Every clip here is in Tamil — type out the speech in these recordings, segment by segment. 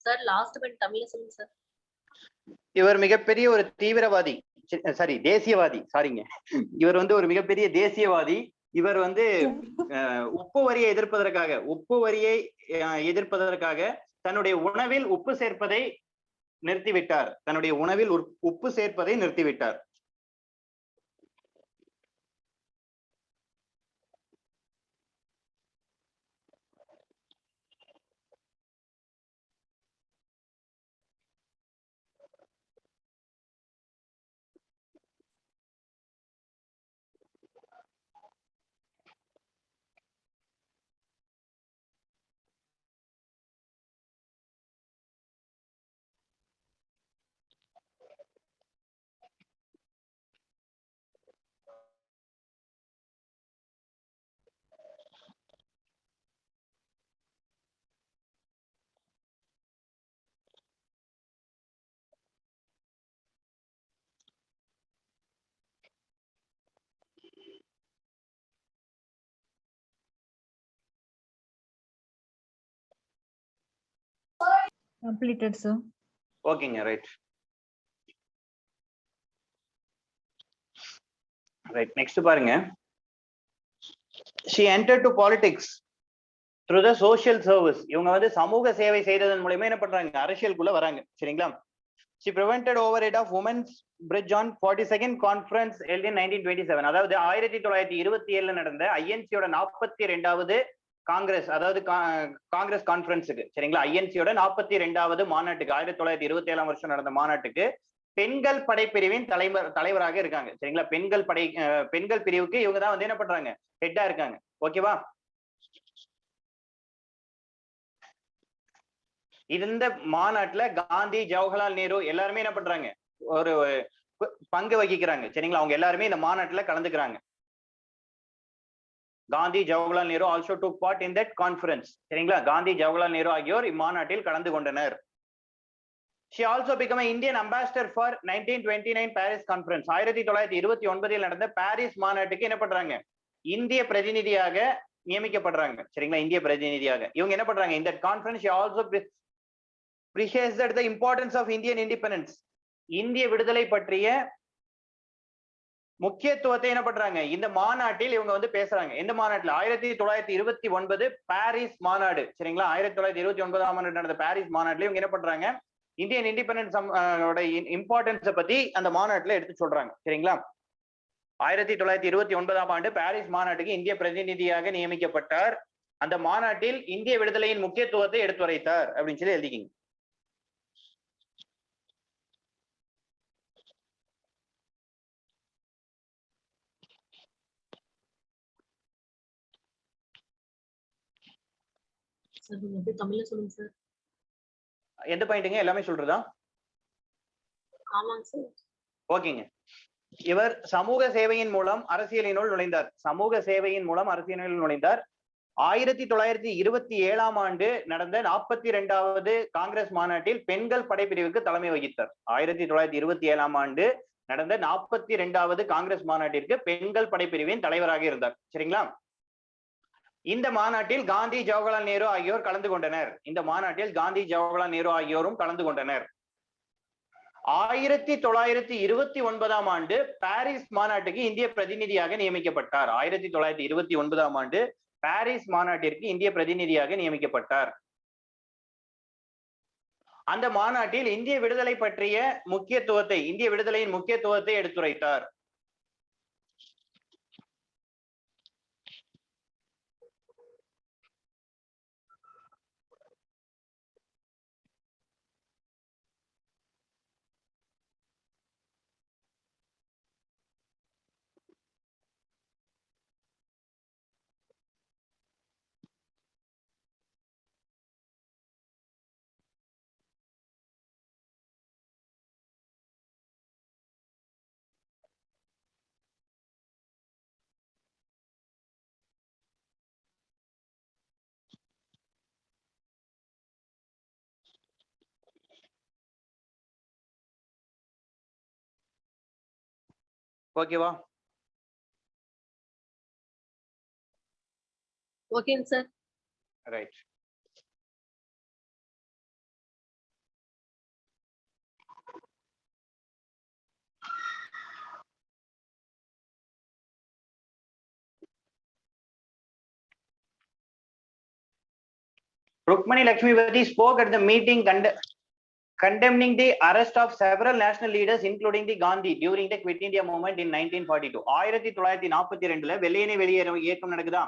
சார் லாஸ்ட் பெட் தமிழ்ல சொல்லுங்க சார். இவர் மிகப்பெரிய ஒரு தீவிரவாதி, சாரி தேசியவாதி, சாரிங்க. இவர் வந்து ஒரு மிகப்பெரிய தேசியவாதி. இவர் வந்து உப்பு வரியை எதிர்ப்பதற்காக தன்னுடைய உணவில் உப்பு சேர்ப்பதை நிறுத்திவிட்டார். Completed, sir. ஓகேங்க, ரைட். நெக்ஸ்ட் பாருங்க. She entered to politics through the social service. இவங்க வந்து சமூக சேவை செய்ததன் மூலமா என்ன பண்றாங்க, அரசியலுக்குள்ள வராங்க. சரிங்களா? She prevented overhead of women's bridge on 42nd conference held in 1927. அதாவது 1927 நடந்த ஐஎன்சியோட 42வது காங்கிரஸ், அதாவது காங்கிரஸ் கான்பரன்ஸுக்கு, சரிங்களா, ஐஎன்சியோட 42வது மாநாட்டுக்கு, 1927 வருஷம் நடந்த மாநாட்டுக்கு பெண்கள் படைப்பிரிவின் தலைவராக இருக்காங்க. சரிங்களா? பெண்கள் பிரிவுக்கு இவங்க தான் வந்து என்ன பண்றாங்க, ஹெட்டா இருக்காங்க. ஓகேவா? இந்த மாநாட்டுல காந்தி, ஜவஹர்லால் நேரு எல்லாருமே என்ன பண்றாங்க, ஒரு பங்கு வகிக்கிறாங்க. சரிங்களா? அவங்க எல்லாருமே இந்த மாநாட்டுல கலந்துக்கிறாங்க. Gandhi, Jawaharlal Nehru also took part in that conference. சரிங்களா? காந்தி, ஜவஹர்லால் நேரு ஆகியோர் இம்மாநாட்டில் கலந்து கொண்டனர். She also became an Indian ambassador for 1929 Paris conference. 1929 நடந்த பாரிஸ் மாநாட்டுக்கு என்ன பண்றாங்க, இந்திய பிரதிநிதியாக நியமிக்கப்படுறாங்க. சரிங்களா? இந்திய பிரதிநிதியாக இவங்க என்ன பண்றாங்க, இந்த conference she also appreciated the importance of Indian independence. இந்திய விடுதலை பற்றிய முக்கியத்துவத்தை என்ன பண்றாங்க, இந்த மாநாட்டில் இவங்க வந்து பேசுறாங்க. எந்த மாநாட்டில்? 1929 பாரிஸ் மாநாடு. சரிங்களா? 1929ஆம் ஆண்டு நடந்த பாரிஸ் மாநாட்டில் இவங்க என்ன பண்றாங்க, இந்தியன் இண்டிபெண்டன்ஸ் இம்பார்ட்டன்ஸை பத்தி அந்த மாநாட்டுல எடுத்து சொல்றாங்க. சரிங்களா? 1929ஆம் ஆண்டு பாரிஸ் மாநாட்டுக்கு இந்திய பிரதிநிதியாக நியமிக்கப்பட்டார். அந்த மாநாட்டில் இந்திய விடுதலையின் முக்கியத்துவத்தை எடுத்துரைத்தார் அப்படின்னு சொல்லி எழுதிக்கிங்க. தமிழ்ல சொல்லுங்க சார். எந்த பாயிண்ட்டுங்க, எல்லாமே சொல்றதா? ஆமாங்க சார். ஓகேங்க. இவர் சமூக சேவையின் மூலம் அரசியலினுள் நுழைந்தார். 1927ஆம் ஆண்டு நடந்த 42வது காங்கிரஸ் மாநாட்டில் பெண்கள் படைப்பிரிவுக்கு தலைமை வகித்தார். 1927ஆம் ஆண்டு நடந்த 42வது காங்கிரஸ் மாநாட்டிற்கு பெண்கள் படைப்பிரிவின் தலைவராக இருந்தார். சரிங்களா? இந்த மாநாட்டில் காந்தி, ஜவஹர்லால் நேரு ஆகியோர் கலந்து கொண்டனர். இந்த மாநாட்டில் காந்தி, ஜவஹர்லால் நேரு ஆகியோரும் கலந்து கொண்டனர். 1929ஆம் ஆண்டு பாரிஸ் மாநாட்டுக்கு இந்திய பிரதிநிதியாக நியமிக்கப்பட்டார். 1929ஆம் ஆண்டு பாரிஸ் மாநாட்டிற்கு இந்திய பிரதிநிதியாக நியமிக்கப்பட்டார். அந்த மாநாட்டில் இந்திய விடுதலை பற்றிய முக்கியத்துவத்தை, இந்திய விடுதலையின் முக்கியத்துவத்தை எடுத்துரைத்தார். ஓகேவா? ஓகேங்க sir. Right. Rukmani Lakshmipathy spoke at the meeting condemning the arrest of several national leaders including the Gandhi during the Quit India movement in 1942. 1942 வெள்ளையனே வெளியேறு இயக்கம் நடக்குதா?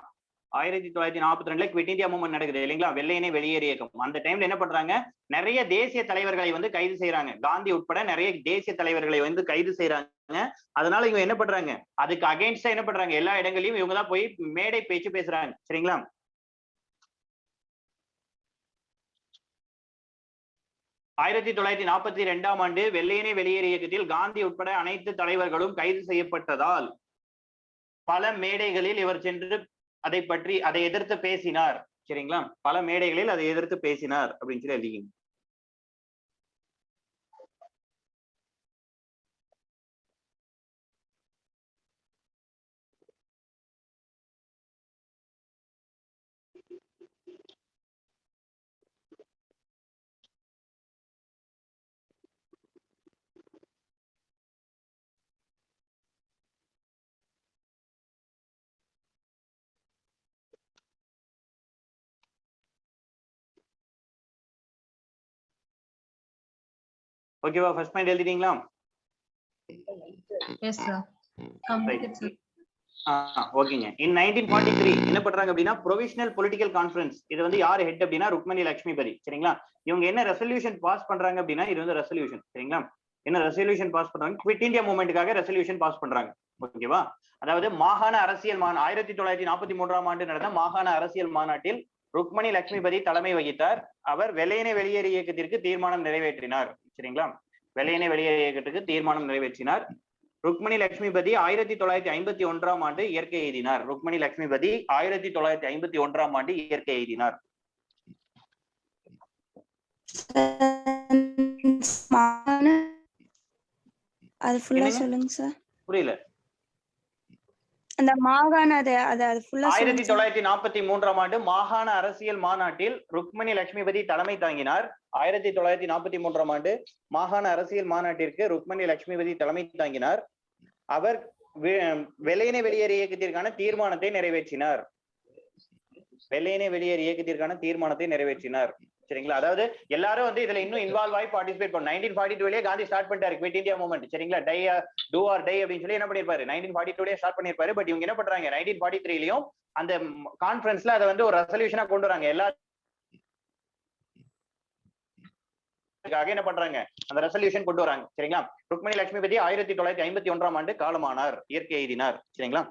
1942 குவிட் இந்தியா மூவ்மெண்ட் நடக்குது இல்லைங்களா? வெள்ளையனே வெளியேறு இயக்கம். அந்த டைம்ல என்ன பண்றாங்க? நிறைய தேசிய தலைவர்களை வந்து கைது செய்யறாங்க. காந்தி உட்பட நிறைய தேசிய தலைவர்களை வந்து கைது செய்யறாங்க. அதனால இவங்க என்ன பண்றாங்க? அதுக்கு அகைன்ஸ்டா என்ன பண்றாங்க? எல்லா இடங்களையும் இவங்க தான் போய் மேடை பேச்சு பேசுறாங்க. சரிங்களா? 1942ஆம் ஆண்டு வெள்ளையனே வெளியேறு இயக்கத்தில் காந்தி உட்பட அனைத்து தலைவர்களும் கைது செய்யப்பட்டதால் பல மேடைகளில் இவர் சென்று அதை எதிர்த்து பேசினார். சரிங்களா? பல மேடைகளில் அதை எதிர்த்து பேசினார் அப்படின்னு சொல்லி எழுதிங்க. ஓகேவா? ஃபர்ஸ்ட் பாயிண்ட் எழுதிட்டீங்களா? Yes sir. Completed sir. ஓகேங்க. இன் 1943 என்ன பண்றாங்க அப்படின்னா ப்ரொவிஷனல் பொலிட்டிக்கல் கான்ஃபரன்ஸ். இது வந்து யார் ஹெட் அப்படின்னா ருக்மணி லட்சுமிபதி. சரிங்களா? இவங்க என்ன ரெசல்யூஷன் பாஸ் பண்றாங்க அப்படின்னா இது வந்து ரெசல்யூஷன். சரிங்களா? என்ன ரெசல்யூஷன் பாஸ் பண்றாங்க? குவிட் இந்தியா மூவ்மெண்ட்டுக்காக ரெசல்யூஷன் பாஸ் பண்றாங்க. ஓகேவா? அதாவது மாகாண அரசியல் 1943ஆம் ஆண்டு நடந்த மாகாண அரசியல் மாநாட்டில் ருக்மணி லட்சுமிபதி தலைமை வகித்தார். அவர் வெள்ளையனே வெளியேறு இயக்கத்திற்கு தீர்மானம் நிறைவேற்றினார். சரிங்களா? வெள்ளையனே வெளியேறு இயக்கத்துக்கு தீர்மானம் நிறைவேற்றினார். ருக்மணி லட்சுமிபதி 1951ஆம் ஆண்டு இயற்கை எய்தினார். ருக்மணி லட்சுமிபதி 1951ஆம் ஆண்டு இயற்கை எய்தினார். அது ஃபுல்லா சொல்லுங்க சார். புரியல. அந்த மாகாண அது ஃபுல்லா 1943ஆம் ஆண்டு மாகாண அரசியல் மாநாட்டில் ருக்மணி லட்சுமிபதி தலைமை தாங்கினார். 1943ஆம் ஆண்டு மாகாண அரசியல் மாநாட்டிற்கு ருக்மணி லட்சுமிபதி தலைமை தாங்கினார். அவர் வெள்ளையனே வெளியேறு இயக்கத்திற்கான தீர்மானத்தை நிறைவேற்றினார். வெள்ளையனே வெளியேறு இயக்கத்திற்கான தீர்மானத்தை நிறைவேற்றினார். சரிங்களா? அதாவது எல்லாரும் வந்து இதுல இன்னும் இன்வால்வ் ஆகி பார்ட்டிசிபேட் பண்ணும். 1942லயே காந்தி ஸ்டார்ட் பண்ணிட்டாரு குவிட் இந்தியா மூவ்மெண்ட். சரிங்களா? டூ ஆர் டை அப்படின்னு சொல்லி என்ன பண்ணிருப்பாரு? 1942லயே ஸ்டார்ட் பண்ணிருப்பாரு. பட் இவங்க என்ன பண்றாங்க? 1943லயும் அந்த கான்ஃபரன்ஸ்ல அதை வந்து ஒரு ரெசல்யூஷனா கொண்டு வராங்க. என்ன பண்றாங்க? அந்த ரெசல்யூஷன் கொண்டு வராங்க. சரிங்களா? ருக்மணி லட்சுமிபதி 1951ஆம் ஆண்டு காலமானார், இயற்கை எய்தினார். சரிங்களா?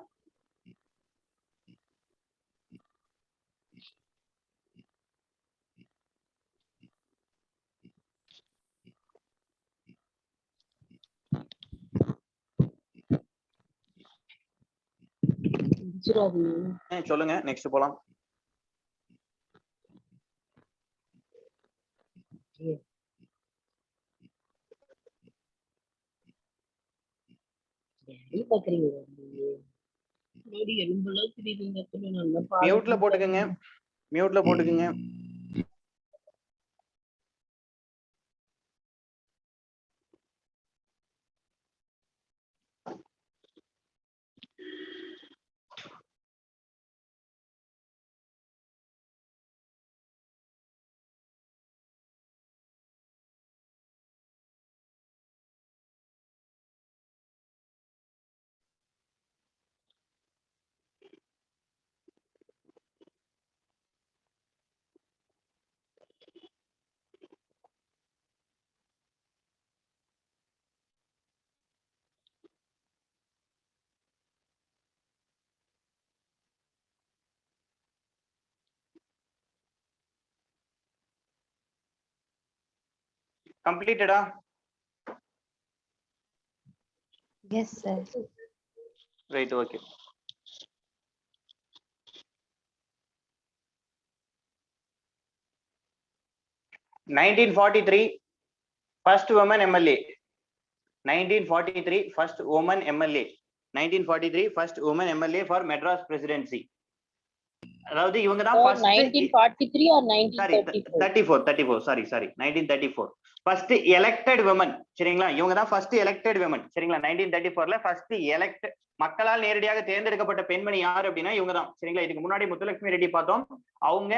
சொல்லுங்க. நெக்ஸ்ட் போலாம். மியூட்ல போட்டுக்கங்க. மியூட்ல போட்டுக்கங்க. கம்ப்ளீட்டடா? Yes sir. Right. Okay. first woman MLA. 1943 first woman MLA. 1943 first woman MLA for Madras presidency. அதாவது இவங்க தான் 1943 or 1934? 34 sorry 1934 first elected women சரிங்களா, இவங்க தான் ஃபர்ஸ்ட் எலெக்டட் விமன் சரிங்களா. 1934ல ஃபர்ஸ்ட் எலெக்ட் மக்களால் நேரடியாக தேர்ந்தெடுக்கப்பட்ட பெண்மணி யார் அப்படின்னா இவங்க தான் சரிங்களா. இதுக்கு முன்னாடி முத்துலட்சுமி ரெட்டி பார்த்தோம், அவங்க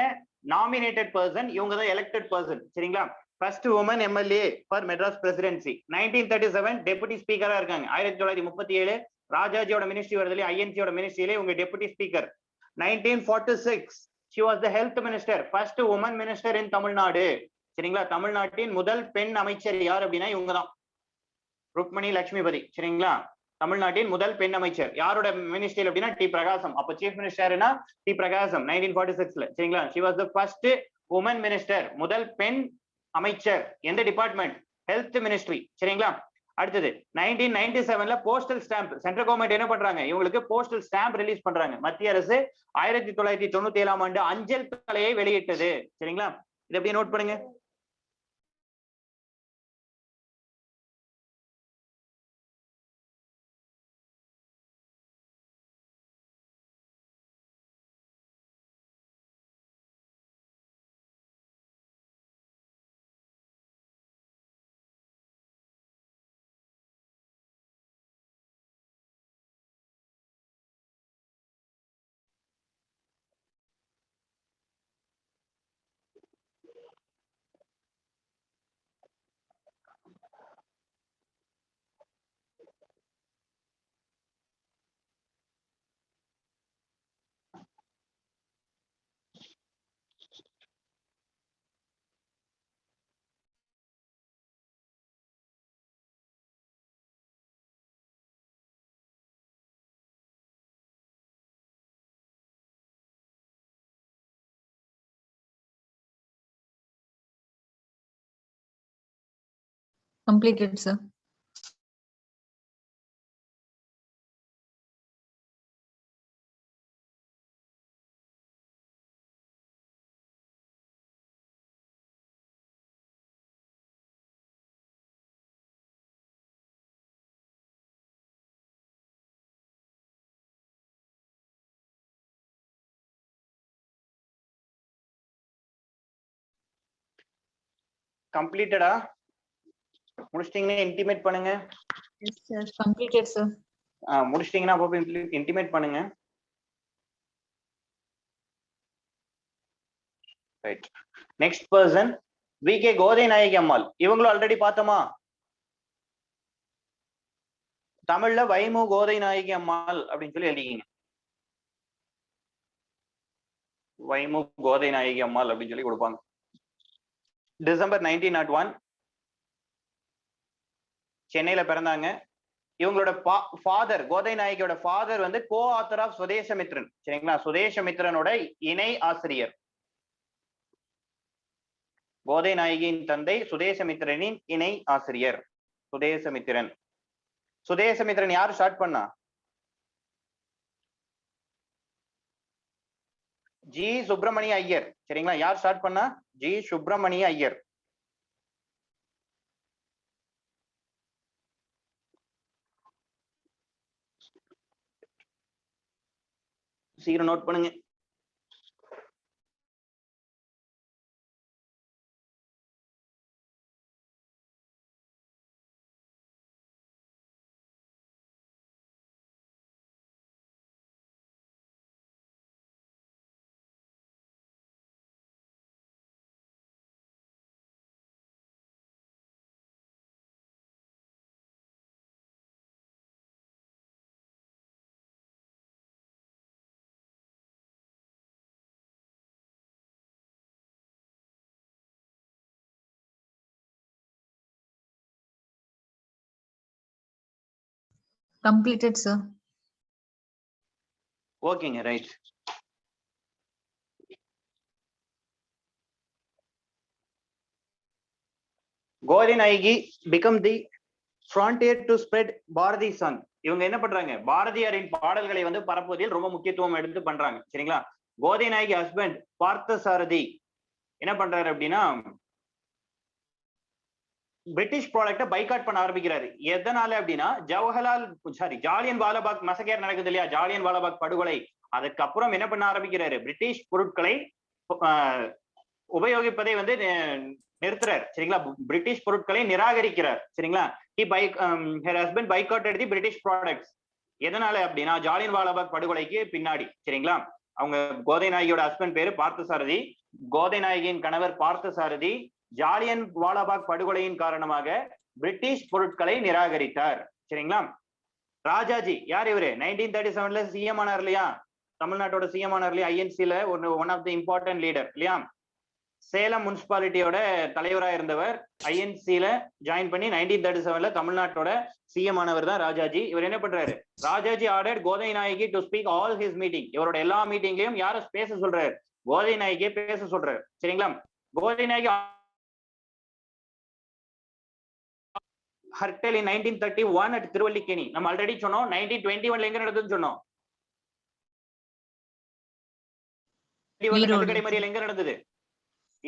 நாமினேட்டட் பர்சன், இவங்க தான் எலெக்டட் பர்சன் சரிங்களா. First woman MLA for Madras presidency. 1937 deputy ஸ்பீக்கரா இருக்காங்க. 1937 ராஜாஜியோட மினிஸ்ட்ரி வருது, ஐஎன்சியோட மினிஸ்ட்ரியிலே இவங்க deputy speaker. 1946 she was the health minister, first woman minister in Tamil Nadu சரிங்களா. தமிழ்நாட்டின் முதல் பெண் அமைச்சர் யார் அப்படின்னா இவங்க தான், ருக்மணி லட்சுமிபதி சரிங்களா. தமிழ்நாட்டின் முதல் பெண் அமைச்சர் யாரோட மினிஸ்ட்ரியில் அப்படின்னா டி பிரகாசம். அப்ப சீஃப் மினிஸ்டர்னா டி பிரகாசம் 1946ல சரிங்களா. she was the first woman minister, முதல் பெண் அமைச்சர். எந்த டிபார்ட்மெண்ட்? ஹெல்த் மினிஸ்ட்ரி சரிங்களா. அடுத்தது 1997ல போஸ்டல் ஸ்டாம்ப், சென்ட்ரல் கவர்மெண்ட் என்ன பண்றாங்க, இவங்களுக்கு போஸ்டல் ஸ்டாம்ப் ரிலீஸ் பண்றாங்க. மத்திய அரசு 1997ஆம் ஆண்டு அஞ்சல் தலையை வெளியிட்டது சரிங்களா. இதை அப்படியே நோட் பண்ணுங்க. Completed, sir. கம்ப்ளீட்டடா முடிச்சிட்டீங்கன்னா இன்டிமேட் பண்ணுங்க. Yes, sir. Completed, sir. முடிச்சிட்டீங்கன்னா அப்போ இன்டிமேட் பண்ணுங்க. Right. Next person V K. Kothai Nayaki Ammal. இவங்களும் ஆல்ரெடி பார்த்தோமா? தமிழ்ல வைமு கோதை நாயகி அம்மாள் அப்படின்னு சொல்லி எழுதிக்கிங்க. வைமு கோதை நாயகி அம்மாள் அப்படின்னு சொல்லி கொடுப்பாங்க. டிசம்பர் 1901 சென்னையில பிறந்தாங்க. இவங்களோட ஃபாதர், கோதை நாயகியோட ஃபாதர் வந்து கோ ஆத்தர் ஆஃப் சுதேசமித்ரன் சரிங்களா. சுதேசமித்ரனோட இணை ஆசிரியர். கோதை நாயகியின் தந்தை சுதேசமித்ரனின் இணை ஆசிரியர் சுதேசமித்ரன். சுதேசமித்ரன் யார் ஸ்டார்ட் பண்ணா? ஜி சுப்பிரமணிய ஐயர் சரிங்களா. யார் ஸ்டார்ட் பண்ணா? ஜி சுப்பிரமணிய ஐயர். சீக்கிரம் நோட் பண்ணுங்க. Completed, sir. ஓகேங்க, right. Kothai Nayaki become the frontier to spread Bharathi song. இவங்க என்ன பண்றாங்க, பாரதியாரின் பாடல்களை வந்து பரப்புவதில் ரொம்ப முக்கியத்துவம் எடுத்து பண்றாங்க சரிங்களா. கோதை நாயகி ஹஸ்பண்ட் பார்த்த சாரதி என்ன பண்றாரு அப்படின்னா பிரிட்டிஷ் ப்ராடக்ட பைகாட் பண்ண ஆரம்பிக்கிறாரு. எதனால அப்படின்னா ஜாலியன் வாலாபாக் மசகேர் நடக்குது இல்லையா, ஜாலியன் வாலாபாக் படுகொலை. அதுக்கப்புறம் என்ன பண்ண ஆரம்பிக்கிறாரு, பிரிட்டிஷ் பொருட்களை உபயோகிப்பதை வந்து நிறுத்துறார். சரிங்களா? பிரிட்டிஷ் பொருட்களை நிராகரிக்கிறார். சரிங்களா? her husband boycotted the British products. எதனால அப்படின்னா ஜாலியன் வாலாபாக் படுகொலைக்கு பின்னாடி. சரிங்களா? அவங்க கோதை நாயகியோட ஹஸ்பண்ட் பேரு பார்த்தசாரதி. கோதை நாயகியின் கணவர் பார்த்தசாரதி ஜாலியன் வாலாபாக் படுகொலையின் காரணமாக பிரிட்டிஷ் பொருட்களை நிராகரித்தார். சரிங்களா? ராஜாஜி யார் இவரு? 1937ல சிஎம் ஆனார் இல்லையா? தமிழ்நாட்டோட சிஎம் ஆனார் இல்லையா? ஐஎன்சில one of the important leader இல்லையா? சேலம் முனிசிபாலிட்டியோட தலைவராக இருந்தவர். ஐஎன்சில ஜாயின் பண்ணி 1937ல தமிழ்நாட்டோட சிஎம் ஆனவர் தான் ராஜாஜி. இவர் என்ன பண்றாரு? Rajaji ordered Kothai Nayaki to speak all his meeting. இவரோட எல்லா மீட்டிங்லயும் யார பேச சொல்றாரு? கோதை நாயகியை பேச சொல்றாரு. சரிங்களா? கோதை நாயகி ஹர்டல் இன் 1931 at திருவல்லிக்கேணி. நம்ம ஆல்ரெடி சொன்னோம். 1921ல எங்க நடந்ததுன்னு சொன்னோம். கல்லுக்கடை மறியல் எங்க நடந்தது?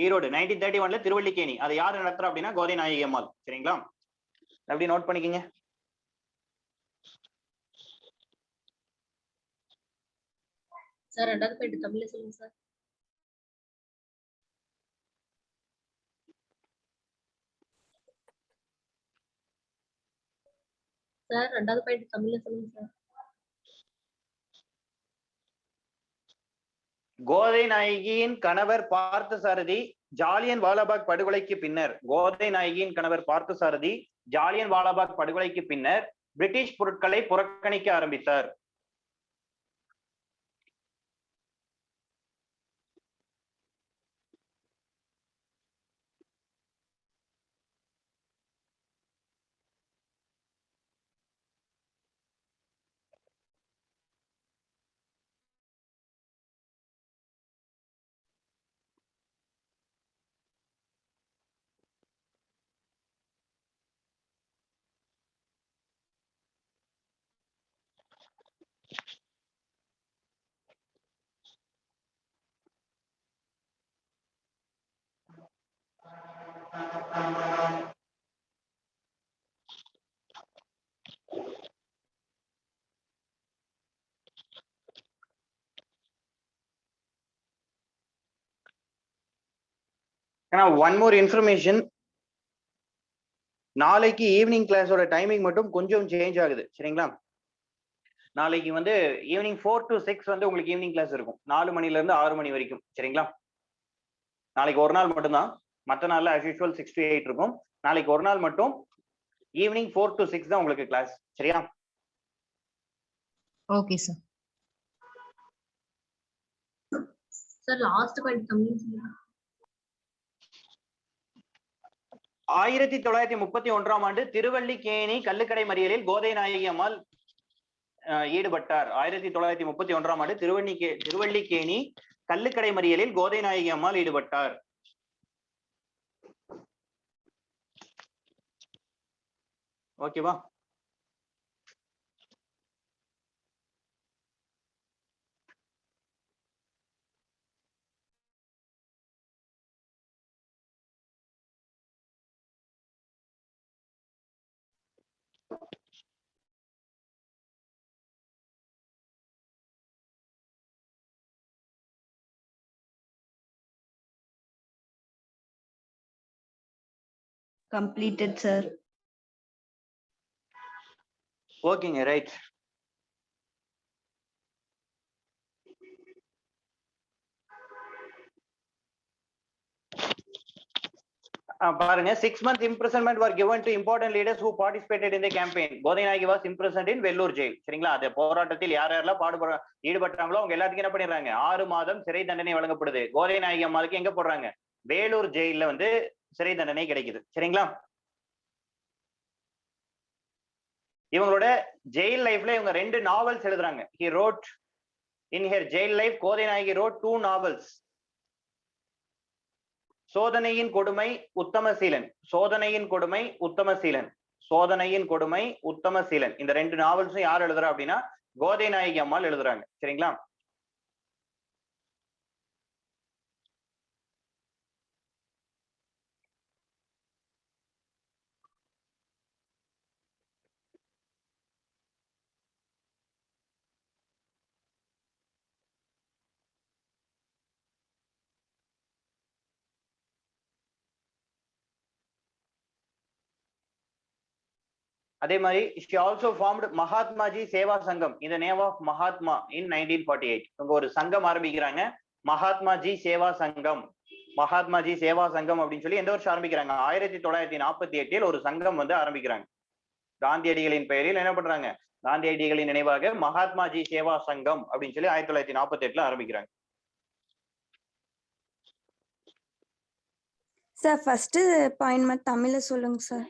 ஈரோடு. 1931ல திருவல்லிக்கேணி. அதை யாரு நடத்துறா அப்படின்னா கோதை நாயகி அம்மாள். சரிங்களா? அப்படி நோட் பண்ணிக்கங்க. சார் ரெண்டாவது பாயிண்ட் தமிழ்ல சொல்லுங்க சார். சார் ரெண்டாவது பாயிண்ட் தமிழ்ல சொல்லுங்க சார். கோதை நாயகியின் கணவர் பார்த்தசாரதி ஜாலியன் வாலாபாக் படுகொலைக்கு பின்னர் கோதை நாயகியின் கணவர் பார்த்தசாரதி ஜாலியன் வாலாபாக் படுகொலைக்கு பின்னர் பிரிட்டிஷ் பொருட்களை புறக்கணிக்க ஆரம்பித்தார். One more information. நாளைக்கு ஈவினிங் கிளாஸோட டைமிங் மட்டும் கொஞ்சம் சேஞ்ச் ஆகுது. சரிங்களா? நாளைக்கு வந்து ஈவினிங் 4 to 6 வந்து உங்களுக்கு ஈவினிங் கிளாஸ் இருக்கும். 4 மணில இருந்து 6 மணி வரைக்கும். சரிங்களா? நாளைக்கு ஒரு நாள் மட்டும்தான். மற்ற நாள்ல as usual 6 to 8 இருக்கும். நாளைக்கு ஒரு நாள் மட்டும் ஈவினிங் 4 to 6 தான் உங்களுக்கு கிளாஸ். சரியா? Okay sir. Sir last point தமிழ்ல சொல்லுங்க. 1931ஆம் ஆண்டு திருவல்லிக்கேணி கல்லுக்கடை மறியலில் கோதை நாயகி அம்மாள் ஈடுபட்டார். 1931ஆம் ஆண்டு திருவல்லிக்கேணி கல்லுக்கடை மறியலில் கோதை நாயகி அம்மாள் ஈடுபட்டார். ஓகேவா? Completed, sir. ஓகேங்க, ரைட். பாருங்க, 6 month imprisonment were given to important leaders who participated in the campaign. Kothai Nayaki was imprisoned in Vellore jail. சரிங்களா? அந்த போராட்டத்தில் யார் யாரெல்லாம் ஈடுபட்டாங்களோ அவங்க எல்லாத்துக்கும் என்ன பண்ணிடுறாங்க? 6 மாதம் சிறை தண்டனை வழங்கப்படுது. கோதை நாயகி அம்மாளுக்கு எங்க போடுறாங்க? வேலூர் ஜெயில வந்து சிறை தண்டனை கிடைக்குது. சரிங்களா? இவங்களோட ஜெயில் லைஃப்ல இவங்க 2 நாவல்ஸ் எழுதுறாங்க. He wrote in her jail life, Kothai Nayaki wrote 2 novels. சோதனையின் கொடுமை உத்தமசீலன். சோதனையின் கொடுமை உத்தமசீலன். சோதனையின் கொடுமை உத்தமசீலன். இந்த 2 நாவல்ஸும் யார் எழுதுறா அப்படின்னா கோதை நாயகி அம்மாள் எழுதுறாங்க. சரிங்களா? அதே மாதிரி she also formed Mahatmaji Seva சங்கம் in the name of Mahatma in 1948. இவங்க ஒரு சங்கம் ஆரம்பிக்கிறாங்க, மகாத்மாஜி சேவா சங்கம். மகாத்மாஜி சேவா சங்கம் அப்படின்னு சொல்லி எந்த வருஷம் ஆரம்பிக்கிறாங்க? 1948 ஒரு சங்கம் வந்து ஆரம்பிக்கிறாங்க. காந்தியடிகளின் பெயரில் என்ன பண்றாங்க? காந்தியடிகளின் நினைவாக மகாத்மாஜி சேவா சங்கம் அப்படின்னு சொல்லி 1948 ஆரம்பிக்கிறாங்க. சார் ஃபர்ஸ்ட் பாயிண்ட் மட்டும் தமிழ்ல சொல்லுங்க சார்.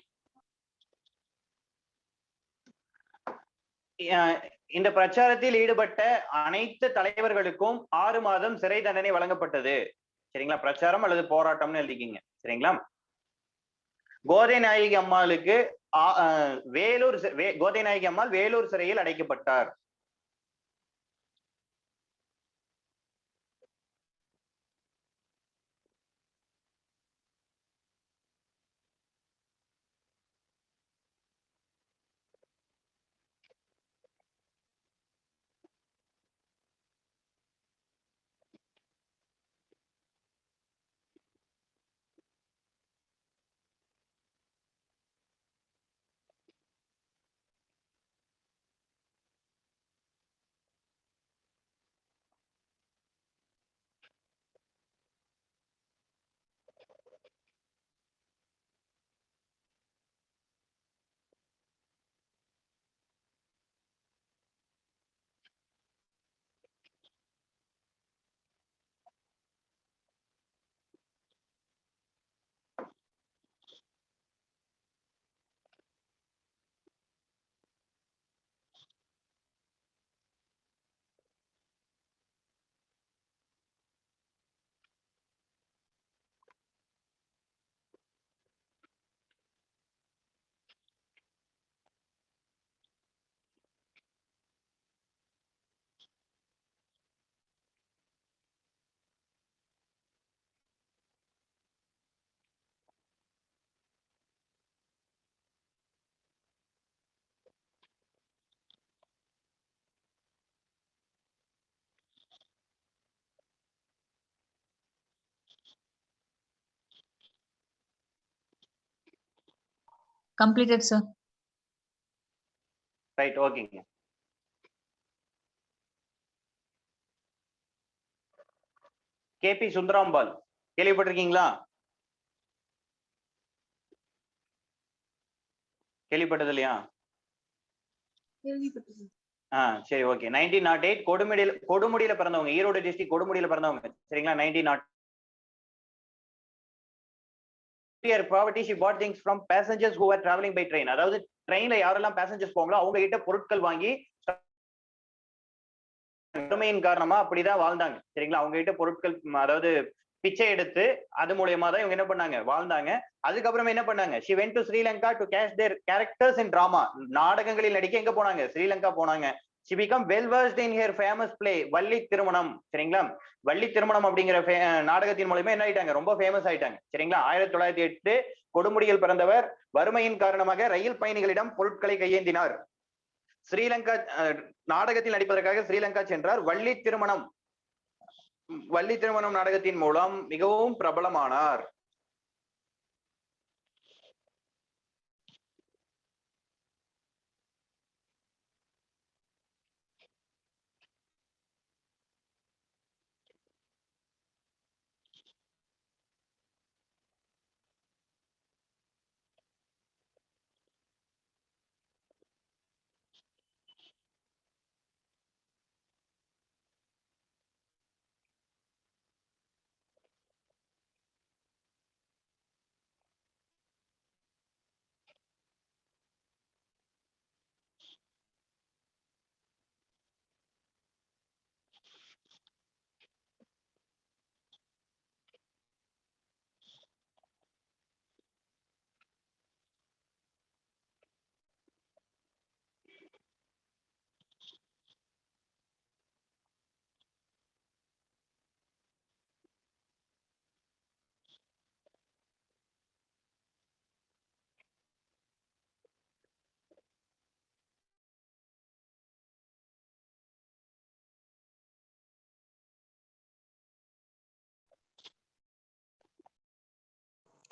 இந்த பிரச்சாரத்தில் ஈடுபட்ட அனைத்து தலைவர்களுக்கும் 6 மாதம் சிறை தண்டனை வழங்கப்பட்டது. சரிங்களா? பிரச்சாரம் அல்லது போராட்டம்னு எழுதிக்கிங்க. சரிங்களா? கோதை நாயகி அம்மாளுக்கு கோதை நாயகி அம்மாள் வேலூர் சிறையில் அடைக்கப்பட்டார். Completed, sir. ரைட், ஓகேங்க. கேபி சுந்தராம்பாள் கேள்விப்பட்டிருக்கீங்களா? கேள்விப்பட்டது இல்லையா? சரி, ஓகே. 1908 கொடுமுடியில பிறந்தவங்க, ஈரோடு டிஸ்ட்ரிக்ட் கொடுமுடியில பிறந்தவங்க. சரிங்களா? 1908 poverty, she bought things from passengers who were traveling by train. அதாவது ட்ரெயின்ல யாரெல்லாம் பேசஞ்சர்ஸ் போங்களோ அவங்க கிட்ட பொருட்கள் வாங்கி வறுமையின் காரணமா அப்படிதான் வாழ்ந்தாங்க. சரிங்களா? அவங்க கிட்ட பொருட்கள், அதாவது பிச்சை எடுத்து அது மூலியமா தான் இவங்க என்ன பண்ணாங்க, வாழ்ந்தாங்க. அதுக்கப்புறமா என்ன பண்ணாங்க? she went to Sri Lanka to cast their characters in drama. நாடகங்களில் நடிக்க எங்க போனாங்க? ஸ்ரீலங்கா போனாங்க. she became well versed in her famous play Valli திருமணம். சரிங்களா? வள்ளி திருமணம் அப்படிங்கிற நாடகத்தின் மூலமா என்ன ஆயிட்டாங்க? ரொம்ப ஃபேமஸ் ஆயிட்டாங்க. சரிங்களா? 1908 கொடுமுடியில் பிறந்தவர். வறுமையின் காரணமாக ரயில் பயணிகளிடம் பொருட்களை கையேந்தினார். ஸ்ரீலங்கா நாடகத்தில் நடிப்பதற்காக ஸ்ரீலங்கா சென்றார். வள்ளி திருமணம் நாடகத்தின் மூலம் மிகவும் பிரபலமானார்.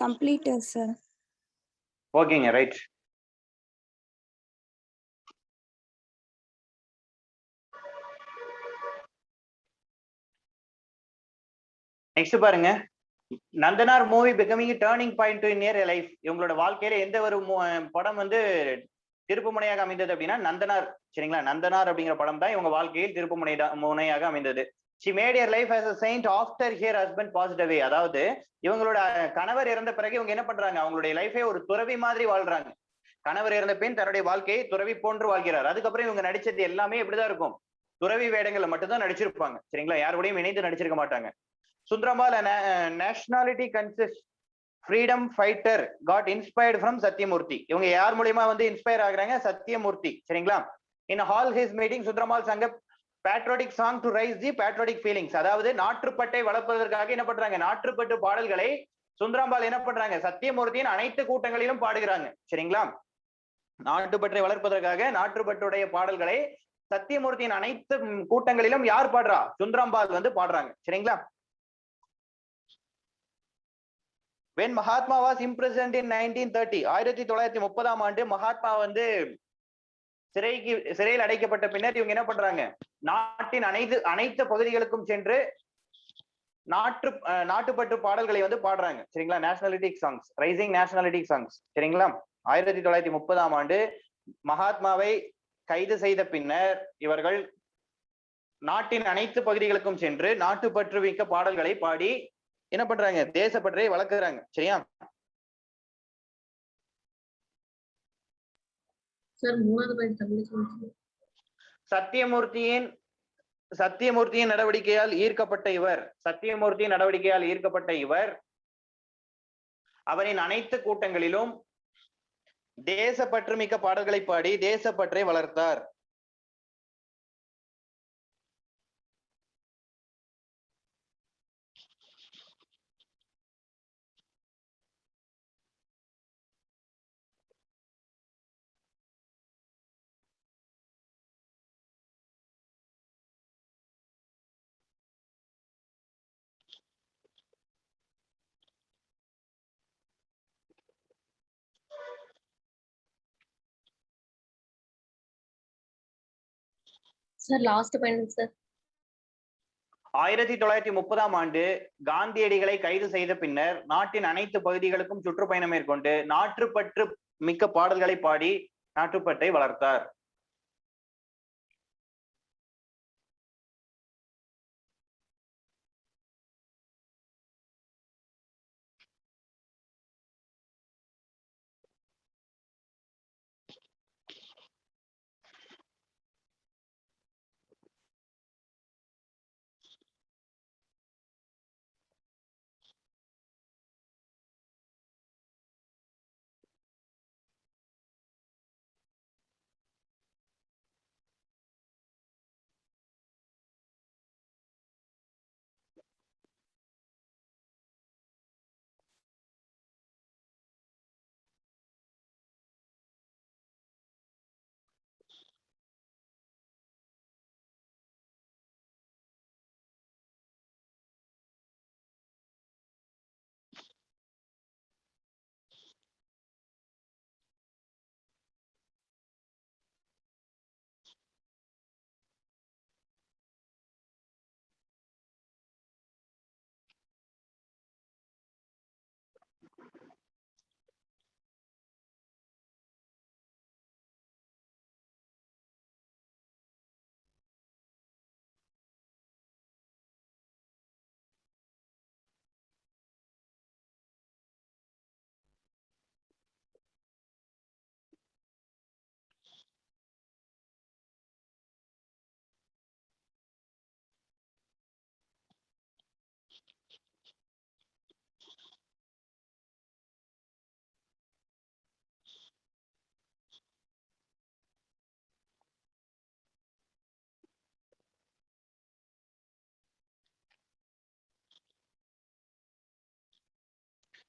Completed, sir. ஓகேங்க, ரைட். நெக்ஸ்ட் பாருங்க, Nandanar movie becoming turning point in year life. இவங்களோட வாழ்க்கையில எந்த ஒரு படம் வந்து திருப்பு முனையாக அமைந்தது அப்படின்னா நந்தனார். சரிங்களா, நந்தனார் அப்படிங்கிற படம் தான் இவங்க வாழ்க்கையில் திருப்பு முனையாக அமைந்தது. she made her life as a saint after her husband passed away. அதாவது இவங்களோட கணவர் இறந்த பிறகு இவங்க என்ன பண்றாங்க, அவங்களுடைய லைஃபே ஒரு துறவி மாதிரி வாழ்றாங்க. கணவர் இறந்த பின் தன்னுடைய வாழ்க்கையை துறவி போன்று வாழ்கிறார். அதுக்கப்புறம் இவங்க நடிச்சது எல்லாமே இப்படிதான் இருக்கும், துறவி வேடங்கள்ல மட்டும்தான் நடிச்சிருப்பாங்க. சரிங்களா, யாரோடையும் இணைந்து நடிச்சிருக்க மாட்டாங்க. Sundarambal nationality consists freedom fighter got inspired from Sathyamoorthy. இவங்க யார் மூலியமா வந்து இன்ஸ்பயர் ஆகுறாங்க, சத்யமூர்த்தி. சரிங்களா, in all his meetings Sundarambal சங்க patriotic song to raise the patriotic feelings. அதாவது நாட்டுப்பட்டை வளர்ப்பதற்காக என்ன பண்றாங்க, நாட்டுப்பட்டு பாடல்களை சுந்தரம்பாள் என்ன பண்றாங்க, சத்தியமூர்த்தியின் அனைத்து கூட்டங்களிலும் பாடுகிறாங்க. சரிங்களா, நாட்டுப்பற்றை வளர்ப்பதற்காக நாட்டுப்பட்டுடைய பாடல்களை சத்தியமூர்த்தியின் அனைத்து கூட்டங்களிலும் யார் பாடுறா, சுந்தரம்பாள் வந்து பாடுறாங்க. சரிங்களா. when Mahatma was imprisoned in 1930, 1930 ஆண்டு மகாத்மா வந்து சிறையில் அடைக்கப்பட்ட பின்னர் இவங்க என்ன பண்றாங்க, நாட்டின் அனைத்து பகுதிகளுக்கும் சென்று நாட்டுப்பற்று பாடல்களை வந்து பாடுறாங்க. சரிங்களா, நேஷனலிட்டிக் சாங்ஸ், ரைசிங் நேஷனலிட்டிக் சாங்ஸ். சரிங்களா, 1930 ஆண்டு மகாத்மாவை கைது செய்த பின்னர் இவர்கள் நாட்டின் அனைத்து பகுதிகளுக்கும் சென்று நாட்டுப்பற்று மிக்க பாடல்களை பாடி என்ன பண்றாங்க, தேசப்பற்றை வளர்க்குறாங்க. சரியா, சார் மூணாவது பாயிண்ட் தமிழ்ல சொல்லுங்க. சத்தியமூர்த்தியின் நடவடிக்கையால் ஈர்க்கப்பட்ட இவர் அவரின் அனைத்து கூட்டங்களிலும் தேசப்பற்று மிக்க பாடல்களை பாடி தேசப்பற்றை வளர்த்தார். Sir last point sir. 1930 ஆண்டு காந்தியடிகளை கைது செய்த பின்னர் நாட்டின் அனைத்து பகுதிகளுக்கும் சுற்றுப்பயணம் மேற்கொண்டு நாட்டுப்பற்று மிக்க பாடல்களை பாடி நாட்டுப்பற்றை வளர்த்தார்.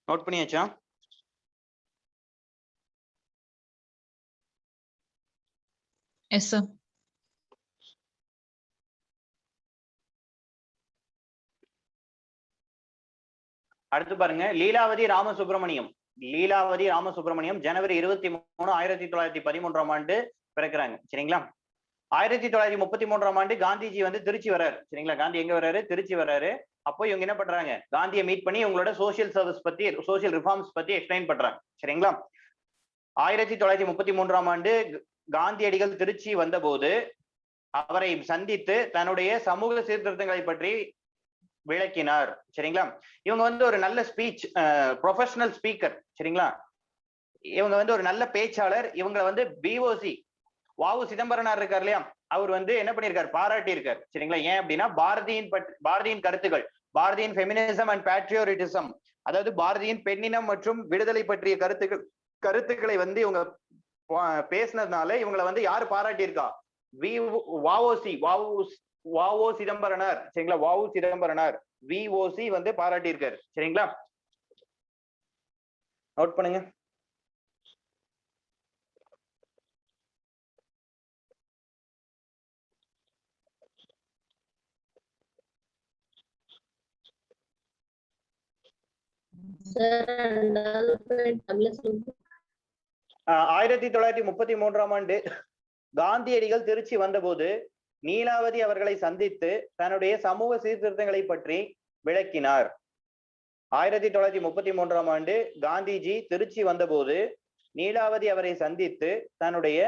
நோட் பண்ணியாச்சா? Yes sir. அடுத்து பாருங்க, லீலாவதி ராமசுப்ரமணியம் ஜனவரி 23, 1913 ஆண்டு பிறக்கிறாங்க. சரிங்களா, 1933 காந்திஜி வந்து திருச்சி வர்றாரு. சரிங்களா? காந்தி எங்க வர்றாரு? திருச்சி வர்றாரு. அப்போ இவங்க என்ன பண்றாங்க? காந்தியை மீட் பண்ணி இவங்களோட சோசியல் சர்வீஸ் பத்தி, சோசியல் ரிஃபார்ம்ஸ் பத்தி எக்ஸ்பிளைன் பண்றாங்க. சரிங்களா? 1933 காந்தியடிகள் திருச்சி வந்தபோது அவரை சந்தித்து தன்னுடைய சமூக சீர்திருத்தங்களை பற்றி விளக்கினார். சரிங்களா? இவங்க வந்து ஒரு நல்ல ஸ்பீச் ப்ரொஃபஷனல் ஸ்பீக்கர். சரிங்களா? இவங்க வந்து ஒரு நல்ல பேச்சாளர். இவங்க வந்து பிஓசி வாவு சிதம்பரனார் இருக்கார் இல்லையா, அவர் வந்து என்ன பண்ணியிருக்காரு? பாராட்டி இருக்காரு. சரிங்களா? ஏன் அப்படின்னா பாரதியின் கருத்துக்கள், பாரதியின் ஃபெமினிசம் அண்ட் பேட்ரியோட்டிசம், அதாவது பாரதியின் பெண்ணினம் மற்றும் விடுதலை பற்றிய கருத்துக்களை வந்து இவங்க பேசினதுனால இவங்களை வந்து யாரு பாராட்டி இருக்கா? வாவோ சிதம்பரனார். சரிங்களா? வாவு சிதம்பரனார் விஓசி வந்து பாராட்டி இருக்காரு. சரிங்களா? நோட் பண்ணுங்க. சார் 1933 காந்தியடிகள் திருச்சி வந்தபோது நீலாவதி அவர்களை சந்தித்து தன்னுடைய சமூக சீர்திருத்தங்களை பற்றி விளக்கினார். 1933 காந்திஜி திருச்சி வந்தபோது நீலாவதி அவரை சந்தித்து தன்னுடைய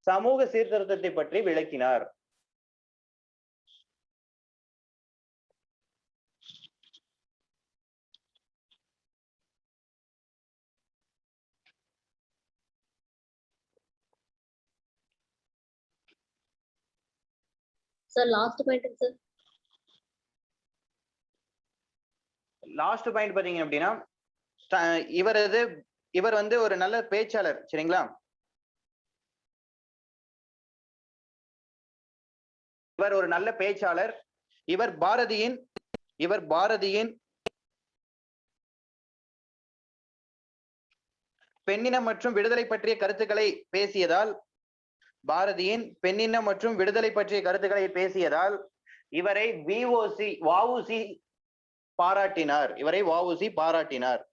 சமூக சீர்திருத்தத்தை பற்றி விளக்கினார். Sir last point sir. Last point பாத்தீங்க அப்படின்னா, இவர் வந்து ஒரு நல்ல பேச்சாளர். சரிங்களா? இவர் ஒரு நல்ல பேச்சாளர். இவர் பாரதியின் பெண்ணினம் மற்றும் விடுதலை பற்றிய கருத்துக்களை பேசியதால் இவரை வஉசி பாராட்டினார்.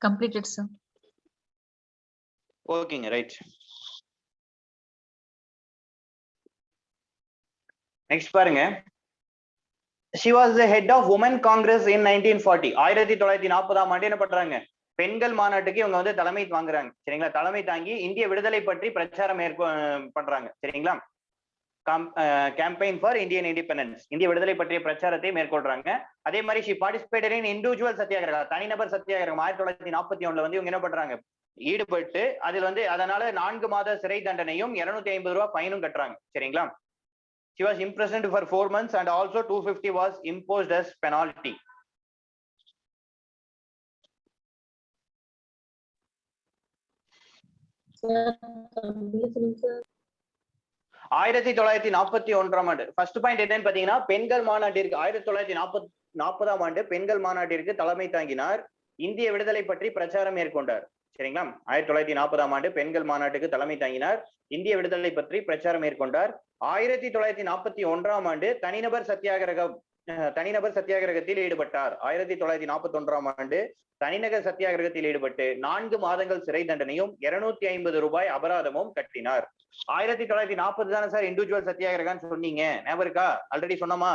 Completed, sir. ஓகேங்க, ரைட். நெக்ஸ்ட் பாருங்க. She was the head of Women Congress in 1940. 1940 என்ன பண்றாங்க? பெண்கள் மாநாட்டுக்கு இவங்க வந்து தலைமை வாங்குறாங்க. சரிங்களா? தலைமை தாங்கி இந்திய விடுதலை பற்றி பிரச்சாரம் பண்றாங்க. சரிங்களா? கேம்பெயின் ஃபார் இந்தியன் இண்டிபெண்டன்ஸ், இந்திய விடுதலை பற்றிய பிரச்சாரத்தை மேற்கொள்றாங்க. அதே மாதிரி she participated in individual சத்தியாகிரகம், தனிநபர் சத்தியாகிரகம் 1941 வந்து இவங்க என்ன பண்றாங்க? ஈடுபட்டு அதில் வந்து அதனால 4 மாத சிறை தண்டனையும் 250 ரூபாய் ஃபைனும் கட்டுறாங்க. சரிங்களா? She was imprisoned for 4 months and also 250 was imposed as penalty. Sir 1941 first point என்னன்னு பாத்தீங்கன்னா, பெண்கள் மாநாட்டிற்கு 1940 பெண்கள் மாநாட்டிற்கு தலைமை தாங்கினார். இந்திய விடுதலை பற்றி பிரச்சாரம் மேற்கொண்டார். சரிங்களா? 1940 பெண்கள் மாநாட்டுக்கு தலைமை தாங்கினார். இந்திய விடுதலை பற்றி பிரச்சாரம் மேற்கொண்டார். 1941 தனிநபர் சத்தியாகிரகத்தில் ஈடுபட்டார். 1941 தனிநபர் சத்தியாகிரகத்தில் ஈடுபட்டு 4 மாதங்கள் சிறை தண்டனையும் 250 ரூபாய் அபராதமும் கட்டினார். 1940 தானே சார் இண்டிவிஜுவல் சத்தியாகிரகம் சொன்னீங்க, ஞாபகம் இருக்கா? ஆல்ரெடி சொன்னோமா?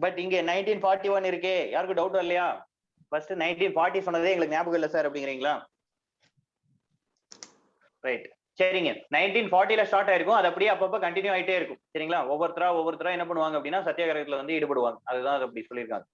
பட் இங்க 1941 இருக்கே, யாருக்கும் டவுட் இல்லையா? ஃபர்ஸ்ட் 1940 சொன்னதே எங்களுக்கு ஞாபகம் இல்லை சார் அப்படிங்கிறீங்களா? ரைட், சரிங்க. 1940 ஸ்டார்ட் ஆயிருக்கும், அது அப்படியே அப்பப்ப கண்டினியூ ஆயிட்டே இருக்கும். சரிங்களா? ஒவ்வொருத்தரா என்ன பண்ணுவாங்க அப்படின்னா சத்தியாகிரகத்துல வந்து ஈடுபடுவாங்க. அதுதான் அது அப்படி சொல்லியிருக்காங்க.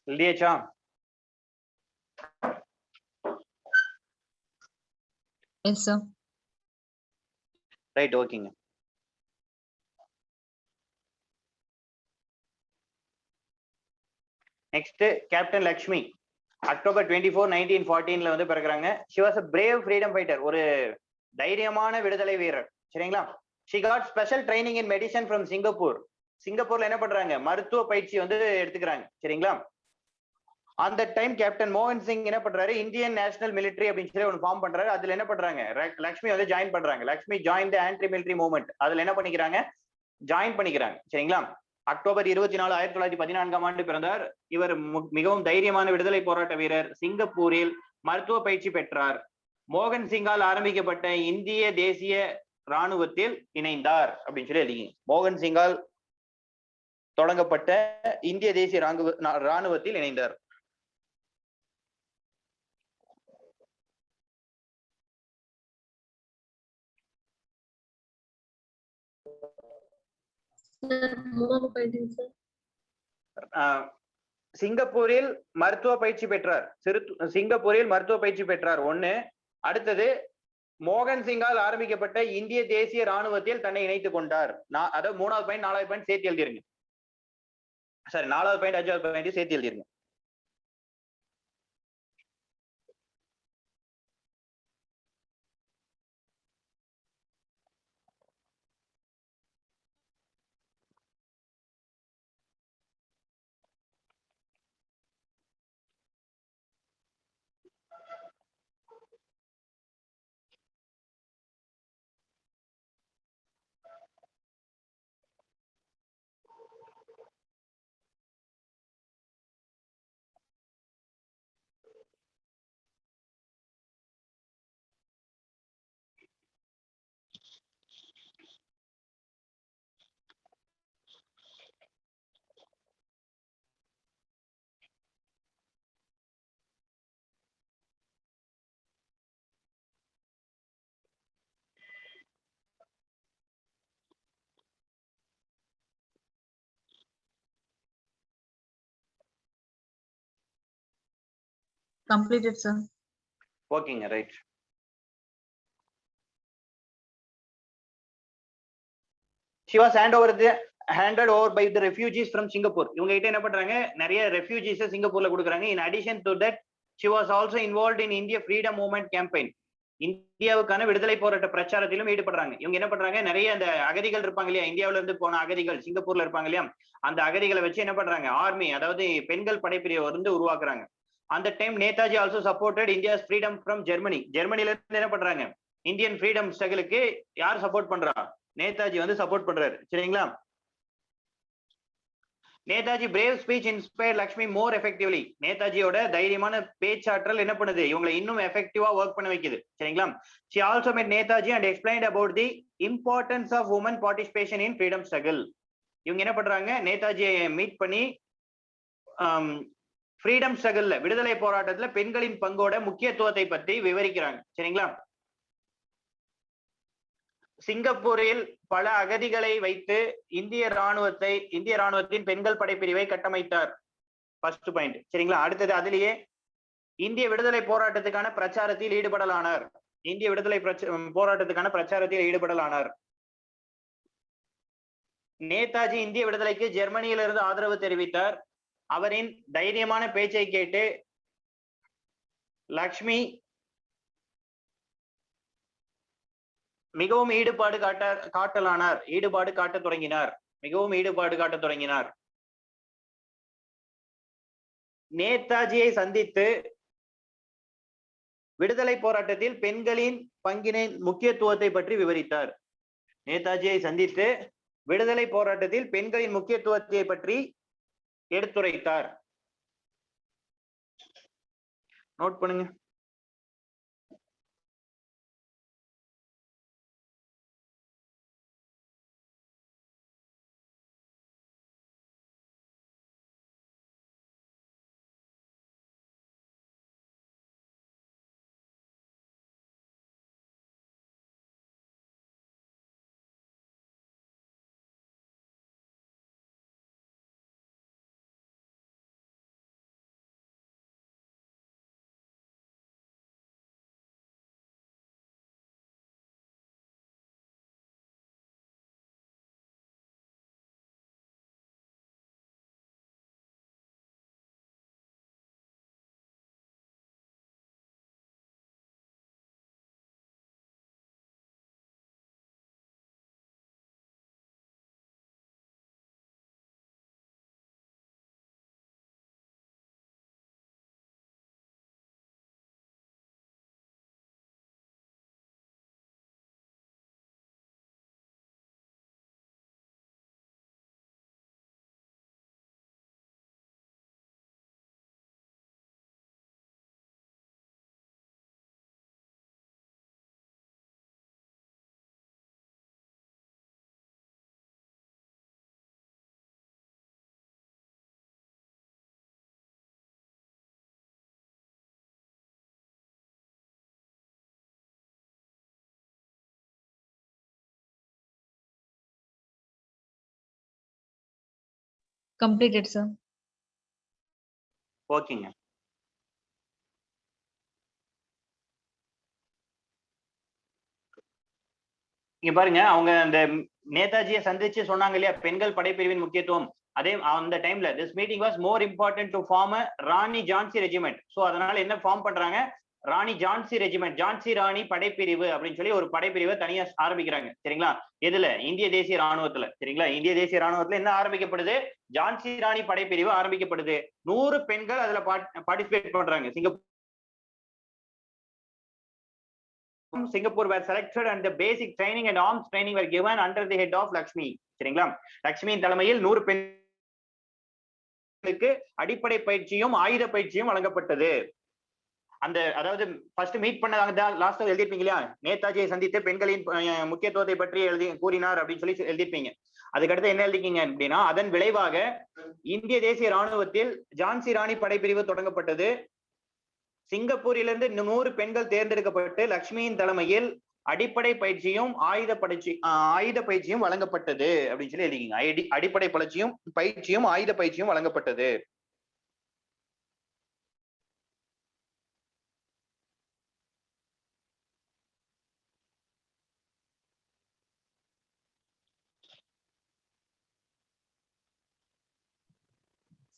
எழுதியாச்சா? Yes, sir. ரைட், ஓகேங்க. நெக்ஸ்ட் கேப்டன் லக்ஷ்மி, அக்டோபர் 24, 1914 வந்து பிறகுறாங்க. She was a brave freedom fighter, ஒரு தைரியமான விடுதலை வீரர். சரிங்களா? She got special training in medicine from Singapore. சிங்கப்பூர்ல என்ன பண்றாங்க, மருத்துவ பயிற்சி வந்து எடுத்துக்கிறாங்க. சரிங்களா? அந்த டைம் கேப்டன் மோகன் சிங் என்ன பண்றாரு, இந்தியன் நேஷனல் மிலிட்டரி அப்படின்னு சொல்லி ஒன்று ஃபார்ம் பண்றாரு. அதுல என்ன பண்றாங்க, லக்ஷ்மி வந்து ஜாயின் பண்றாங்க. Lakshmi join the anti military movement. அதுல என்ன பண்ணிக்கிறாங்க, ஜாயின் பண்ணிக்கிறாங்க. சரிங்களா? அக்டோபர் 24, 1914 பிறந்தார். இவர் மிகவும் தைரியமான விடுதலை போராட்ட வீரர். சிங்கப்பூரில் மருத்துவ பயிற்சி பெற்றார். மோகன் சிங்கால் ஆரம்பிக்கப்பட்ட இந்திய தேசிய ராணுவத்தில் இணைந்தார் அப்படின்னு சொல்லி எழுதிங்க. மோகன் சிங்கால் தொடங்கப்பட்ட இந்திய தேசிய ராணுவத்தில் இணைந்தார். சிங்கப்பூரில் மருத்துவ பயிற்சி பெற்றார். சிங்கப்பூரில் மருத்துவ பயிற்சி பெற்றார் ஒண்ணு. அடுத்தது, மோகன் சிங்கால் ஆரம்பிக்கப்பட்ட இந்திய தேசிய ராணுவத்தில் தன்னை இணைத்துக் கொண்டார். அதாவது 3வது பாயிண்ட் 4வது பாயிண்ட் சேர்த்து எழுதிருங்க. சாரி, 4வது பாயிண்ட் 5வது பாயிண்ட் சேர்த்து எழுதிருங்க. Completed, sir. ஓகேங்க, right. She was handed over by the refugees from Singapore. இவங்க கிட்ட என்ன பண்றாங்க, நிறைய ரெஃப்யூஜிஸ் சிங்கப்பூர்ல கொடுக்குறாங்க. In addition to that, she was also involved in India freedom movement campaign. இந்தியாவுக்கான விடுதலை போராட்ட பிரச்சாரத்திலும் ஈடுபடுறாங்க. இவங்க என்ன பண்றாங்க, நிறைய அந்த அகதிகள் இருப்பாங்க இல்லையா, இந்தியாவில இருந்து போன அகதிகள் சிங்கப்பூர்ல இருப்பாங்க இல்லையா, அந்த அகதிகளை வச்சு என்ன பண்றாங்க, ஆர்மி, அதாவது பெண்கள் படைப்பிரிவை வந்து உருவாக்குறாங்க. அந்த time Netaji also supported India's freedom from Germany. ஜெர்மனில இருந்து என்ன பண்றாங்க, இந்தியன் ஃப்ரீடம் ஸ்ட்ரகிளுக்கு யார் சப்போர்ட் பண்றா, நேதாஜி வந்து சப்போர்ட் பண்றாரு. சரிங்களா? Netaji brave speech inspire Lakshmi more effectively. நேதாஜியோட தைரியமான பேச்சாற்றல் என்ன பண்ணுது, இவங்களை இன்னும் எஃபெக்டிவா ஒர்க் பண்ண வைக்குது. சரிங்களா? she also met Netaji and explained about the importance of women participation in freedom struggle. இவங்க என்ன பண்றாங்க, நேதாஜியை மீட் பண்ணி ஃப்ரீடம் ஸ்ட்ரகிள்ல, விடுதலை போராட்டத்துல பெண்களின் பங்கோட முக்கியத்துவத்தை பற்றி விவரிக்கிறாங்க. சரிங்களா? சிங்கப்பூரில் பல அகதிகளை வைத்து இந்திய ராணுவத்தின் பெண்கள் படைப்பிரிவை கட்டமைத்தார். First point. சரிங்களா? அடுத்தது, அதிலேயே இந்திய விடுதலை போராட்டத்துக்கான பிரச்சாரத்தில் ஈடுபடலானார். இந்திய விடுதலை போராட்டத்துக்கான பிரச்சாரத்தில் ஈடுபடலானார். நேதாஜி இந்திய விடுதலைக்கு ஜெர்மனியிலிருந்து ஆதரவு தெரிவித்தார். அவரின் தைரியமான பேச்சை கேட்டு லக்ஷ்மி மிகவும் ஈடுபாடு காட்டத் தொடங்கினார். நேதாஜியை சந்தித்து விடுதலை போராட்டத்தில் பெண்களின் பங்கினின் முக்கியத்துவத்தை பற்றி விவரித்தார். நேதாஜியை சந்தித்து விடுதலை போராட்டத்தில் பெண்களின் முக்கியத்துவத்தை பற்றி எடுத்துரைத்தார். நோட் பண்ணுங்க. Completed, sir. ஓகேங்க. இங்க பாருங்க, அவங்க அந்த நேதாஜியை சந்திச்சு சொன்னாங்க இல்லையா பெண்கள் படைப்பிரிவின் முக்கியத்துவம். அதே அந்த டைம்ல this meeting was more important to form a Rani Jhansi regiment. So அதனால என்ன ஃபார்ம் பண்றாங்க, ராணி ஜான்சி ரெஜிமெண்ட், ஜான்சி ராணி படைப்பிரிவு அப்படின்னு சொல்லி ஒரு படைப்பிரிவை தனியா ஆரம்பிக்கிறாங்க. சரிங்களா? எதுல? இந்திய தேசிய ராணுவத்துல. சரிங்களா? இந்திய தேசிய ராணுவத்துல என்ன ஆரம்பிக்கப்படுது? ஜான்சி ராணி படைப்பிரிவு ஆரம்பிக்கப்படுது. 100 பெண்கள் அதுல பார்ட்டிசிபேட் பண்றாங்க. Singapore were selected and the basic training and arms training were given under the head of Lakshmi. சரிங்களா? லட்சுமியின் தலைமையில் 100 பெண்களுக்கு அடிப்படை பயிற்சியும் ஆயுத பயிற்சியும் வழங்கப்பட்டது. அந்த அதாவது ஃபர்ஸ்ட் மீட் பண்ணாங்க, லாஸ்ட் எழுதிருப்பீங்க இல்லையா, நேதாஜியை சந்தித்து பெண்களின் முக்கியத்துவத்தை பற்றி கூறினார் அப்படின்னு சொல்லி எழுதிருப்பீங்க. அதுக்கடுத்து என்ன எழுதிக்கீங்க அப்படின்னா, அதன் விளைவாக இந்திய தேசிய ராணுவத்தில் ஜான்சி ராணி படைப்பிரிவு தொடங்கப்பட்டது. சிங்கப்பூரிலிருந்து 100 பெண்கள் தேர்ந்தெடுக்கப்பட்டு லட்சுமியின் தலைமையில் அடிப்படை பயிற்சியும் ஆயுத பயிற்சியும் வழங்கப்பட்டது அப்படின்னு சொல்லி எழுதிங்க. அடிப்படை பயிற்சியும் ஆயுத பயிற்சியும் வழங்கப்பட்டது.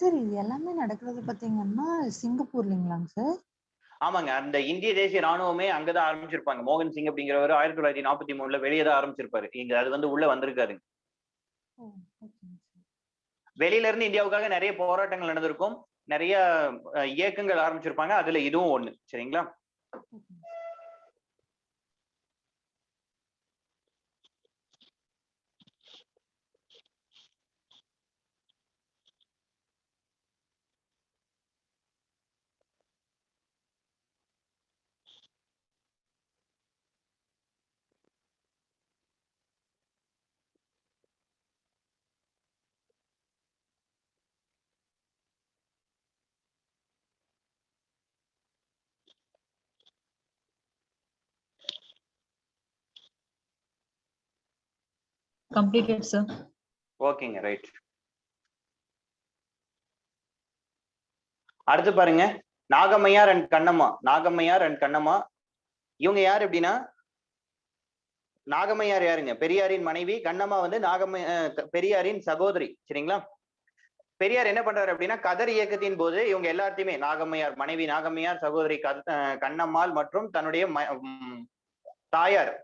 சார் இது எல்லாமே நடக்கிறது பாத்தீங்கன்னா சிங்கப்பூர்லங்களாங்க சார்? ஆமாங்க, அந்த இந்திய தேசிய ராணுவமே அங்கதான் ஆரம்பிச்சிருப்பாங்க. மோகன் சிங் அப்படிங்கிறவர் 1943 வெளியே தான் ஆரம்பிச்சிருப்பாரு. இங்க அது வந்து உள்ள வந்திருக்காரு. வெளியில இருந்து இந்தியாவுக்காக நிறைய போராட்டங்கள் நடந்திருக்கும், நிறைய இயக்கங்கள் ஆரம்பிச்சிருப்பாங்க. அதுல இதுவும் ஒண்ணு. சரிங்களா? Completed, sir. ஓகேங்க, ரைட். அடுத்து பாருங்க, நாகம்மையார் அண்ட் கண்ணம்மா. இவங்க யாரு அப்படின்னா, நாகம்மையார் யாருங்க? பெரியாரின் மனைவி. கண்ணம்மா வந்து பெரியாரின் சகோதரி. சரிங்களா? பெரியார் என்ன பண்றாரு அப்படின்னா, கதர் இயக்கத்தின் போது இவங்க எல்லாத்தையுமே, நாகம்மையார் மனைவி, நாகம்மையார் சகோதரி கண்ணம்மாள் மற்றும் தன்னுடைய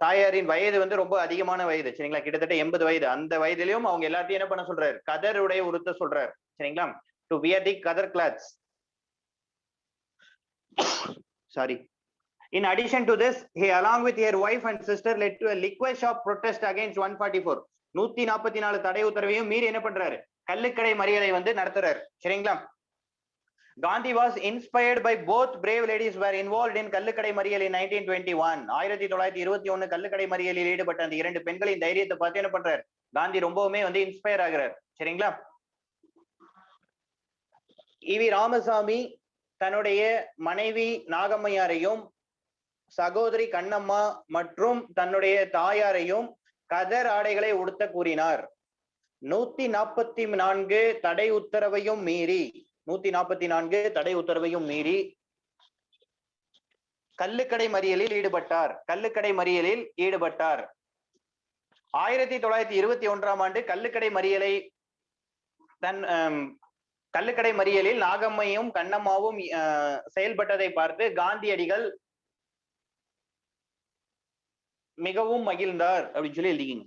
தாயாரின் வயது வந்து ரொம்ப அதிகமான வயது. சரிங்களா? கிட்டத்தட்ட 80 வயது. அந்த வயதிலையும் அவங்க எல்லாத்தையும் என்ன பண்ண சொல்றாரு? கதர் உடைய உடுத்த சொல்றாரு. சரிங்களா? டு வியர் தி கதர் clothes. Sorry. In addition to this, he along with her wife and sister led to a liquor shop protest against 144. 144 தடை உத்தரவையும் மீறி என்ன பண்றாரு? கள்ளுக்கடை மறியலை வந்து நடத்துறாரு. சரிங்களா? Gandhi was inspired by both brave ladies were involved in கள்ளுக்கடை மறியல் in 1921. 1921 கள்ளுக்கடை மறியலில் ஈடுபட்ட அந்த 2 பெண்களின் தைரியத்தை பார்த்து என்ன பண்றாரு? காந்தி ரொம்பவுமே வந்து இன்ஸ்பயர் ஆகிறார். சரிங்களா? ஈவி ராமசாமி தன்னுடைய மனைவி நாகம்மையாரையும் சகோதரி கண்ணம்மா மற்றும் தன்னுடைய தாயாரையும் கதர் ஆடைகளை உடுத்த கூறினார். 144 தடை உத்தரவையும் மீறி கள்ளுக்கடை மறியலில் ஈடுபட்டார். 1921 ஆண்டு கள்ளுக்கடை மறியலில் நாகம்மையும் கண்ணம்மாவும் செயல்பட்டதை பார்த்து காந்தியடிகள் மிகவும் மகிழ்ந்தார் அப்படின்னு சொல்லி எழுதிங்க.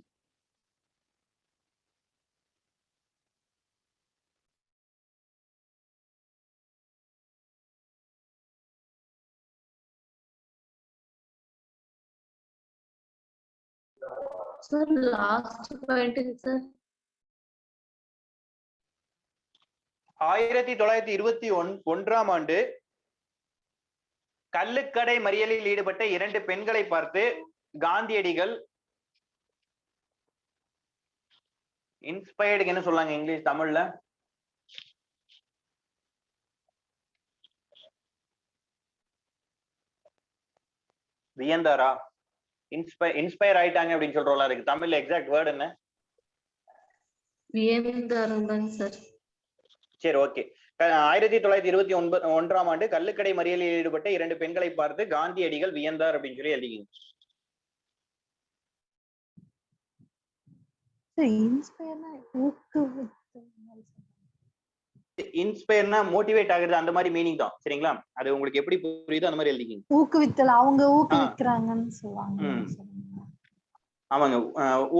Sir, last point is sir. 1921 ஆண்டு கள்ளுக்கடை மறியலில் ஈடுபட்ட 2 பெண்களை பார்த்து காந்தியடிகள் இன்ஸ்பயர்டு என்ன சொல்லாங்க இங்கிலீஷ் தமிழ்ல? வியந்தாரா? இன்ஸ்பயர் ஆயிட்டாங்க அப்படின்னு சொல்றோம்ல, அதுக்கு தமிழ்ல எக்ஸாக்ட் வேர்ட் என்ன? வியந்தாரம் தான் சார். சரி, ஓகே. 1921ஆம் ஆண்டு கள்ளுக்கடை மறியலில் ஈடுபட்ட 2 பெண்களை பார்த்து காந்தியடிகள் வியந்தார் அப்படின்னு சொல்லி எழுதிங்க. இன்ஸ்பயர்னா மோட்டிவேட் ஆகுறது அந்த மாதிரி மீனிங் தான். சரிங்களா? அது உங்களுக்கு எப்படி புரியுதோ அந்த மாதிரி எழுதிங்க. ஊக்குவித்தல், அவங்க ஊக்குவிக்கிறாங்கன்னு சொல்லுவாங்க. ஆமாங்க.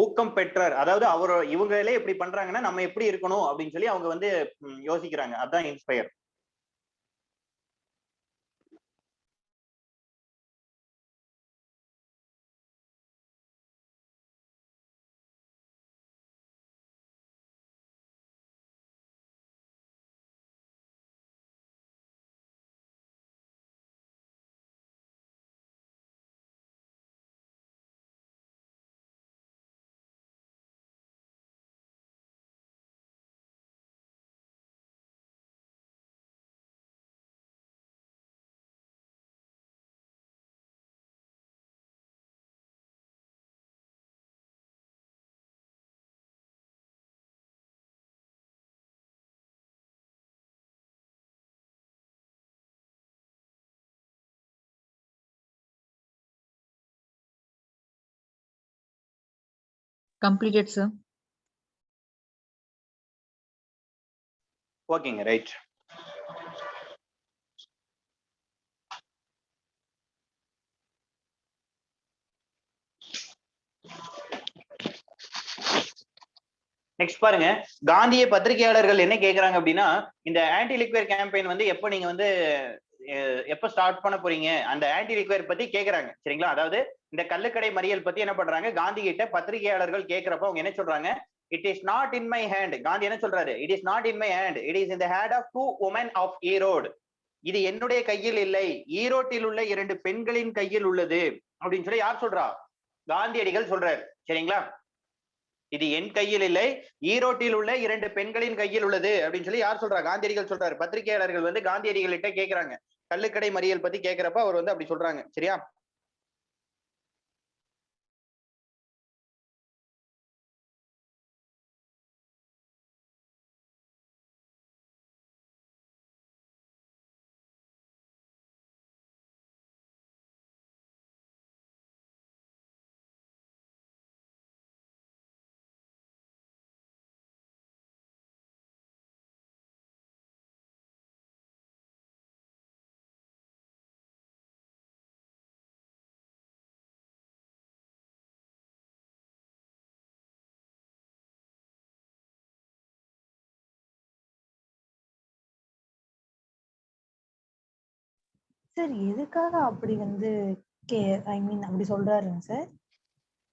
ஊக்கம் பெற்றார். அதாவது இவங்களே எப்படி பண்றாங்கன்னா நம்ம எப்படி இருக்கணும் அப்படின்னு சொல்லி அவங்க வந்து யோசிக்கிறாங்க. அதான் இன்ஸ்பயர். Completed, sir. ஓகேங்க, ரைட். நெக்ஸ்ட் பாருங்க, காந்திய பத்திரிகையாளர்கள் என்ன கேக்குறாங்க அப்படின்னா, இந்த ஆன்டி லிக்வேர் கேம்பெயின் வந்து எப்ப நீங்க வந்து எப்ப ஸ்டார்ட் பண்ண போறீங்க, அந்த ஆன்டி லிக்வேர் பத்தி கேக்குறாங்க. சரிங்களா? அதாவது இந்த கள்ளுக்கடை மறியல் பத்தி என்ன பண்றாங்க, காந்தி கிட்ட பத்திரிகையாளர்கள் கேக்குறப்ப அவங்க என்ன சொல்றாங்க, it is not in my hand. Gandhi என்ன சொல்றாரு, it is not in my hand, it is in the hand of 2 women of Erode. இது என்னுடைய கையில் இல்லை, ஈரோட்டில் உள்ள 2 பெண்களின் கையில் உள்ளது அப்படின்னு சொல்லி யார் சொல்றா, காந்தியடிகள் சொல்றாரு. சரிங்களா? இது என் கையில் இல்லை, ஈரோட்டில் உள்ள 2 பெண்களின் கையில் உள்ளது அப்படின்னு சொல்லி யார் சொல்றா, காந்தியடிகள் சொல்றாரு. பத்திரிகையாளர்கள் வந்து காந்தியடிகள் கிட்ட கேக்குறாங்க, கள்ளுக்கடை மறியல் பத்தி கேக்குறப்ப அவர் வந்து அப்படி சொல்றாங்க. சரியா? சார் எதுக்காக அப்படி வந்து ஐ மீன் அப்படி சொல்றாருங்க சார்?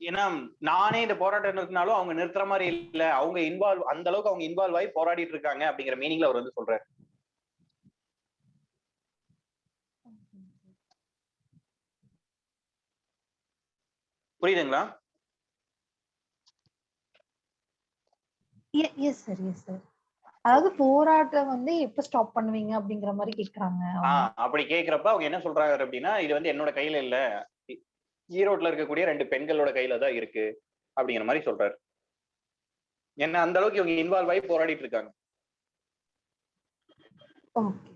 ஏன்னா நானே இந்த போராட்டம் நிறுத்தினாலும் அவங்க நிறுத்துற மாதிரி இல்ல, அவங்க அந்த அளவுக்கு அவங்க இன்வால்வ் ஆகி போராடிட்டு இருக்காங்க அப்படிங்கிற மீனிங்ல அவர் வந்து சொல்றாரு. புரியுதுங்களா? Yes sir, yes sir. அதாவது போராட்டம் வந்து எப்ப ஸ்டாப் பண்ணுவீங்க அப்படிங்கிற மாதிரி கேக்குறாங்க. அப்படி கேக்குறப்ப அவங்க என்ன சொல்றாங்க அப்படின்னா, இது வந்து என்னோட கையில இல்ல, ஈரோட்ல இருக்கக்கூடிய 2 பெண்களோட கையில தான் இருக்கு அப்படிங்கிற மாதிரி சொல்றாரு. என்ன அந்த அளவுக்கு இவங்க இன்வால்வ் ஆகி போராடிட்டு இருக்காங்க. ஓகே.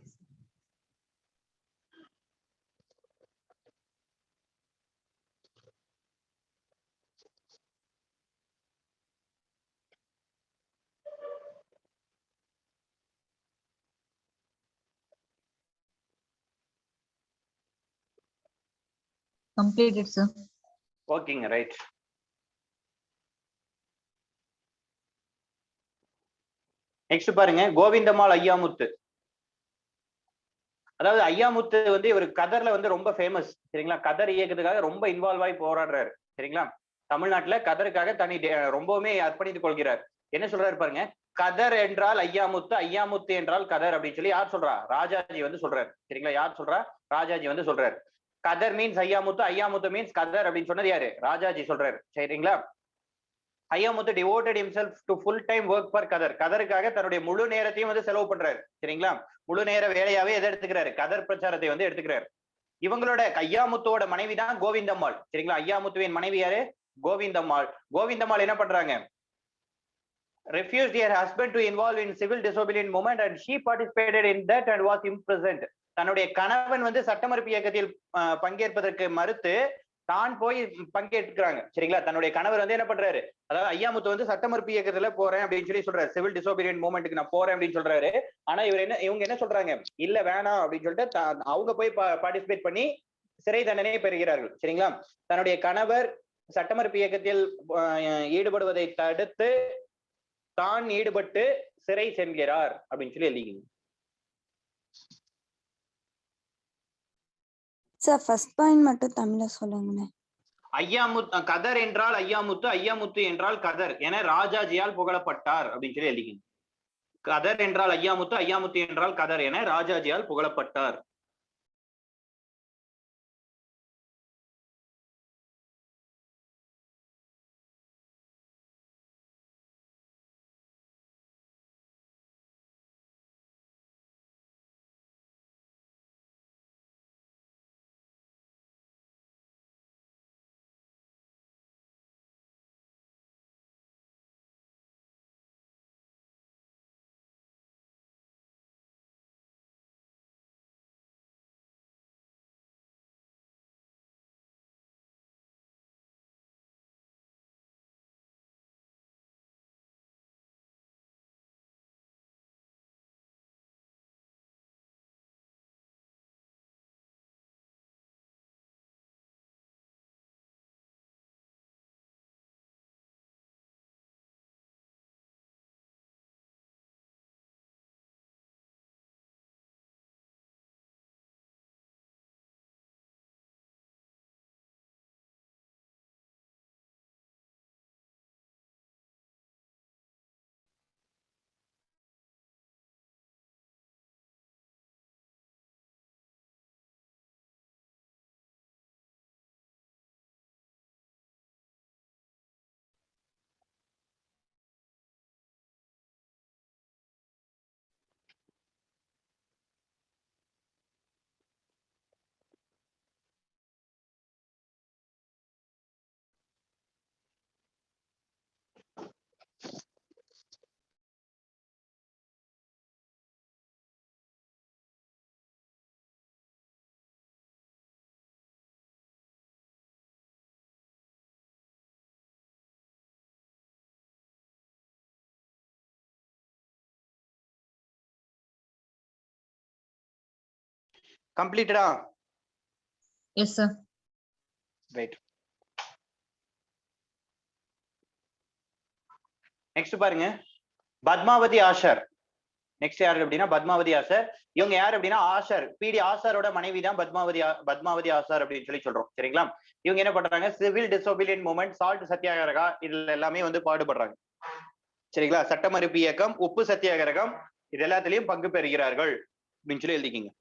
Completed, sir. ஓகேங்க, ரைட். நெக்ஸ்ட் பாருங்க, கோவிந்தம்மாள் ஐயாமுத்து. அதாவது ஐயாமுத்து வந்து இவர் கதர்ல வந்து ரொம்ப ஃபேமஸ். சரிங்களா? கதர் இயக்கத்துக்காக ரொம்ப இன்வால்வ் ஆகி போராடுறாரு. சரிங்களா? தமிழ்நாட்டுல கதருக்காக தனி ரொம்பவுமே அர்ப்பணித்துக் கொள்கிறார். என்ன சொல்றாரு பாருங்க, கதர் என்றால் ஐயாமுத்து, ஐயாமுத்து என்றால் கதர் அப்படின்னு சொல்லி யார் சொல்றா, ராஜாஜி வந்து சொல்றாரு. சரிங்களா? யார் சொல்றா, ராஜாஜி வந்து சொல்றாரு. கதர் மீன்ஸ் ஐயாமுத்து, ஐயாமுத்து மீன்ஸ் கதர் அப்படின்னு சொன்னது யாரு, ராஜாஜி சொல்றாரு. சரிங்களா? Ayyamuthu devoted himself to full time work for கதர். கதருக்காக தன்னுடைய முழு நேரத்தையும் வந்து செலவு பண்றாரு. சரிங்களா? முழு நேர வேலையாவே எதை எடுத்துக்கிறாரு, கதர் பிரச்சாரத்தை வந்து எடுத்துக்கிறாரு. இவங்களோட ஐயாமுத்துவோட மனைவி தான் கோவிந்தம்மாள். சரிங்களா? ஐயாமுத்துவின் மனைவி யாரு, கோவிந்தம்மாள். கோவிந்தம்மாள் என்ன பண்றாங்க, refused her husband to involve in civil disobedient movement and she participated in that and was imprisoned. தன்னுடைய கணவன் வந்து சட்டமறுப்பு இயக்கத்தில் பங்கேற்பதற்கு மறுத்து தான் போய் பங்கேற்கிறாங்க. சரிங்களா? தன்னுடைய கணவர் வந்து என்ன பண்றாரு, அதாவது ஐயாமுத்து வந்து சட்டமறுப்பு இயக்கத்துல போறேன் அப்படின்னு சொல்லி சொல்றாரு, சிவில் டிசோபீடியன்ட் மூவ்மெண்ட்டுக்கு நான் போறேன் அப்படின்னு சொல்றாரு. ஆனா இவங்க என்ன சொல்றாங்க, இல்ல வேணாம் அப்படின்னு சொல்லிட்டு அவங்க போய் பார்ட்டிசிபேட் பண்ணி சிறை தண்டனை பெறுகிறார்கள். சரிங்களா? தன்னுடைய கணவர் சட்டமறுப்பு இயக்கத்தில் ஈடுபடுவதை தடுத்து தான் ஈடுபட்டு சிறை செல்கிறார் அப்படின்னு சொல்லி எழுதிங்க. சார் ஃபர்ஸ்ட் பாயிண்ட் மட்டும் தமிழ்ல சொல்லுங்க. ஐயாமுத்து கதர் என்றால் ஐயாமுத்து, ஐயாமுத்து என்றால் கதர் என ராஜாஜியால் புகழப்பட்டார் அப்படின்னு சொல்லி எழுதிங்க. கதர் என்றால் ஐயாமுத்து, ஐயாமுத்து என்றால் கதர் என ராஜாஜியால் புகழப்பட்டார். கம்ப்ளீட்டடா? Yes, sir. ரைட். நெக்ஸ்ட் பாருங்க, பத்மாவதி ஆஷர். நெக்ஸ்ட் யாரு அப்படின்னா பத்மாவதி ஆஷர். இவங்க யாரு அப்படின்னா ஆஷர், பிடி ஆஷரோட மனைவி தான் பத்மாவதி ஆஷர் அப்படின்னு சொல்லி சொல்றோம். சரிங்களா? இவங்க என்ன பண்றாங்க, civil disobedient movement, salt satyagraha இதுல எல்லாமே வந்து பாடுபடுறாங்க. சரிங்களா? சட்டமறுப்பு இயக்கம், உப்பு சத்தியாகிரகம் இது எல்லாத்திலையும் பங்கு பெறுகிறார்கள் அப்படின்னு சொல்லி எழுதிக்கிங்க.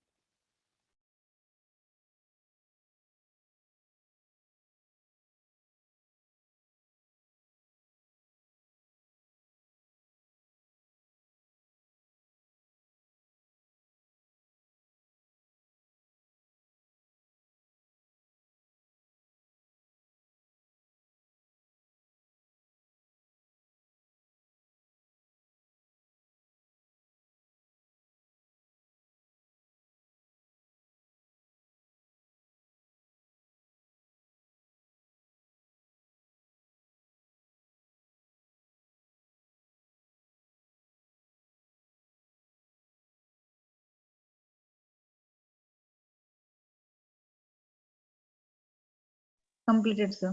Completed, sir.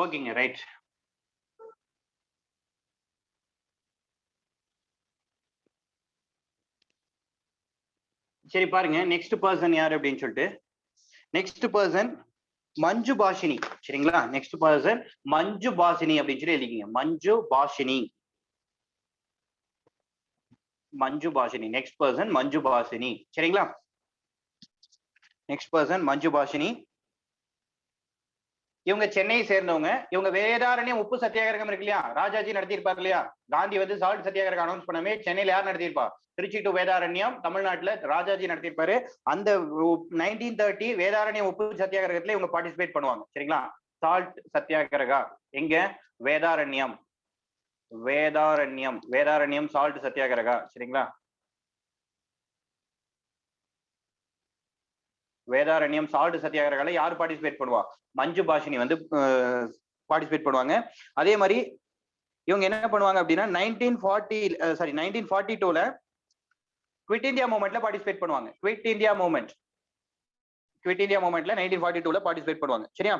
ஓகேங்க, ரைட். சரி பாருங்க, நெக்ஸ்ட் பர்சன் யாரு அப்படின்னு சொல்லிட்டு, நெக்ஸ்ட் பர்சன் மஞ்சு பாஷினி. சரிங்களா? நெக்ஸ்ட் பர்சன் மஞ்சு பாஷினி அப்படின்னு சொல்லி எழுதிக்கிங்க. மஞ்சு பாஷினி, மஞ்சு பாஷினி. நெக்ஸ்ட் பர்சன் மஞ்சு பாஷினி. சரிங்களா? நெக்ஸ்ட் பர்சன் மஞ்சு பாஷினி. இவங்க சென்னையை சேர்ந்தவங்க. இவங்க வேதாரண்யம் உப்பு சத்தியாகிரகம் இருக்கு இல்லையா, ராஜாஜி நடத்தியிருப்பாரு இல்லையா, காந்தி வந்து சால்ட் சத்தியாகிரகம் அனௌன்ஸ் பண்ணவே சென்னையில யார் நடத்தியிருப்பா, திருச்சி டு வேதாரண்யம் தமிழ்நாட்டுல ராஜாஜி நடத்தியிருப்பாரு. அந்த 1930 வேதாரண்யம் உப்பு சத்தியாகிரகத்துல இவங்க பார்ட்டிசிபேட் பண்ணுவாங்க. சரிங்களா? சால்ட் சத்தியாகிரகா எங்க, வேதாரண்யம். வேதாரண்யம் சால்ட் சத்தியாகிரகா. சரிங்களா? வேதாரண்யம் சால்ட் சத்தியாகிரகால யார் பார்ட்டிசிபேட் பண்ணுவா? மஞ்சு பாஷினி வந்து பார்ட்டிசிபேட் பண்ணுவாங்க. அதே மாதிரி இவங்க என்ன பண்ணுவாங்க அப்படின்னா 1942ல குவிட் இந்தியா மூவ்மெண்ட்ல பார்ட்டிசிபேட் பண்ணுவாங்க. குவிட் இந்தியா மூவ்மெண்ட்ல 1942ல பார்ட்டிசிபேட் பண்ணுவாங்க. சரியா?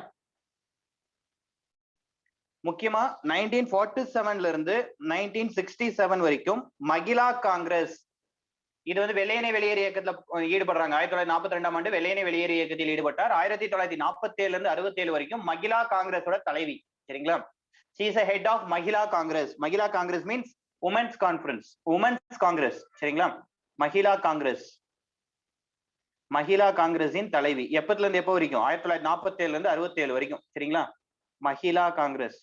முக்கியமா 1947ல இருந்து 1967 வரைக்கும் மகிழா காங்கிரஸ், இது வந்து வெள்ளையனே வெளியேறு இயக்கத்துல ஈடுபடுறாங்க. 1942ஆம் ஆண்டு வெள்ளையனே வெளியேறு இயக்கத்தில் ஈடுபட்டார். 1947ல இருந்து 67 வரைக்கும் மகிழா காங்கிரஸோட தலைவி. சரிங்களா? she is a head of Mahila Congress. Mahila Congress means women's Congress. சரிங்களா? மகிழா காங்கிரஸின் தலைவி. எப்பத்துல இருந்து எப்போ வரைக்கும்? 1947ல இருந்து 67 வரைக்கும். சரிங்களா? Mahila Congress,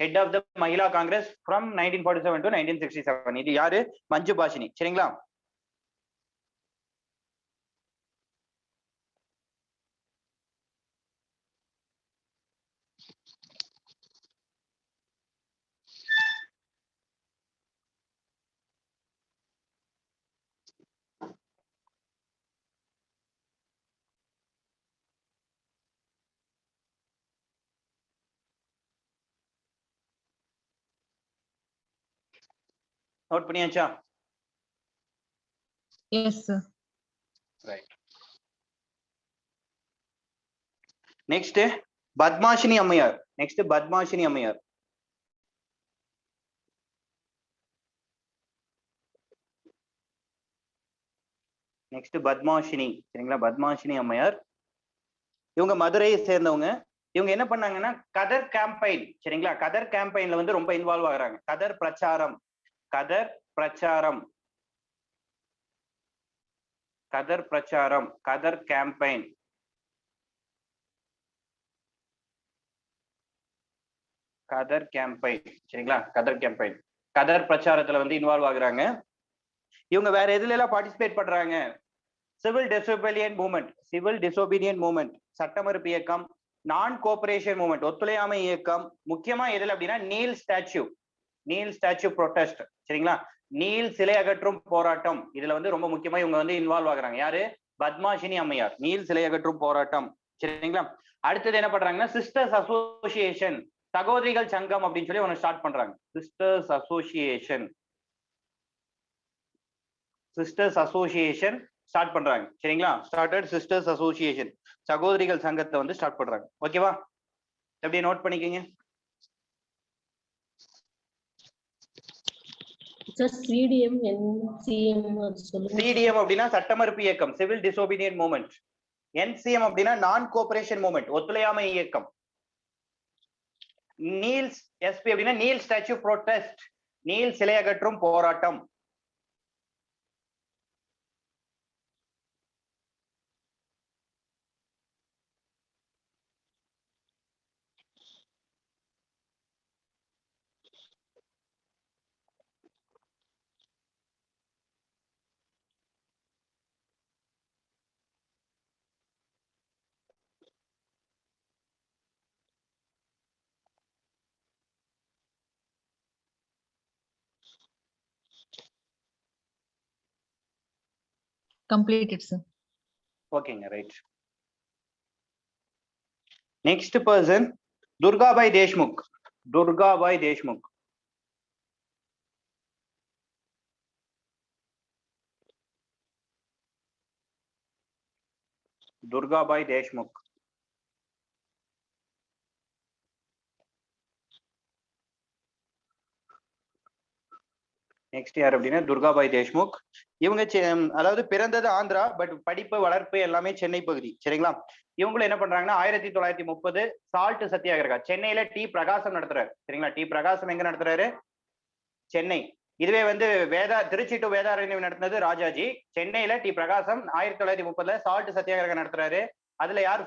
head of the Mahila Congress from 1947 to 1967. இது யாரு? மஞ்சு பாஷினி. சரிங்களா? நோட் பண்ணியாச்சா? Yes, sir. Right. Next Padmashini அம்மையார். சரிங்களா? பத்மாஷினி அம்மையார் இவங்க மதுரையை சேர்ந்தவங்க. இவங்க என்ன பண்ணாங்கன்னா கதர் கேம்பெயின். சரிங்களா? கதர் கேம்பெயின்ல வந்து ரொம்ப இன்வால்வ் ஆகுறாங்க. கதர் பிரச்சாரம் கதர் கேம்பெயின். சரிங்களா? கதர் பிரச்சாரத்துல வந்து இன்வால்வ் ஆகுறாங்க. இவங்க வேற எதுல எல்லாம் பார்ட்டிசிபேட் பண்றாங்க? சிவில் டிசோபீடியன்ட் மூவ்மெண்ட், சட்ட மறுப்பு இயக்கம், நான் கோஆபரேஷன் மூவ்மெண்ட், ஒத்துழையாமை இயக்கம். முக்கியமா எதுல அப்படின்னா நீல் ஸ்டாச்சு ப்ரொடெஸ்ட். சரிங்களா? நீல் சிலை அகற்றும் போராட்டம். இதுல வந்து ரொம்ப முக்கியமா இவங்க வந்து இன்வால்வ் ஆகுறாங்க. யாரு? பத்மாஷினி அம்மையார். நீல் சிலை அகற்றும் போராட்டம். சரிங்களா? அடுத்தது என்ன பண்றாங்கன்னா சிஸ்டர்ஸ் அசோசியேஷன், சகோதரிகள் சங்கம் அப்படின்னு சொல்லி ஒன்னு ஸ்டார்ட் பண்றாங்க. சிஸ்டர்ஸ் அசோசியேஷன் ஸ்டார்ட் பண்றாங்க. சரிங்களா? சிஸ்டர்ஸ் அசோசியேஷன், சகோதரிகள் சங்கத்தை வந்து ஸ்டார்ட் பண்றாங்க. ஓகேவா? அப்படியே நோட் பண்ணிக்கங்க. சிடிஎம் என்சிஎம் சொல்லுங்க. சிடிஎம் அப்படின்னா சட்ட மறுப்பு இயக்கம், சிவில் டிசோபீடியன்ட் மூவ்மெண்ட். என்சிஎம் அப்படின்னா நான் கோஆபரேஷன் மூவ்மெண்ட், ஒத்துழையாமை இயக்கம். நீல்ஸ் எஸ்பி அப்படின்னா நீல் ஸ்டாச்சு ப்ரொடெஸ்ட், நீல் சிலை அகற்றும் போராட்டம். Completed, sir. ஓகேங்க, right. Next person Durgabai Deshmukh. Next யார் அப்படின்னா துர்காபாய் தேஷ்முக். இவங்க அதாவது பிறந்தது ஆந்திரா, பட் படிப்பு வளர்ப்பு எல்லாமே சென்னை பகுதி. சரிங்களா? இவங்களும் என்ன பண்றாங்கன்னா 1930 சால்ட் சத்தியாகிரகா சென்னையில டி பிரகாசம் நடத்துறாரு. சரிங்களா? டி பிரகாசம் எங்க நடத்துறாரு? சென்னை. இதுவே வந்து திருச்சி டு வேதாரண்யம் நடத்தினது ராஜாஜி. சென்னையில டி பிரகாசம் 1930ல சால்ட் சத்தியாகிரகம் நடத்துறாரு. அதுல யார்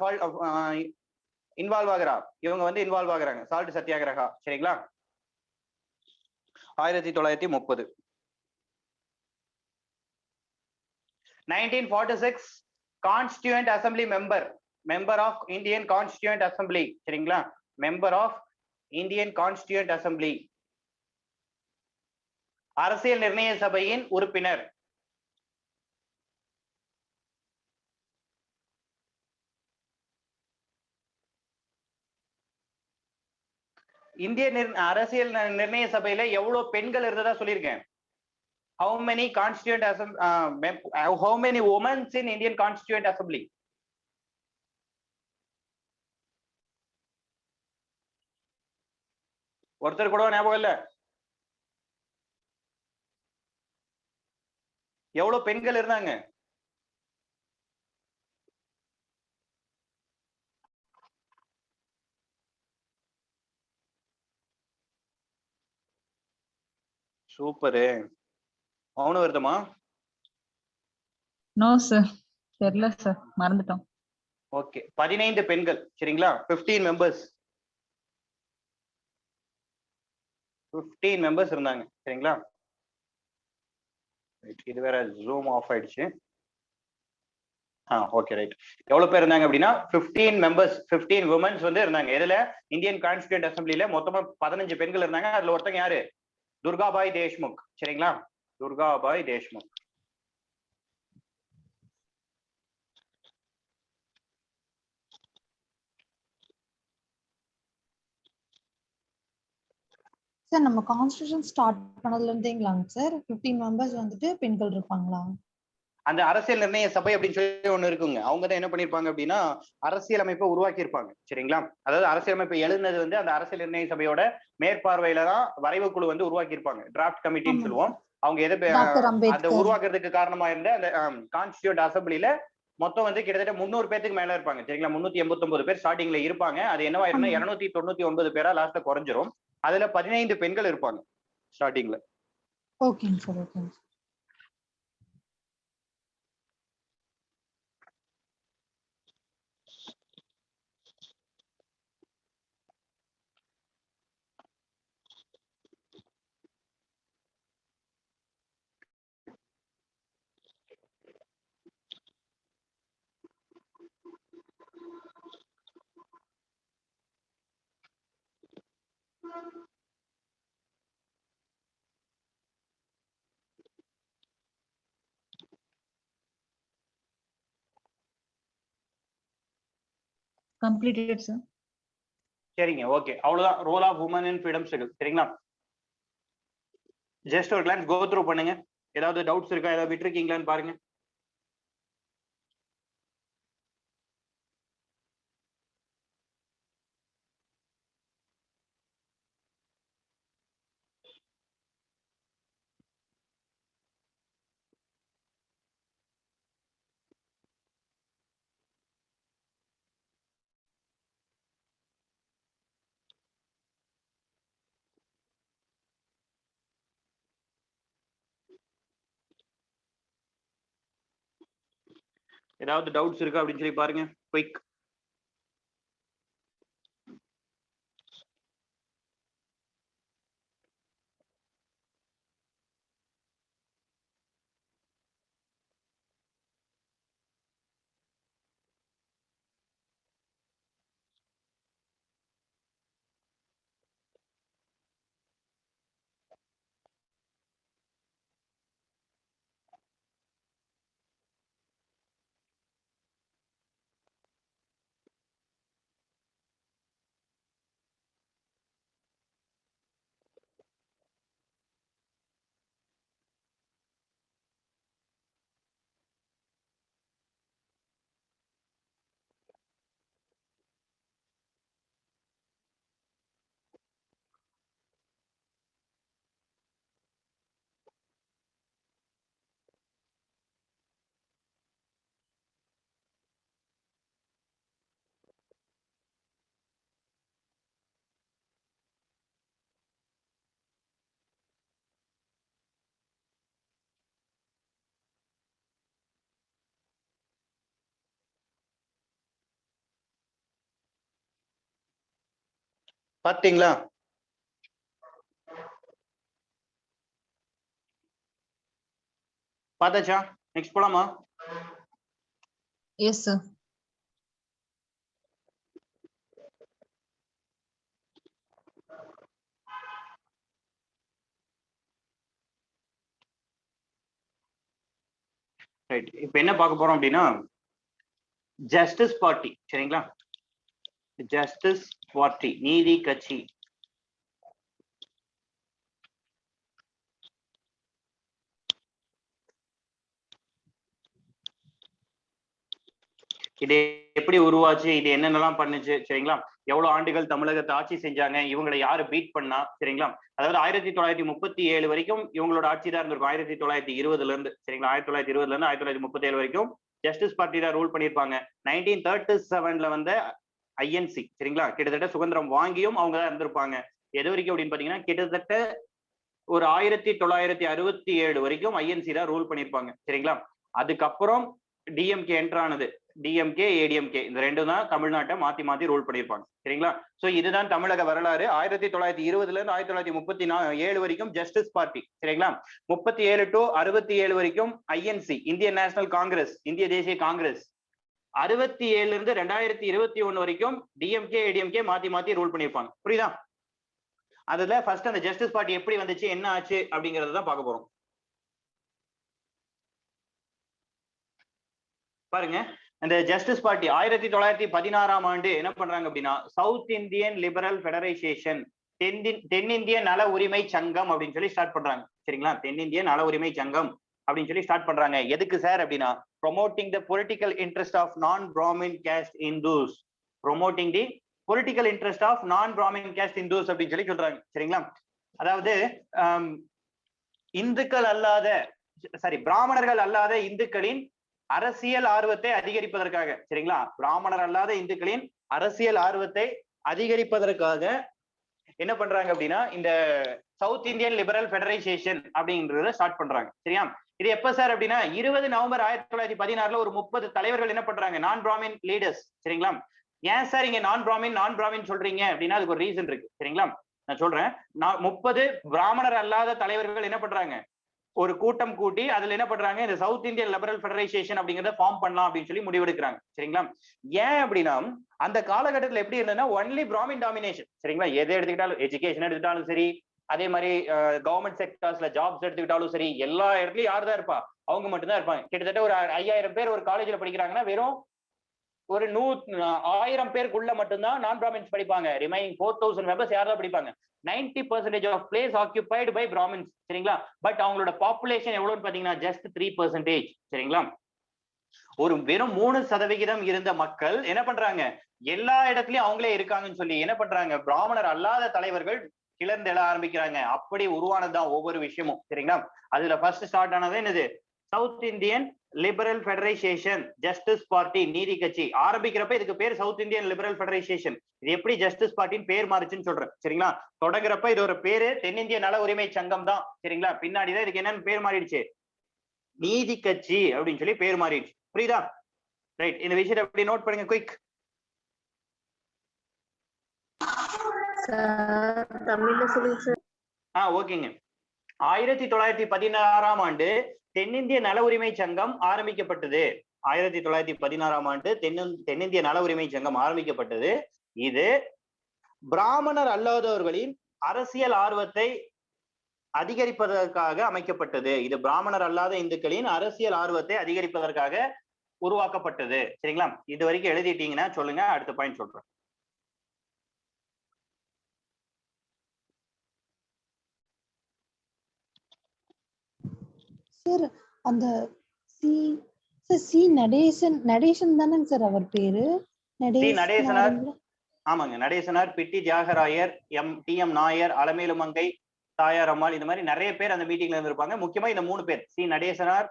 இன்வால்வ் ஆகுறா? இவங்க வந்து இன்வால்வ் ஆகுறாங்க சால்ட் சத்தியாகிரகா. சரிங்களா? 1930. 1946 constituent assembly member. Member of Indian constituent assembly. சரிங்களா? Member of Indian constituent assembly. அரசியல் நிர்ணய சபையின் உறுப்பினர். இந்திய அரசியல் நிர்ணய சபையில எவ்வளவு பெண்கள் இருந்ததா சொல்லியிருக்கேன். how many constituent how many women in Indian constituent assembly? ஒருத்தர் கூட ஞாபகம் இல்ல? எவ்வளவு பெண்கள் இருந்தாங்க? சூப்பரு. அவனு வருதுமா? நோ சார், தெரியல சார், மறந்துட்டோம். ஓகே, 15 பெண்கள். சரிங்களா? 15 மெம்பர்ஸ். 15 மெம்பர்ஸ் இருந்தாங்க. சரிங்களா? இது வேற ஜூம் ஆஃப் ஆயிடுச்சு. Okay right. எவ்வளவு பேர் இருந்தாங்க அப்படின்னா 15 மெம்பர்ஸ், 15 விமன்ஸ் வந்து இருந்தாங்க. இதுல இந்தியன் கான்ஸ்டியூண்ட் அசம்பிளில மொத்தமா 15 பெண்கள் இருந்தாங்க. அதுல ஒருத்தங்க யாரு? துர்காபாய் தேஷ்முக். சரிங்களா? துர்காபாய் தேஷ்முக். சார் நம்ம கான்ஸ்டிடியூஷன் ஸ்டார்ட் பண்ணதுல இருந்தேங்களாங்க சார் 15 மெம்பர்ஸ் வந்துட்டு பெண்கள் இருப்பாங்களா? அந்த அரசியல் நிர்ணய சபை அப்படின்னு சொல்லி ஒண்ணு இருக்குங்க. அவங்க தான் என்ன பண்ணிருப்பாங்க அப்படின்னா அரசியலமைப்பை உருவாக்கி இருப்பாங்க. சரிங்களா? அதாவது அரசியலமைப்பை எழுதுனது வந்து அந்த அரசியல் நிர்ணய சபையோட மேற்பார்வையில தான் வரைவு குழு வந்து உருவாக்கி இருப்பாங்க. டிராஃப்ட் கமிட்டின்னு சொல்லுவோம். அவங்க அந்த உருவாக்குறதுக்கு காரணமா இருந்த அந்த கான்ஸ்டியூண்ட் அசம்பிளில மொத்தம் வந்து கிட்டத்தட்ட 300 பேருக்கு மேல இருப்பாங்க. சரிங்களா? 389 பேர் ஸ்டார்டிங்ல இருப்பாங்க. அது என்னவாயிரும்னா 299 பேரா லாஸ்ட்ல குறைஞ்சிரும். அதுல 15 பெண்கள் இருப்பாங்க ஸ்டார்டிங்ல. ஓகேங்க சார், ஓகேங்க சார். Completed sir. சரிங்க, ஓகே. அவ்வளவுதான் role of woman in freedom struggle. சரிங்களா? ஜஸ்ட் ஒரு கிளான்ஸ் கோ த்ரூ பண்ணுங்க. ஏதாவது டவுட்ஸ் இருக்கா? ஏதாவது விட்டுருக்கீங்களான்னு பாருங்க. ஏதாவது டவுட்ஸ் இருக்கா அப்படின்னு சொல்லி பாருங்க. குயிக். பாத்தீங்களா? பார்த்தாச்சா? நெக்ஸ்ட் போலாமா? Yes sir. ரைட், இப்போ என்ன பார்க்க போறோம் அப்படின்னா ஜஸ்டிஸ் பார்ட்டி. சரிங்களா, ஜஸ்டிஸ் பார்ட்டி நீதி கட்சி. இது எப்படி உருவாச்சு, இது என்னென்னலாம் பண்ணுச்சு, சரிங்களா, எவ்வளவு ஆண்டுகள் தமிழகத்தை ஆட்சி செஞ்சாங்க, இவங்களை யாரு பீட் பண்ணா, சரிங்களா. அதாவது 1937 வரைக்கும் இவங்களோட ஆட்சி தான் இருந்திருக்கும். 1920 இருந்து, சரிங்களா, 1920 இருந்து 1937 வரைக்கும் ஜஸ்டிஸ் பார்ட்டி தான் ரூல் பண்ணியிருப்பாங்க. 1937 வந்த ஐஎன்சி, சரிங்களா, கிட்டத்தட்ட சுதந்திரம் வாங்கியும் அவங்க தான் இருந்திருப்பாங்க. எது வரைக்கும் அப்படின்னு பாத்தீங்கன்னா கிட்டத்தட்ட ஒரு 1967 வரைக்கும் ஐஎன்சி தான் ரூல் பண்ணியிருப்பாங்க. சரிங்களா, அதுக்கப்புறம் டிஎம்கே என்டர் ஆனது. டிஎம்கே ஏடிஎம்கே இந்த ரெண்டும் தான் தமிழ்நாட்டை மாத்தி மாத்தி ரூல் பண்ணியிருப்பாங்க. சரிங்களா, சோ இதுதான் தமிழக வரலாறு. 1920 இருந்து 1937 வரைக்கும் ஜஸ்டிஸ் பார்ட்டி. சரிங்களா, 37 to 67 வரைக்கும் ஐஎன்சி, இந்தியன் நேஷனல் காங்கிரஸ், இந்திய தேசிய காங்கிரஸ். 67 இருந்து 2021 வரைக்கும் டிஎம்கே ஏடிஎம்கே மாத்தி மாத்தி ரூல் பண்ணியிருப்பாங்க. புரியுதா? அதுல ஃபர்ஸ்ட் அந்த ஜஸ்டிஸ் பார்ட்டி எப்படி வந்துச்சு, என்ன ஆச்சு அப்படிங்கறத தான் பார்க்க போறோம். பாருங்க, இந்த ஜஸ்டிஸ் பார்ட்டி 1916 ஆண்டு என்ன பண்றாங்க அப்படின்னா சவுத் இந்தியன் லிபரல் ஃபெடரைசேஷன், தென்னிந்திய நல உரிமை சங்கம் அப்படின்னு சொல்லி ஸ்டார்ட் பண்றாங்க. சரிங்களா, தென்னிந்திய நல உரிமை சங்கம் அப்படின்னு சொல்லி ஸ்டார்ட் பண்றாங்க. எதுக்கு சார் அப்படின்னா promoting the political interest of non Brahmin caste Hindus, promoting the political interest of non Brahmin caste Hindus அப்படின்னு சொல்லி சொல்றாங்க. சரிங்களா, அதாவது இந்துக்கள் அல்லாத, சாரி, பிராமணர்கள் அல்லாத இந்துக்களின் அரசியல் ஆர்வத்தை அதிகரிப்பதற்காக, சரிங்களா, பிராமணர் அல்லாத இந்துக்களின் அரசியல் ஆர்வத்தை அதிகரிப்பதற்காக என்ன பண்றாங்க அப்படின்னா இந்த சவுத் இந்தியன் லிபரல் ஃபெடரைசேஷன் அப்படின்றத ஸ்டார்ட் பண்றாங்க. சரியா, இது எப்ப சார் அப்படின்னா 20 நவம்பர் 1916 ஒரு 30 தலைவர்கள் என்ன பண்றாங்க, நான் பிராமின் லீடர்ஸ். சரிங்களா, ஏன் சார் இங்க நான் பிராமின் சொல்றீங்க அப்படின்னா அதுக்கு ஒரு ரீசன் இருக்கு. சரிங்களா, நான் சொல்றேன். 30 பிராமணர் அல்லாத தலைவர்கள் என்ன பண்றாங்க, ஒரு கூட்டம் கூட்டி அதுல என்ன பண்றாங்க, இந்த சவுத் இந்தியன் லிபரல் ஃபெடரைசேஷன் அப்படிங்கறத ஃபார்ம் பண்ணலாம் அப்படின்னு சொல்லி முடிவெடுக்கிறாங்க. சரிங்களா, ஏன் அப்படின்னா அந்த காலகட்டத்தில் எப்படி இருந்ததுன்னா ஒன்லி பிராமின் டாமினேஷன். சரிங்களா, எதை எடுத்துக்கிட்டாலும், எஜுகேஷன் எடுத்துக்கிட்டாலும் சரி, அதே மாதிரி கவர்மெண்ட் செக்டர்ஸ்ல ஜாப்ஸ் எடுத்துக்கிட்டாலும் சரி, எல்லா இடத்துலயும் யார் தான் இருப்பா, அவங்க மட்டும்தான் இருப்பாங்க. கிட்டத்தட்ட ஒரு 5000 பேர் ஒரு காலேஜ்ல படிக்கிறாங்கன்னா வெறும் ஒரு 1000 பேருக்குள்ள மட்டும்தான் நான் பிராமின்ஸ் படிப்பாங்க. ரிமைனிங் 4000 மெம்பர்ஸ் யார் தான் படிப்பாங்க. 90% ஆஃப் பிளேஸ் ஆக்கியூபைடு பை பிராமின்ஸ். சரிங்களா, பட் அவங்களோட பாப்புலேஷன் எவ்வளவுன்னு பாத்தீங்கன்னா ஜஸ்ட் 3%. சரிங்களா, ஒரு வெறும் 3% இருந்த மக்கள் என்ன பண்றாங்க, எல்லா இடத்துலயும் அவங்களே இருக்காங்கன்னு சொல்லி என்ன பண்றாங்க, பிராமணர் அல்லாத தலைவர்கள் கிளர்ந்து எழ ஆரம்பிக்கிறாங்க. அப்படி உருவானதுதான் ஒவ்வொரு விஷயமும். சரிங்களா, அதுல ஃபர்ஸ்ட் ஸ்டார்ட் ஆனது என்னது, South Indian Liberal Federation Justice Party நீதி கட்சி. ஆரம்பிக்கிறப்ப இதுக்கு பேர் சவுத் இந்தியன் லிபரல் ஃபெடரைசேஷன். இது எப்படி ஜஸ்டிஸ் பார்ட்டின்னு பேர் மாறுச்சுன்னு சொல்றேன். சரிங்களா, தொடங்குறப்ப இது ஒரு பேரு தென்னிந்திய நல உரிமை சங்கம் தான். சரிங்களா, பின்னாடிதான் இதுக்கு என்னன்னு பேர் மாறிடுச்சு, நீதி கட்சி அப்படின்னு சொல்லி பேர் மாறிடுச்சு. புரியுதா? ரைட், இந்த விஷயத்தை எப்படி நோட் பண்ணுங்க குயிக். தமிழ்ல சொல்லுங்க சார். ஓகேங்க. 1916 ஆண்டு தென்னிந்திய நல உரிமை சங்கம் ஆரம்பிக்கப்பட்டது. 1916 ஆண்டு தென்னிந்திய நல உரிமை சங்கம் ஆரம்பிக்கப்பட்டது. இது பிராமணர் அல்லாதவர்களின் அரசியல் ஆர்வத்தை அதிகரிப்பதற்காக அமைக்கப்பட்டது. இது பிராமணர் அல்லாத இந்துக்களின் அரசியல் ஆர்வத்தை அதிகரிப்பதற்காக உருவாக்கப்பட்டது. சரிங்களா, இது வரைக்கும் எழுதிட்டீங்கன்னா சொல்லுங்க, அடுத்த பாயிண்ட் சொல்றேன். சார் அந்த சி நடேசன் தானேங்க சார் அவர் பேரு? நடேசனார். ஆமாங்க, நடேசனார், பிட்டி தியாகராயர், டி.எம். நாயர், அலமேலுமங்கை, தாயார் அம்மாள், இந்த மாதிரி நிறைய பேர் அந்த மீட்டிங்ல இருந்திருப்பாங்க. முக்கியமா இந்த 3 பேர், சி நடேசனார்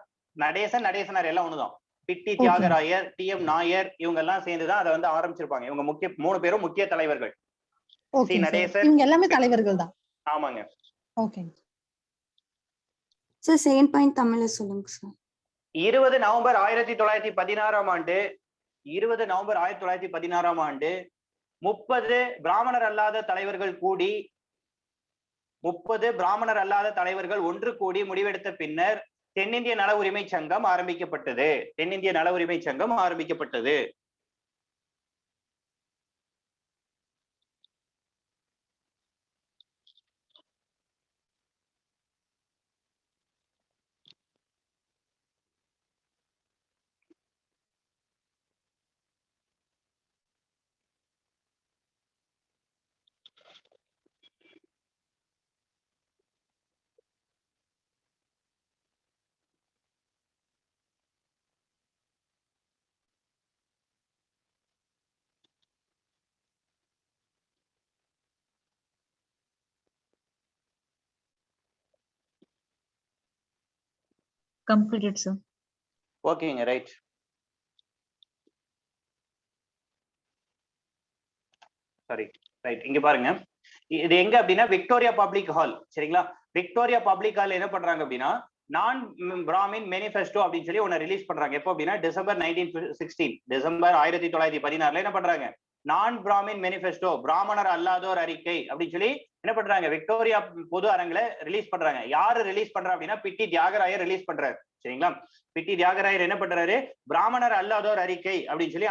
எல்லாம் ஒண்ணுதான். பிட்டி தியாகராயர், டி.எம். நாயர், இவங்க எல்லாம் சேர்ந்துதான் அதை வந்து ஆரம்பிச்சிருப்பாங்க. இவங்க 3 பேரும் முக்கிய தலைவர்கள். சி நடேசன், இவங்க எல்லாமே தலைவர்கள் தான். ஆமாங்க. ஓகே சார், செகண்ட் பாயிண்ட் தமிழ்ல சொல்லுங்க சார். 20 நவம்பர் 1916 ஆண்டு 30 பிராமணர் அல்லாத தலைவர்கள் கூடி 30 பிராமணர் அல்லாத தலைவர்கள் ஒன்று கூடி முடிவெடுத்த பின்னர் தென்னிந்திய நல உரிமை சங்கம் ஆரம்பிக்கப்பட்டது. தென்னிந்திய நல உரிமை சங்கம் ஆரம்பிக்கப்பட்டது. Completed, sir. ஓகேங்க, ரைட். Sorry, right. இங்க பாருங்க, இது எங்க அப்படின்னா விக்டோரியா பப்ளிக் ஹால். சரிங்களா? விக்டோரியா பப்ளிக் ஹால் என்ன பண்றாங்க அப்படின்னா நான் பிராமின் மேனிஃபெஸ்டோ அப்படின்னு சொல்லி ஒன்னு ரிலீஸ் பண்றாங்க. எப்போ அப்படின்னா டிசம்பர் 1916, டிசம்பர் 1916 என்ன பண்றாங்க, நான் பிராமின் மேனிஃபெஸ்டோ, பிராமணர் அல்லாதோர் அறிக்கை அப்படின்னு சொல்லி என்ன பண்றாங்க, விக்டோரியா பொது அரங்குல ரிலீஸ் பண்றாங்க. யாரு ரிலீஸ் பண்றா அப்படின்னா பிட்டி தியாகராயர் ரிலீஸ் பண்றாரு. சரிங்களா? பிட்டி தியாகராயர் என்ன பண்றாரு, பிராமணர் அல்லாதோர் அறிக்கை அப்படின்னு சொல்லி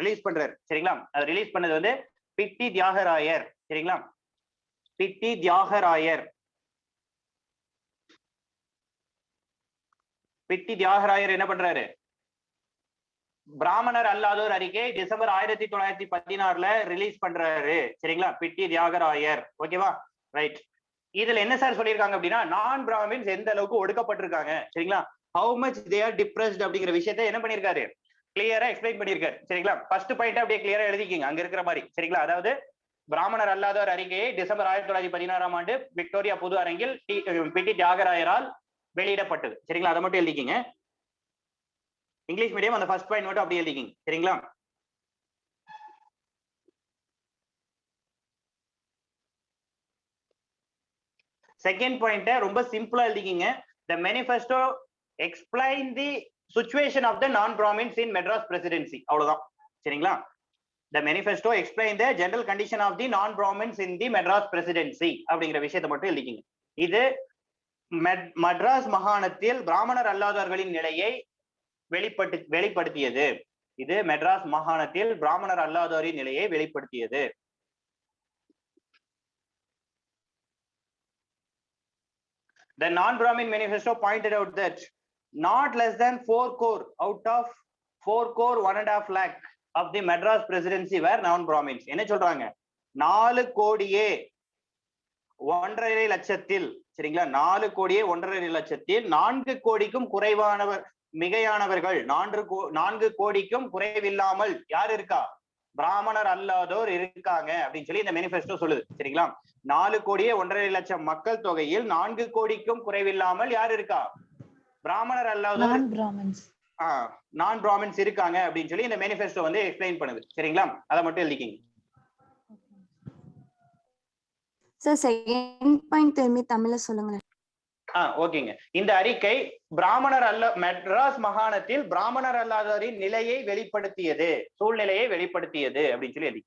ரிலீஸ் பண்றாரு. சரிங்களா? அது ரிலீஸ் பண்ணது வந்து பிட்டி தியாகராயர். சரிங்களா? பிட்டி தியாகராயர். பிட்டி தியாகராயர் என்ன பண்றாரு, பிராமணர் அல்லாதோர் அறிக்கை டிசம்பர் 1916 ரிலீஸ் பண்றாரு. சரிங்களா? பிட்டி தியாகராயர். ஓகேவா? ரைட். இதுல என்ன சார் சொல்லியிருக்காங்க அப்படின்னா நான் பிராமின்ஸ் எந்த அளவுக்கு ஒடுக்கப்பட்டிருக்காங்க, சரிங்களா, how much they are depressed அப்படிங்கிற விஷயத்தை என்ன பண்ணிருக்காரு, கிளியரா எக்ஸ்பிளைன் பண்ணிருக்காரு. சரிங்களா? ஃபர்ஸ்ட் பாயிண்ட் அப்படியே கிளியரா எழுதிக்கிங்க அங்க இருக்கிற மாதிரி. சரிங்களா? அதாவது பிராமணர் அல்லாதோர் அறிக்கையை டிசம்பர் 1916 விக்டோரியா பொது அரங்கில் பிட்டி தியாகராயரால் வெளியிடப்பட்டது. சரிங்களா? அதை மட்டும் எழுதிக்கிங்க. இங்கிலீஷ் மீடியம் அந்த ஃபர்ஸ்ட் பாயிண்ட் மட்டும் அப்படியே எழுதிக்கிங்க. சரிங்களா? செகண்ட் பாயிண்ட் ரொம்ப சிம்பிளா எழுதிக்கிங்க. The manifesto explain the situation of the non-Brahmins in Madras presidency. அவ்வளவுதான். சரிங்களா? The manifesto explain the general condition of the non-Brahmins in the Madras presidency அப்படிங்கிற விஷயத்தை மட்டும் எழுதிக்கிங்க. இது மட்ராஸ் மாகாணத்தில் பிராமணர் அல்லாதவர்களின் நிலையை வெளிப்படுத்தியது. இது மெட்ராஸ் மாகாணத்தில் பிராமணர் அல்லாதோரின் நிலையை வெளிப்படுத்தியது. The non-Brahmin manifesto pointed out that not less than 4 crore out of 4 crore 1.5 lakh of the Madras presidency were non-Brahmins. என்ன சொல்றாங்க, 4 கோடியே 1.5 லட்சத்தில், சரிங்களா, 4 கோடியே 1.5 லட்சத்தில் 4 கோடிக்கும் குறைவானவர் மிகையானவர்கள், 4 கோடிக்கும் குறைவில்லாமல் யார் இருக்கா, பிராமணர் அல்லாதோர் இருக்காங்க அப்படின்னு சொல்லி இந்த மேனிஃபெஸ்டோ சொல்லுது. சரிங்களா? 4 கோடியே 1.5 லட்சம் மக்கள் தொகையில் 4 கோடிக்கும் குறைவில்லாமல் யார் இருக்கா, பிராமணர் அல்லாதோர், நான் பிராமின்ஸ் இருக்காங்க அப்படின்னு சொல்லி இந்த மேனிஃபெஸ்டோ வந்து எக்ஸ்பிளைன் பண்ணுது. சரிங்களா? அதை மட்டும் எழுதிக்கிங்க. சார் செகண்ட் பாயிண்ட் திரும்பி தமிழ்ல சொல்லுங்க. ஓகேங்க. இந்த அறிக்கை பிராமணர் மெட்ராஸ் மாகாணத்தில் பிராமணர் அல்லாதோரின் நிலையை வெளிப்படுத்தியது, சூழ்நிலையை வெளிப்படுத்தியது அப்படின்னு சொல்லி எழுதி.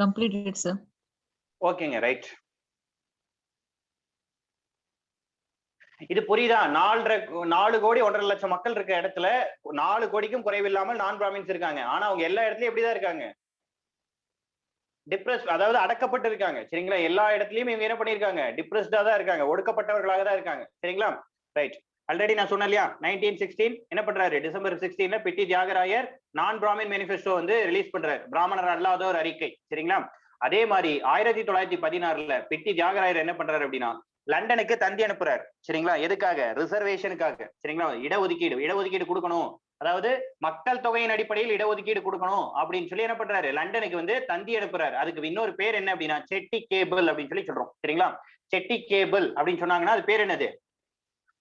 Completed, sir. ஓகேங்க, ரைட். இது புரியுதா? 4 கோடி 1.5 லட்சம் மக்கள் இருக்க இடத்துல 4 கோடிக்கும் குறைவில்லாமல் நான் பிராமின்ஸ் இருக்காங்க. ஆனா அவங்க எல்லா இடத்துலயும் எப்படிதான் இருக்காங்க, டிப்ரெஸ், அதாவது அடக்கப்பட்டு இருக்காங்க. சரிங்களா? எல்லா இடத்துலயும் இவங்க என்ன பண்ணிருக்காங்க, டிப்ரெஸ்டா தான் இருக்காங்க, ஒடுக்கப்பட்டவர்களாக தான் இருக்காங்க. சரிங்களா? ரைட். ஆல்ரெடி நான் சொன்னேன் இல்லையா, 1916 என்ன பண்றாரு, டிசம்பர் 16 பிட்டி தியாகராயர் நான் பிராமின் மேனிஃபெஸ்டோ வந்து ரிலீஸ் பண்றாரு, பிராமணர் அல்லாதோர் அறிக்கை. சரிங்களா? அதே மாதிரி 1916 பிட்டி தியாகராயர் என்ன பண்றாரு அப்படின்னா லண்டனுக்கு தந்தி அனுப்புறாரு. சரிங்களா? எதுக்காக, ரிசர்வேஷனுக்காக. சரிங்களா? இடஒதுக்கீடு கொடுக்கணும், அதாவது மக்கள் தொகையின் அடிப்படையில் இடஒதுக்கீடு கொடுக்கணும் அப்படின்னு சொல்லி என்ன பண்றாரு, லண்டனுக்கு வந்து தந்தி அனுப்புறாரு. அதுக்கு இன்னொரு பேர் என்ன அப்படின்னா செட்டி கேபிள் அப்படின்னு சொல்லி சொல்றோம். சரிங்களா? செட்டி கேபிள் அப்படின்னு சொன்னாங்கன்னா அது பேர் என்னது,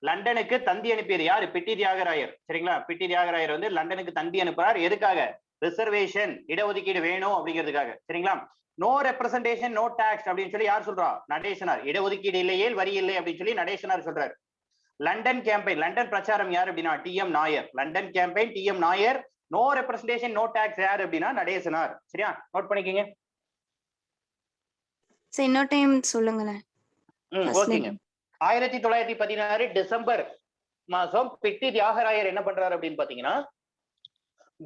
லண்டனுக்கு தந்தி அனுப்பியது யாரு, பிட்டி தியாகராயர். சரிங்களா? பிட்டி தியாகராயர் வந்து லண்டனுக்கு தந்தி அனுப்புறார். எதுக்காக, ரிசர்வேஷன் இடஒதுக்கீடு வேணும் அப்படிங்கிறதுக்காக. சரிங்களா? நோ ரெப்ரசன்டேஷன் நோ டாக்ஸ் அப்படின்னு சொல்லி யார் சொல்றா? நடேசனார். இடஒதுக்கீடு இல்லையே வரி இல்லை அப்படின்னு சொல்லி நடேசனார் சொல்றாரு. லண்டன் கேம்பெயின், லண்டன் பிரச்சாரம் யார் அப்படின்னா T M. Nair. London campaign T M. Nair. No representation no tax யார் அப்படின்னா நடேசனார். சரியா? நோட் பண்ணிக்கங்க. சார் இன்னொரு டைம் சொல்லுங்களேன். ஓகேங்க. 1916 டிசம்பர் மாசம் பிட்டி தியாகராயர் என்ன பண்றாரு அப்படின்னு பாத்தீங்கன்னா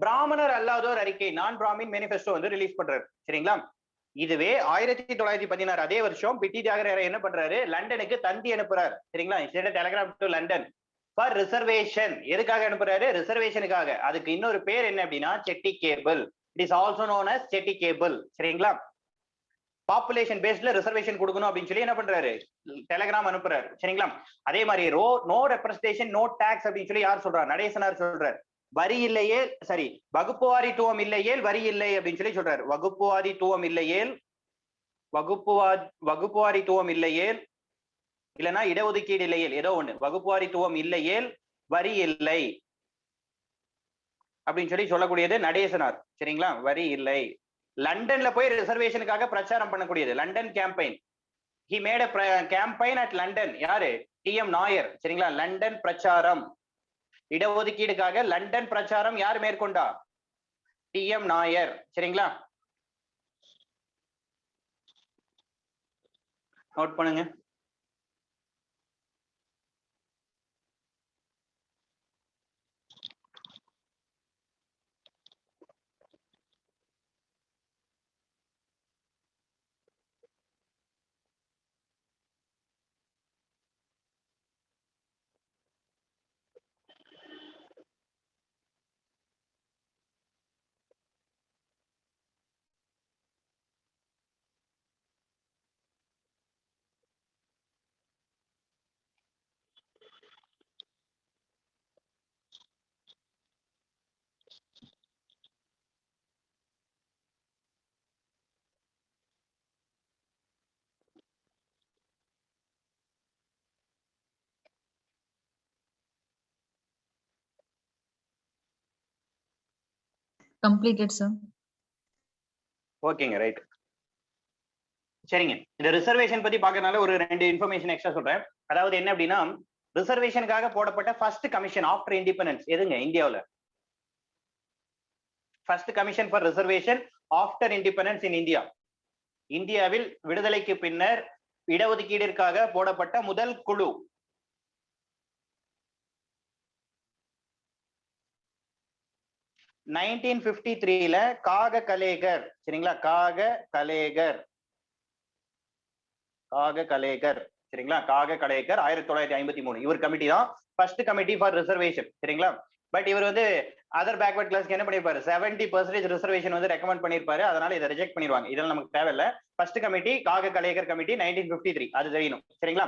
பிராமணர் அல்லாதோர் அறிக்கை நான் பிராமின் மேனிஃபெஸ்டோ வந்து ரிலீஸ் பண்றாரு. சரிங்களா? இதுவே 1916 அதே வருஷம் பிட்டி தியாகராயர் என்ன பண்றாரு? லண்டனுக்கு தந்தி அனுப்புறாரு. சரிங்களா? Telegram to London for reservation. எதுக்காக அனுப்புறாரு? ரிசர்வேஷனுக்காக. அதுக்கு இன்னொரு பேர் என்ன அப்படின்னா Chetty cable. It is also known as Chetty cable. சரிங்களா? பாப்புலேஷன் பேஸ்ட்ல ரிசர்வேஷன் கொடுக்கணும் அப்படின்னு சொல்லி என்ன பண்றாரு? டெலிகிராம் அனுப்புறாரு. சரிங்களா? அதே மாதிரி நோ ரெப்ரசன்டேஷன் நோ டாக்ஸ் அப்படின்னு சொல்லி யார் சொல்றாரு? நடேசனார் சொல்றாரு. வரி இல்லையே, சரி, வகுப்புவாரித்துவம் இல்லையேல் வரி இல்லை அப்படின்னு சொல்லி சொல்றாரு. வகுப்புவாரித்துவம் இல்லையேல் வகுப்புவாரித்துவம் இல்லையேல் இல்லைன்னா இடஒதுக்கீடு இல்லையேல் ஏதோ ஒண்ணு, வகுப்புவாரித்துவம் இல்லையேல் வரி இல்லை அப்படின்னு சொல்லி சொல்லக்கூடியது நடேசனார். சரிங்களா? வரி இல்லை. லண்டன்ல போய் ரிசர்வேஷனுக்காக பிரச்சாரம் பண்ணக்கூடியது London campaign. He made a campaign at London. யாரு? டி.எம். நாயர். சரிங்களா? லண்டன் பிரச்சாரம் இடஒதுக்கீடுக்காக லண்டன் பிரச்சாரம் யார் மேற்கொண்டா? டி.எம். நாயர். சரிங்களா? நோட் பண்ணுங்க. Completed, sir. ஓகேங்க, ரைட். சரிங்க. இந்த ரிசர்வேஷன் பத்தி பாக்கறதுனால ஒரு 2 இன்ஃபர்மேஷன் எக்ஸ்ட்ரா சொல்றேன். அதாவது என்ன அப்படின்னா ரிசர்வேஷனுக்காக போடப்பட்ட ஃபர்ஸ்ட் கமிஷன் ஆஃப்டர் இண்டிபெண்டன்ஸ் எதுங்க? இந்தியாவுல first commission for reservation after independence in India. இந்தியாவில் விடுதலைக்கு பின்னர் இடஒதுக்கீடிற்காக போடப்பட்ட முதல் குழு. நைன்டீன் 1953ல காக கலேகர். சரிங்களா? காக கலேகர். சரிங்களா? காக கலேகர் 1953. இவர் கமிட்டி தான் ஃபர்ஸ்ட் கமிட்டி ஃபார் ரிசர்வேஷன். சரிங்களா? பட் இவர் வந்து அதர் பேக்வர்ட் கிளாஸ்க்கு என்ன பண்ணிருப்பாரு? 70% ரிசர்வேஷன் வந்து ரெக்கமெண்ட் பண்ணிருப்பாரு. அதனால இதை ரிஜெக்ட் பண்ணிடுவாங்க. இதெல்லாம் நமக்கு தேவையில்ல. ஃபர்ஸ்ட் கமிட்டி காக கலேகர் கமிட்டி 1953. அது தெரியணும். சரிங்களா?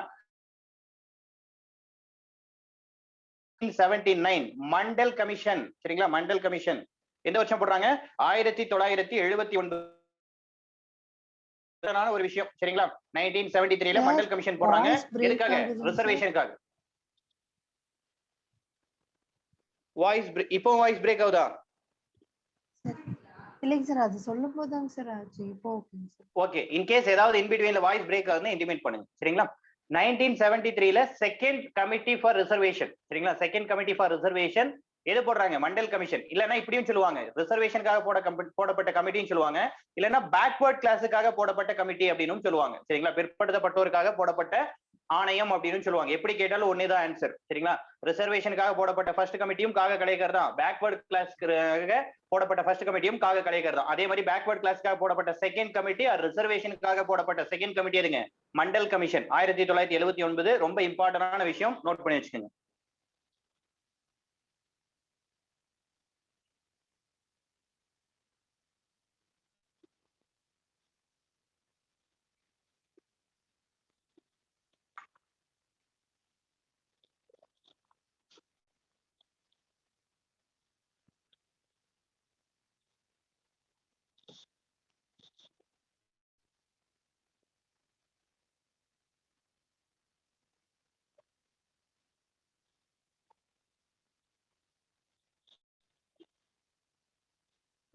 1979 மண்டல் கமிஷன். சரிங்களா? மண்டல் கமிஷன் எந்த வருஷம் போடுறாங்க? 1979 ஒரு விஷயம். சரிங்களா? 1973ல மண்டல் கமிஷன் போடுறாங்க. எதுக்காக? ரிசர்வேஷனுக்காக. வாய்ஸ் பிரேக் ஆகுதா? இல்லைங்க சார், அது சொல்லும் போதுதாங்க சார் ஆச்சு. இப்போ ஓகேங்க சார். ஓகே. இன் கேஸ் ஏதாவது இன் பிட்வீன்ல வாய்ஸ் பிரேக் ஆகுதுன்னா இன்டிமேட் பண்ணுங்க. சரிங்களா? 1973ல செகண்ட் கமிட்டி ஃபார் ரிசர்வேஷன். சரிங்களா? செகண்ட் கமிட்டி ஃபார் ரிசர்வேஷன் எது போடுறாங்க? மண்டல் கமிஷன். இல்லன்னா இப்படியும் சொல்லுவாங்க, ரிசர்வேஷனுக்காக போடப்பட்ட கமிட்டின்னு சொல்லுவாங்க. இல்லன்னா பேக்வர்ட் கிளாஸுக்காக போடப்பட்ட கமிட்டி அப்படின்னு சொல்லுவாங்க. சரிங்களா? பிற்படுத்தப்பட்டோருக்காக போடப்பட்ட ஆணையம் அப்படின்னு சொல்லுவாங்க. எப்படி கேட்டாலும் ஒன்னேதான் ஆன்சர். சரிங்களா? ரிசர்வேஷனுக்காக போடப்பட்ட ஃபர்ஸ்ட் கமிட்டியும் காக கலேகர் தான். பேக்வர்ட் கிளாஸ்க்காக போடப்பட்ட ஃபர்ஸ்ட் கமிட்டியும் காக கலேகர் தான். அதே மாதிரி பேக்வர்ட் கிளாஸ்க்காக போடப்பட்ட செகண்ட் கமிட்டி ரிசர்வேஷனுக்காக போடப்பட்ட செகண்ட் கமிட்டி எதுங்க? மண்டல் கமிஷன் 1979. ரொம்ப இம்பார்ட்டன்டான விஷயம், நோட் பண்ணி வச்சுக்கோங்க.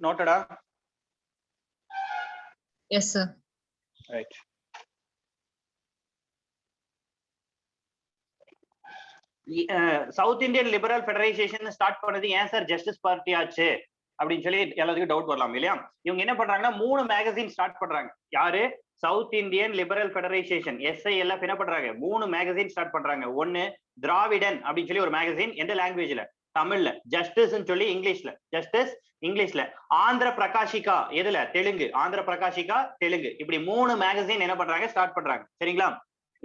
நோட்டடா? Yes, sir. Right. South Indian Liberal Federation start பண்ணது ஏன் சார் ஜஸ்டிஸ் பார்ட்டி ஆச்சு அப்படின்னு சொல்லி எல்லாத்துக்கும் டவுட் வரலாம் இல்லையா? இவங்க என்ன பண்றாங்கன்னா 3 மேகசின் ஸ்டார்ட் பண்றாங்க. யாரு? சவுத் இந்தியன் லிபரல் ஃபெடரைசேஷன் SILF என்ன பண்றாங்க? 3 மேகசின் ஸ்டார்ட் பண்றாங்க. ஒன்னு திராவிடன் அப்படின்னு சொல்லி ஒரு மேகசின், எந்த லாங்குவேஜ்ல? தமிழ்ல. ஜஸ்டிஸ் சொல்லி இங்கிலீஷ்ல, ஜஸ்டிஸ் இங்கிலீஷ்ல. ஆந்திர பிரகாஷிகா எதுல? தெலுங்கு. ஆந்திர பிரகாஷிகா தெலுங்கு. இப்படி 3 மேகசின் என்ன பண்றாங்க? ஸ்டார்ட் பண்றாங்க. சரிங்களா?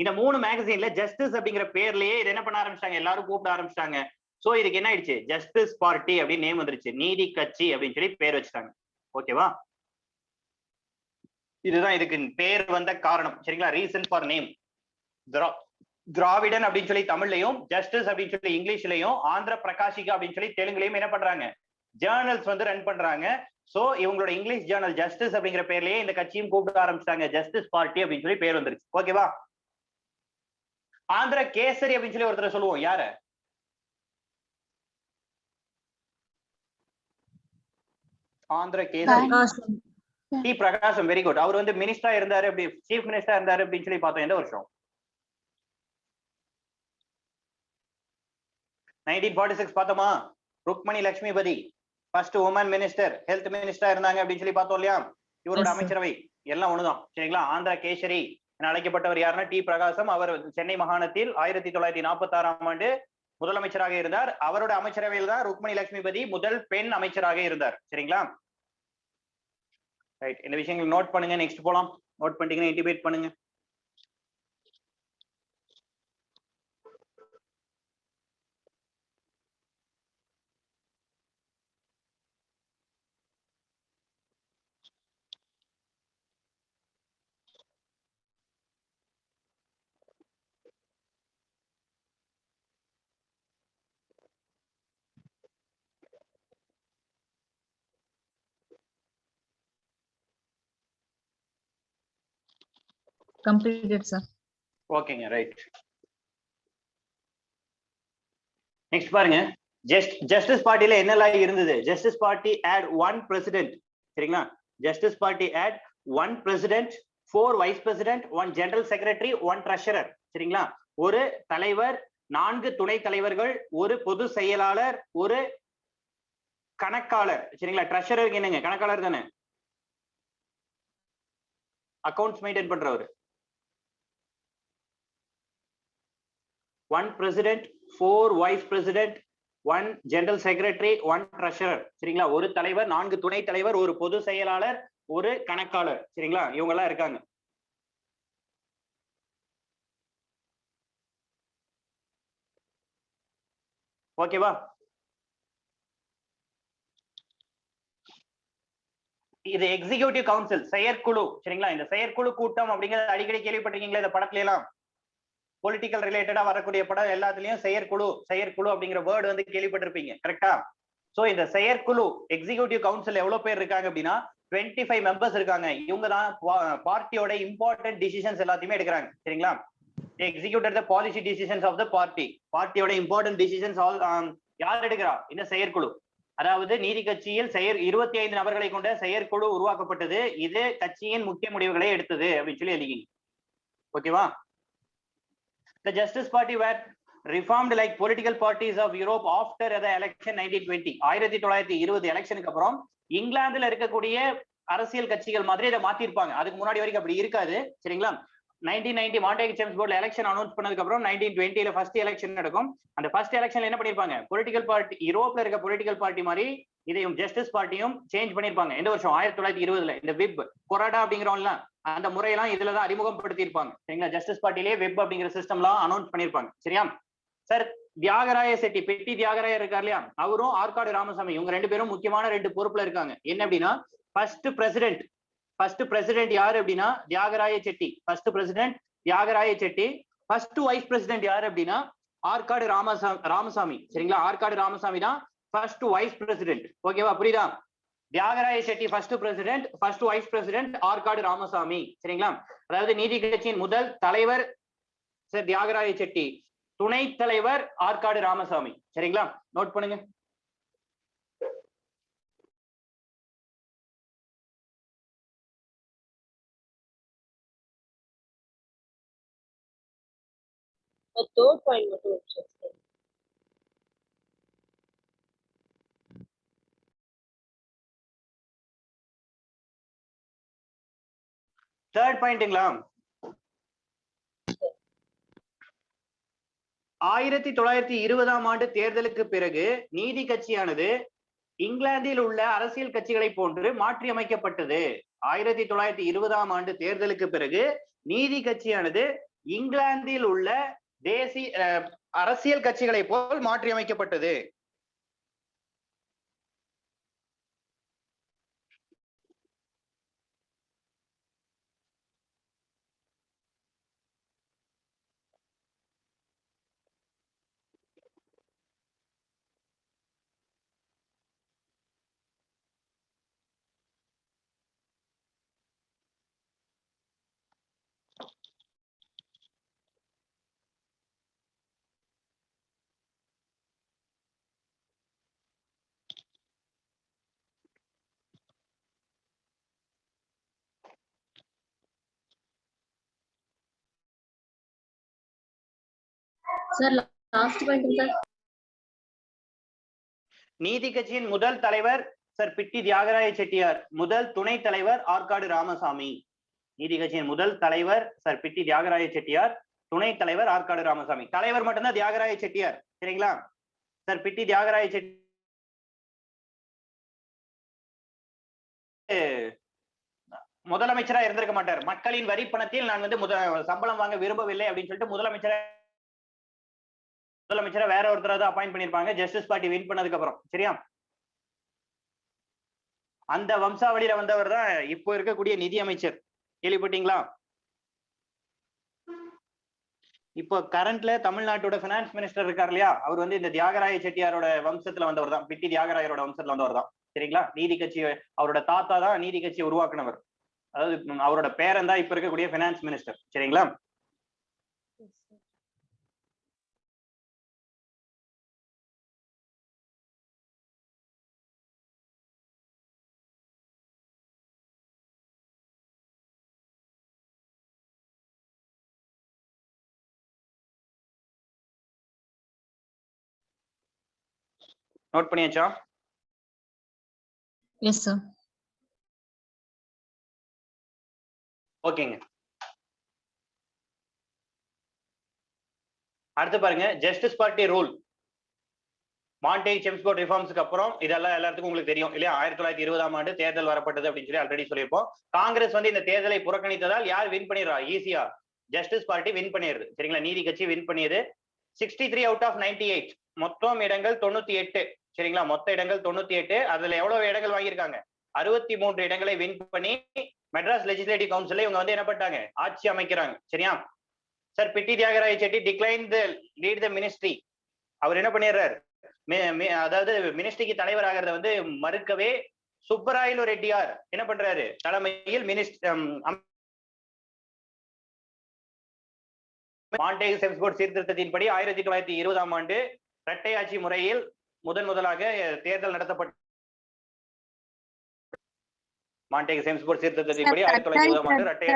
இந்த 3 மேகசின்ல ஜஸ்டிஸ் அப்படிங்கிற பேர்லயே இது என்ன பண்ண ஆரம்பிச்சிட்டாங்க? எல்லாரும் கூப்பிட ஆரம்பிச்சிட்டாங்க. சோ இதுக்கு என்ன ஆயிடுச்சு? ஜஸ்டிஸ் பார்ட்டி அப்படின்னு நேம் வந்துருச்சு. நீதி கட்சி அப்படின்னு சொல்லி பேர் வச்சுட்டாங்க. ஓகேவா? இதுதான் இதுக்கு பேர் வந்த காரணம். சரிங்களா? Reason for name. திராவிடன் அப்படின்னு சொல்லி தமிழ்லையும், ஜஸ்டிஸ் அப்படின்னு சொல்லி இங்கிலீஷ்லயும், ஆந்திர பிரகாஷிகா அப்படின்னு சொல்லி தெலுங்குலயும் என்ன பண்றாங்க? ஜேர்னல்ஸ் வந்து ரன் பண்றாங்க. சோ இவங்களோட இங்கிலீஷ் ஜேர்னல் ஜஸ்டிஸ் அப்படிங்கிற பேர்லயே இந்த கட்சியும் கூப்பிட ஆரம்பிச்சிட்டாங்க. ஜஸ்டிஸ் பார்ட்டி அப்படின்னு சொல்லி பேர் வந்துருச்சு. ஓகேவா? ஆந்திர கேசரி அப்படின்னு சொல்லி ஒருத்தர் சொல்லுவோம். யாரு? Andhra Kesari T Prakasam. Very good. அவர் வந்து மினிஸ்டரா இருந்தாரு, அப்படி சீஃப் மினிஸ்டரா இருந்தாரு அப்படின்னு சொல்லி பார்த்தோம். எந்த வருஷம்? 1946 பார்த்தோமா? Rukmini Lakshmipathi first woman minister, health மினிஸ்டரா இருந்தாங்க அப்படின்னு சொல்லி பார்த்தோம் இல்லையா? இவரோட அமைச்சரவை எல்லாம் ஒண்ணுதான். சரிங்களா? ஆந்திர கேசரி என அழைக்கப்பட்டவர் யாருன்னா டி பிரகாசம். அவர் சென்னை மாகாணத்தில் 1946ஆம் ஆண்டு முதலமைச்சராக இருந்தார். அவரோட அமைச்சரவையில் தான் ருக்மணி லட்சுமிபதி முதல் பெண் அமைச்சராக இருந்தார். சரிங்களா? ரைட். இந்த விஷயங்கள் நோட் பண்ணுங்க. நெக்ஸ்ட் போலாம். நோட் பண்ணிட்டீங்கன்னா இன்டிமேட் பண்ணுங்க. Completed, sir. ஓகேங்க. ரைட். நெக்ஸ்ட் பாருங்க. ஜஸ்டிஸ் பார்ட்டில என்னெல்லாம் இருந்தது? Justice party had 1 president. சரிங்களா? Justice party had 1 president, 4 vice president, 1 general secretary, 1 treasurer. சரிங்களா? ஒரு தலைவர், 4 துணை தலைவர்கள், ஒரு பொது செயலாளர், ஒரு கணக்காளர். சரிங்களா? ட்ரெஷரருக்கு என்னங்க? கணக்காளர் தானே? அக்கவுண்ட்ஸ் மெயின்டைன் பண்றவர். 1 president, 4 vice president, 1 general secretary, 1 treasurer. சரிங்களா? ஒரு தலைவர், 4 துணை தலைவர், ஒரு பொது செயலாளர், ஒரு கணக்காளர். சரிங்களா? இவங்க எல்லாம் இருக்காங்க. ஓகேவா? இது எக்ஸிகியூட்டிவ் கவுன்சில், செயற்குழு. சரிங்களா? இந்த செயற்குழு கூட்டம் அப்படிங்கிறது அடிக்கடி கேள்விப்பட்டிருக்கீங்களா? இந்த படத்துல எல்லாம் பொலிட்டிக்கல் ரிலேட்டடா வரக்கூடிய படம் எல்லாத்துலயும் செயற்குழு செயற்குழு அப்படிங்கிற வேர்டு வந்து கேள்விப்பட்டிருப்பீங்க. கரெக்டா? சோ இந்த செயற்குழு எக்ஸிகியூட்டிவ் கவுன்சில் எவ்வளவு பேர் இருக்காங்க அப்படின்னா 25 மெம்பர்ஸ் இருக்காங்க. இவங்க தான் பார்ட்டியோட இம்பார்ட்டன்ட் டிசிஷன்ஸ் எல்லாத்தையுமே எடுக்கிறாங்க. சரிங்களா? Executed the policy decisions of the party. பார்ட்டியோட இம்பார்ட்டன்ட் டிசிஷன்ஸ் யார் எடுக்கிறா? இந்த செயற்குழு. அதாவது நீதி கட்சியில் 25 நபர்களை கொண்ட செயற்குழு உருவாக்கப்பட்டது. இது கட்சியின் முக்கிய முடிவுகளை எடுத்தது அப்படின்னு சொல்லி எழுதிங்க. ஓகேவா? The Justice Party were reformed like political parties of Europe after the election 1920. 1920 எலெக்ஷனுக்கு அப்புறம் இங்கிலாந்துல இருக்கக்கூடிய அரசியல் கட்சிகள் மாதிரி இதை மாத்திருப்பாங்க. அதுக்கு முன்னாடி வரைக்கும் அப்படி இருக்காது. சரிங்களா? 1990 மாண்டேக் சேம்ஸ் போர்ட்ல எலெக்ஷன் அனௌன்ஸ் பண்ணதுக்கு அப்புறம் 1920ல ஃபர்ஸ்ட் எலெக்ஷன் நடக்கும். அந்த ஃபர்ஸ்ட் எலெக்ஷன்ல என்ன பண்ணிருப்பாங்க? பொலிட்டிக்கல் பார்ட்டி, யூரோப்ல இருக்க பொலிட்டிக்கல் பார்ட்டி மாதிரி இதையும் ஜஸ்டிஸ் பார்ட்டியும் சேஞ்ச் பண்ணிருப்பாங்க. எந்த வருஷம்? 1920ல. இந்த விப் கொராடா அப்படிங்கிறவங்க அந்த முறையெல்லாம் இதுலதான் அறிமுகப்படுத்தி இருப்பாங்க. சரிங்களா? ஜஸ்டிஸ் பார்ட்டிலேயே வெப் அப்படிங்கிற சிஸ்டம்லாம் அனௌன்ஸ் பண்ணிருப்பாங்க. சரியா? சார் தியாகராய செட்டி, பெட்டி தியாகராயர் இருக்கார் இல்லையா? அவரும் ஆற்காடு ராமசாமி, இவங்க 2 பேரும் முக்கியமான 2 பொறுப்புல இருக்காங்க. என்ன அப்படின்னா ஃபர்ஸ்ட் பிரசிடென்ட் யாரு அப்படின்னா Thyagaraya Chetty. First president Thyagaraya Chetty. First vice president யாரு அப்படின்னா ஆற்காடு ராமசாமி. சரிங்களா? ஆற்காடு ராமசாமி தான் ஃபர்ஸ்ட் வைஸ் பிரசிடென்ட். ஓகேவா? புரியுதா? Thyagaraya Chetty first president, first vice president Arcot Ramasamy. சரிங்களா? அதாவது நீதி கட்சியின் முதல் தலைவர் சார் தியாகராய செட்டி, துணைத் தலைவர் ஆற்காடு ராமசாமி. சரிங்களா? நோட் பண்ணுங்க. தேர்ட் பாயிண்ட் மட்டும் வச்சேன் சார். தேர்ட் பாயிண்ட்டுங்களா? 1920ஆம் ஆண்டு தேர்தலுக்கு பிறகு நீதி கட்சியானது இங்கிலாந்தில் உள்ள அரசியல் கட்சிகளை போன்று மாற்றியமைக்கப்பட்டது. 1920ஆம் ஆண்டு தேர்தலுக்கு பிறகு நீதி கட்சியானது இங்கிலாந்தில் உள்ள தேசிய அரசியல் கட்சிகளை போல் மாற்றியமைக்கப்பட்டது. Sir last point sir. நீதி கட்சியின் முதல் தலைவர் சர் பிட்டி தியாகராய செட்டியார், முதல் துணைத் தலைவர் ஆற்காடு ராமசாமி. நீதி கட்சியின் முதல் தலைவர் சர் பிட்டி தியாகராய செட்டியார், துணைத் தலைவர் ஆற்காடு ராமசாமி. தலைவர் மட்டும்தான் தியாகராய செட்டியார், சரிங்களா? சர் பிட்டி தியாகராய செட்டி முதலமைச்சரா இருந்திருக்க மாட்டார். மக்களின் வரி பணத்தில் நான் வந்து சம்பளம் வாங்க விரும்பவில்லை அப்படின்னு சொல்லிட்டு முதலமைச்சரா வேற ஒருத்தராவது அப்பாயிண்ட் பண்ணிருப்பாங்க ஜஸ்டிஸ் பார்ட்டி வின் பண்ணதுக்கு அப்புறம், சரியா? அந்த வம்சாவளியில வந்தவர் தான் இப்போ இருக்கக்கூடிய நிதி அமைச்சர். கேள்விப்பட்டீங்களா? இப்போ கரண்ட்ல தமிழ்நாட்டோட பினான்ஸ் மினிஸ்டர் இருக்கார் இல்லையா, அவர் வந்து இந்த தியாகராய செட்டியாரோட வம்சத்துல வந்தவர் தான், பிட்டி தியாகராயரோட வம்சத்துல வந்தவர் தான், சரிங்களா? நீதி கட்சி அவரோட தாத்தா தான் நீதி கட்சியை உருவாக்குனவர். அதாவது அவரோட பேரன் தான் இப்ப இருக்கக்கூடிய பினான்ஸ் மினிஸ்டர், சரிங்களா? நோட் பண்ணியாச்சா? Yes, sir. ஓகேங்க. அடுத்து பாருங்க, Justice Party rule. Montagu Chelmsford ரிஃபார்ம்ஸ்க்கு அப்புறம் இதெல்லாம் எல்லாத்துக்கும் உங்களுக்கு தெரியும் இல்லையா? 1920ஆம் ஆண்டு தேர்தல் வரப்பட்டது அப்படின்னு சொல்லி ஆல்ரெடி சொல்லியிருப்போம். காங்கிரஸ் வந்து இந்த தேர்தலை புறக்கணித்ததால் யார் வின் பண்ணிடுறா? ஈஸியா ஜஸ்டிஸ் பார்ட்டி வின் பண்ணிடுது, சரிங்களா? நீதி கட்சி வின் பண்ணியது. 63 out of 98, மொத்தம் இடங்கள் 98, சரிங்களா? மொத்த இடங்கள் 98. அதுல எவ்வளவு இடங்கள் வாங்கியிருக்காங்க? 63 இடங்களை வின் பண்ணி மெட்ராஸ் லெஜிஸ்லேட்டிவ் கவுன்சில் இவங்க வந்து என்ன பண்ணிட்டாங்க? ஆட்சி அமைக்கிறாங்க, சரியா? Sir P T Thyagaraya Chetty decline the lead the ministry. அவர் என்ன பண்ணிடுறாரு? அதாவது மினிஸ்ட்ரிக்கு தலைவர் ஆகிறத வந்து மறுக்கவே சுப்பராயலு ரெட்டியார் என்ன பண்றாரு? தலைமையில் மாண்டேக் செம்ஸ்போர்ட் சீர்திருத்தத்தின்படி 1920ஆம் ஆண்டு இரட்டை ஆட்சி முறையில் முதலாக தேர்தல் நடத்தப்பட்ட மாண்டேக் செம்ஸ்போர்ட் சீர்திருத்தத்தின்படி 1920ஆம் ஆண்டு இரட்டை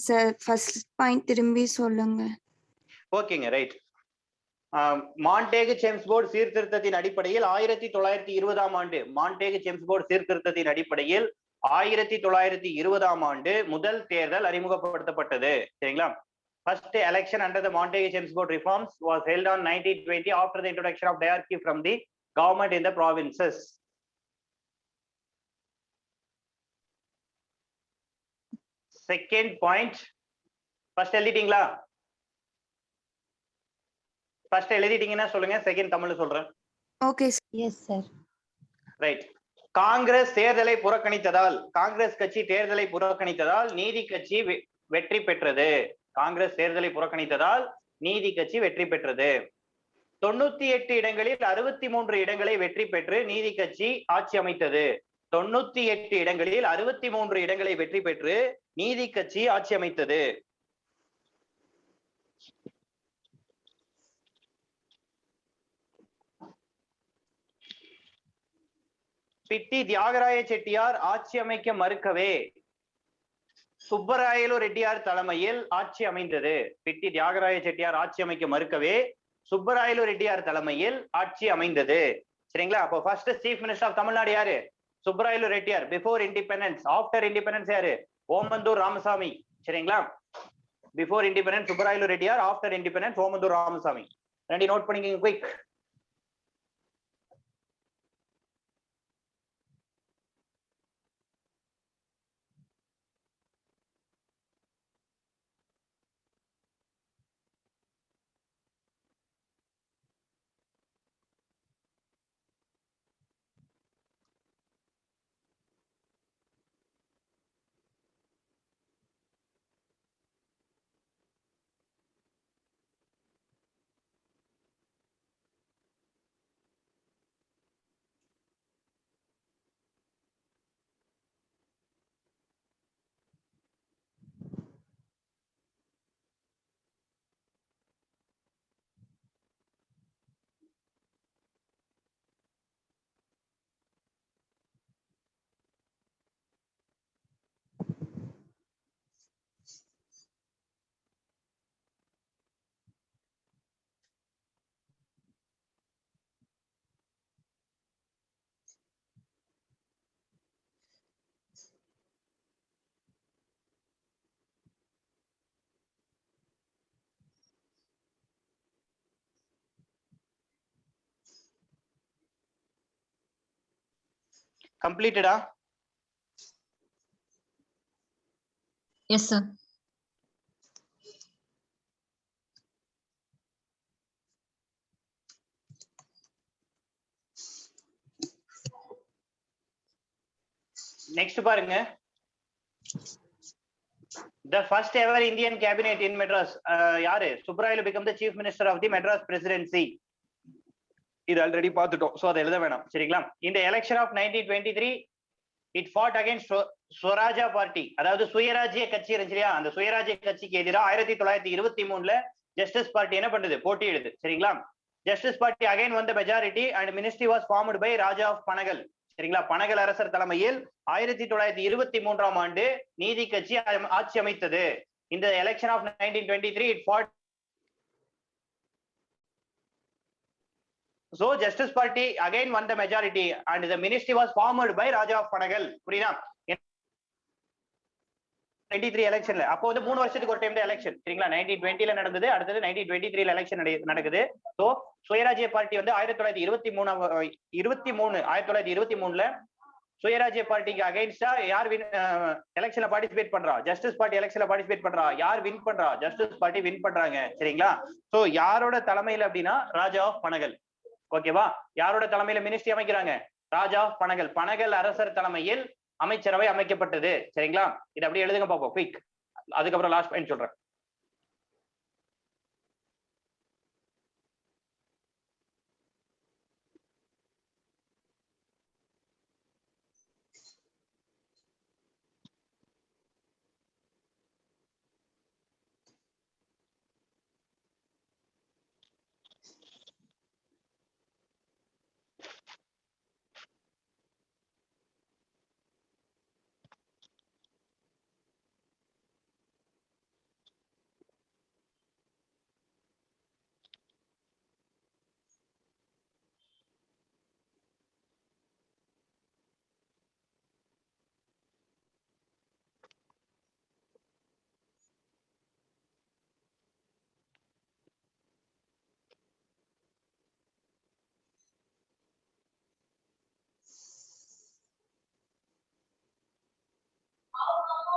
சார் ஃபர்ஸ்ட் பாயிண்ட் திரும்பி சொல்லுங்க. ஓகேங்க, ரைட். மாண்டேக் செம்ஸ்போர்ட் சீர்திருத்தத்தின் அடிப்படையில் 1920ஆம் ஆண்டு மாண்டேக் செம்ஸ்போர்ட் சீர்திருத்தத்தின் அடிப்படையில் 1920ஆம் ஆண்டு முதல் தேர்தல் அறிமுகப்படுத்தப்பட்டது, சரிங்களா? First election under the Montague-Chelmsford reforms was held on 1920 after the introduction of diarchy from the government in the provinces. Second point, first எழுதிட்டீங்களா? ஃபர்ஸ்ட் எழுதிட்டீங்கன்னா சொல்லுங்க, செகண்ட் தமிழ்ல சொல்றேன். Okay yes sir. Right. Congress தேர்தலை புறக்கணித்ததால், காங்கிரஸ் கட்சி தேர்தலை புறக்கணித்ததால் நீதி கட்சி வெற்றி பெற்றது. காங்கிரஸ் தேர்தலை புறக்கணித்ததால் நீதி கட்சி வெற்றி பெற்றது. 98 இடங்களில் 63 இடங்களை வெற்றி பெற்று நீதி கட்சி ஆட்சி அமைத்தது. 98 இடங்களில் 63 இடங்களை வெற்றி பெற்று நீதி கட்சி ஆட்சி அமைத்தது. பிட்டி தியாகராய செட்டியார் ஆட்சி அமைக்க மறுக்கவே சுப்பராயலு ரெட்டியார் தலைமையில் ஆட்சி அமைந்தது. பிட்டி தியாகராய செட்டியார் ஆட்சி அமைக்க மறுக்கவே சுப்பராயலு ரெட்டியார் தலைமையில் ஆட்சி அமைந்தது. சரிங்களா? அப்போ first chief minister of Tamil Nadu யாரு? Subbarayalu Reddiyar. Before independence. After independence யாரு? ஓமந்தூர் ராமசாமி. சரிங்களா? Before independence Subbarayalu Reddiyar, after independence Omandur Ramasamy. ரெண்டு நோட் பண்ணிக்கங்க குயிக். கம்ப்ளீட்டடா? Yes, sir. நெக்ஸ்ட் பாருங்க. The first ever Indian cabinet in Madras. யாரு? Subbarayalu become the chief minister of the Madras presidency. இது ஆல்ரெடி பார்த்துட்டோம். சோ அதை எழுத வேணாம். சரிங்களா? இந்த election of 1923 it fought against ஸ்வராஜா party, அதாவது சுயராஜ்ய கட்சி இருந்துச்சு இல்லையா? அந்த சுயராஜ்ய கட்சிக்கு எதிராக 1923ல ஜஸ்டிஸ் பார்ட்டி என்ன பண்றது? போட்டியிடுது. சரிங்களா? Justice party again won the majority and ministry was formed by Raja of Panagal. சரிங்களா? பனகல் அரசர் தலைமையில் 1923ஆம் ஆண்டு நீதி கட்சி ஆட்சி அமைத்தது. இந்த election of 1923 it fought. So Justice Party again won the majority and the ministry was formed by Raja of Panagal. புரியுதா? 93 எலெக்ஷன்ல அப்போ வந்து 3 வருஷத்துக்கு ஒரு டைம் தான் எலெக்ஷன். சரிங்களா? 1920ல நடந்தது, அடுத்தது 1923ல எலெக்ஷன் நடக்குது. சோ சுயராஜ்ய பார்ட்டி வந்து 1923ல சுயராஜ்ய பார்ட்டிக்கு அகைன்ஸ்டா யார் எலெக்ஷன்ல பார்ட்டிசிபேட் பண்றா? ஜஸ்டிஸ் பார்ட்டி எலெக்ஷன்ல பார்ட்டிசிபேட் பண்றா. யார் வின் பண்றா? ஜஸ்டிஸ் பார்ட்டி வின் பண்றாங்க. சரிங்களா? சோ யாரோட தலைமையில அப்படின்னா ராஜா ஆஃப் பனகல். ஓகேவா? யாரோட தலைமையில மினிஸ்ட்ரி அமைக்கிறாங்க? ராஜா ஆஃப் பனகல். பனகல் அரசர் தலைமையில் அமைச்சரவை அமைக்கப்பட்டது. சரிங்களா? இது அப்படியே எழுதுங்க பாப்போம் குயிக். அதுக்கப்புறம் லாஸ்ட் பாயிண்ட் சொல்றேன்.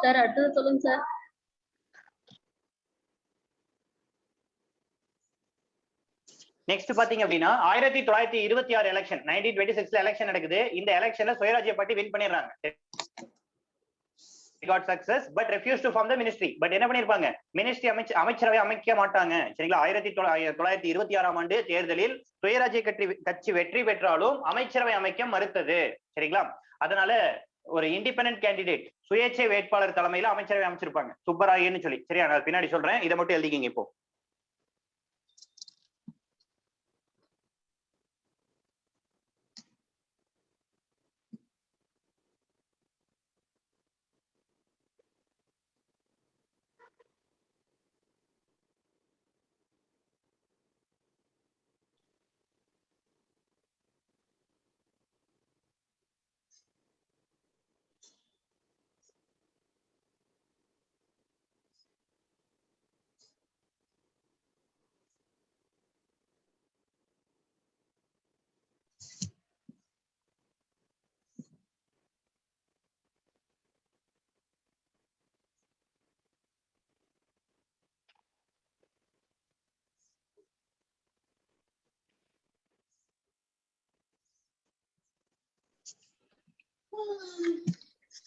சார் அடுத்தது சொல்லுங்க சார். நெக்ஸ்ட் பாத்தீங்க அப்படின்னா 1926 எலெக்ஷன் 1926ல எலெக்ஷன் நடக்குது. இந்த எலெக்ஷன்ல சுயராஜ்ய பார்ட்டி வின் பண்ணிடுறாங்க. got success but refused to form the ministry. But என்ன பண்ணிருப்பாங்க? மினிஸ்ட்ரி அமைச்சரவை அமைக்க மாட்டாங்க. சரிங்களா? 1926ஆம் ஆண்டு தேர்தலில் சுயராஜ்ய கட்சி வெற்றி பெற்றாலும் அமைச்சரவை அமைக்க மறுத்தது. சரிங்களா? அதனால ஒரு இண்டிபெண்டன்ட் கேண்டிடேட் சுயேட்சை வேட்பாளர் தலைமையில அமைச்சரவை அமைச்சிருப்பாங்க, சுப்பராயன்னு சொல்லி. சரியா? நான் பின்னாடி சொல்றேன், இதை மட்டும் எழுதிக்கிங்க இப்போ.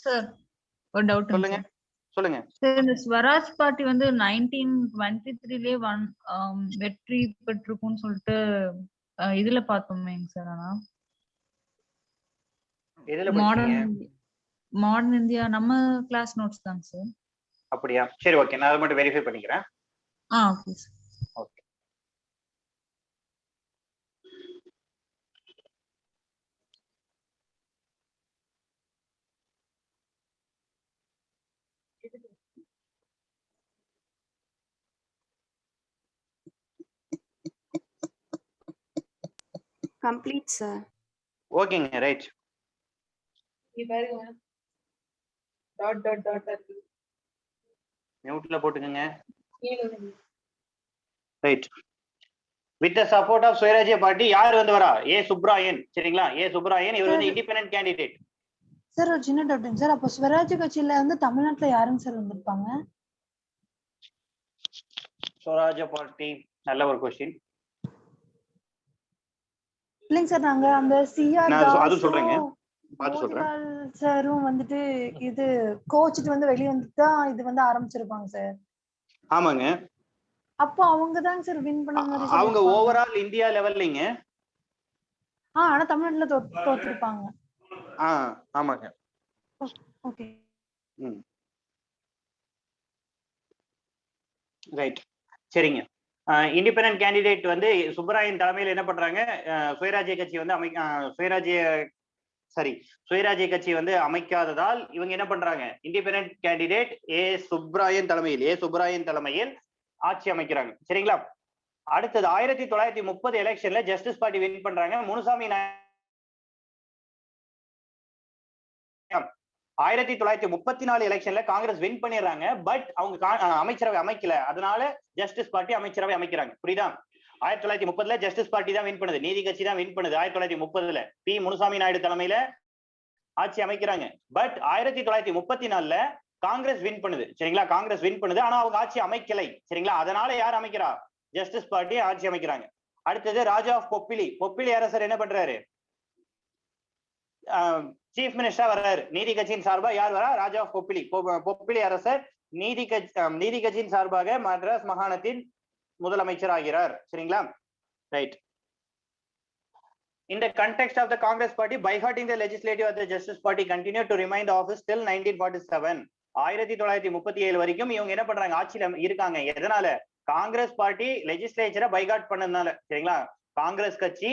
சார் ஒரு டவுட் சொல்லுங்க சொல்லுங்க. சார். இந்த ஸ்வராஜ் பார்ட்டி வந்து 1923லயே வெற்றி பெற்றிருக்கும்னு சொல்லிட்டு இதுல பார்த்தோமேங்க சார். ஆனா எதுல படிச்சீங்க? மாடர்ன் இந்தியா நம்ம கிளாஸ் நோட்ஸ் தாங்க சார். அப்படியா? சரி, ஓகே, நான் அதை மட்டும் வெரிஃபை பண்ணிக்கிறேன். Okay sir. Okay. Complete sir. ஓகேங்க, ரைட். மியூட்ல போட்டுக்கங்க. Right. With the support of Swarajya party யார் வந்து வரா? ஏ சுப்ராயன். சரிங்களா? ஏ சுப்ராயன் இவர் வந்து இண்டிபெண்டன்ட் கேண்டிடேட். சார் ஒரு சின்ன டவுட் சார். அப்போ ஸ்வராஜ் கட்சியில வந்து தமிழ்நாட்டுல யாருங்க சார் வந்திருப்பாங்க? சுவராஜ்ய பார்ட்டி நல்ல ஒரு क्वेश्चन. இல்லைங்க சார், நாங்க அந்த அது சொல்றேங்க, பார்த்து சொல்றேன். மோதிலால் சாரும் வந்துட்டு இது கோச்சிட்டு வந்து வெளிய வந்துட்டு தான் இது வந்து ஆரம்பிச்சிருப்பாங்க சார். ஆமாங்க. அப்போ அவங்க தாங்க சார் வின் பண்ண மாதிரி அவங்க ஓவரால் இந்தியா லெவல்லங்க. ஆனா தமிழ்நாட்டுல தோத்துருப்பாங்க. ஆமாங்க. ஓகே. ரைட், சரிங்க. இண்டிபெண்டன்ட் கேண்டிடேட் வந்து சுப்பராயன் தலைமையில் என்ன பண்றாங்க? சுயராஜ்ய கட்சி வந்து சுயராஜ்ய கட்சி வந்து அமைக்காததால் இவங்க என்ன பண்றாங்க? இண்டிபெண்டன்ட் கேண்டிடேட் ஏ சுப்ராயன் தலைமையில் ஆட்சி அமைக்கிறாங்க. சரிங்களா? அடுத்தது 1930 எலெக்ஷன்ல ஜஸ்டிஸ் பார்ட்டி வின் பண்றாங்க. முனுசாமி 1934 எலெக்ஷன்ல காங்கிரஸ் வின் பண்ணிடுறாங்க. பட் அவங்க அமைச்சரவை அமைக்கல. அதனால ஜஸ்டிஸ் பார்ட்டி அமைச்சரவை அமைக்கிறாங்க. புரியுதா? 1930ல ஜஸ்டிஸ் பார்ட்டி தான் வின் பண்ணுது, நீதி கட்சி தான் வின் பண்ணுது. 1930ல பி முனுசாமி நாயுடு தலைமையில ஆட்சி அமைக்கிறாங்க. பட் 1934ல காங்கிரஸ் வின் பண்ணுது. சரிங்களா? காங்கிரஸ் வின் பண்ணுது, ஆனா அவங்க ஆட்சி அமைக்கலை. சரிங்களா? அதனால யார் அமைக்கிறா? ஜஸ்டிஸ் பார்ட்டி ஆட்சி அமைக்கிறாங்க. அடுத்தது ராஜா ஆஃப் பொப்பிலி அரசர் என்ன பண்றாரு? சீஃப் மினிஸ்டரா வர்றாரு. நீதி கட்சியின் சார்பா யார் வரா? ராஜா ஆஃப் பொப்பிலி அரசர் நீதி கட்சியின் சார்பாக மദ്രാസ് மாகாணத்தின் முதலமைச்சர் ஆகிறார். சரிங்களா? Right. In the context of the Congress party boycotting the legislative of the Justice Party continued to remain the office till 1947. 1937 வரைக்கும் இவங்க என்ன பண்றாங்க? ஆட்சியில இருக்காங்க. எதனால? காங்கிரஸ் பார்ட்டி லெஜிஸ்லேச்சரை பைகாட் பண்ணதுனால. சரிங்களா? காங்கிரஸ் கட்சி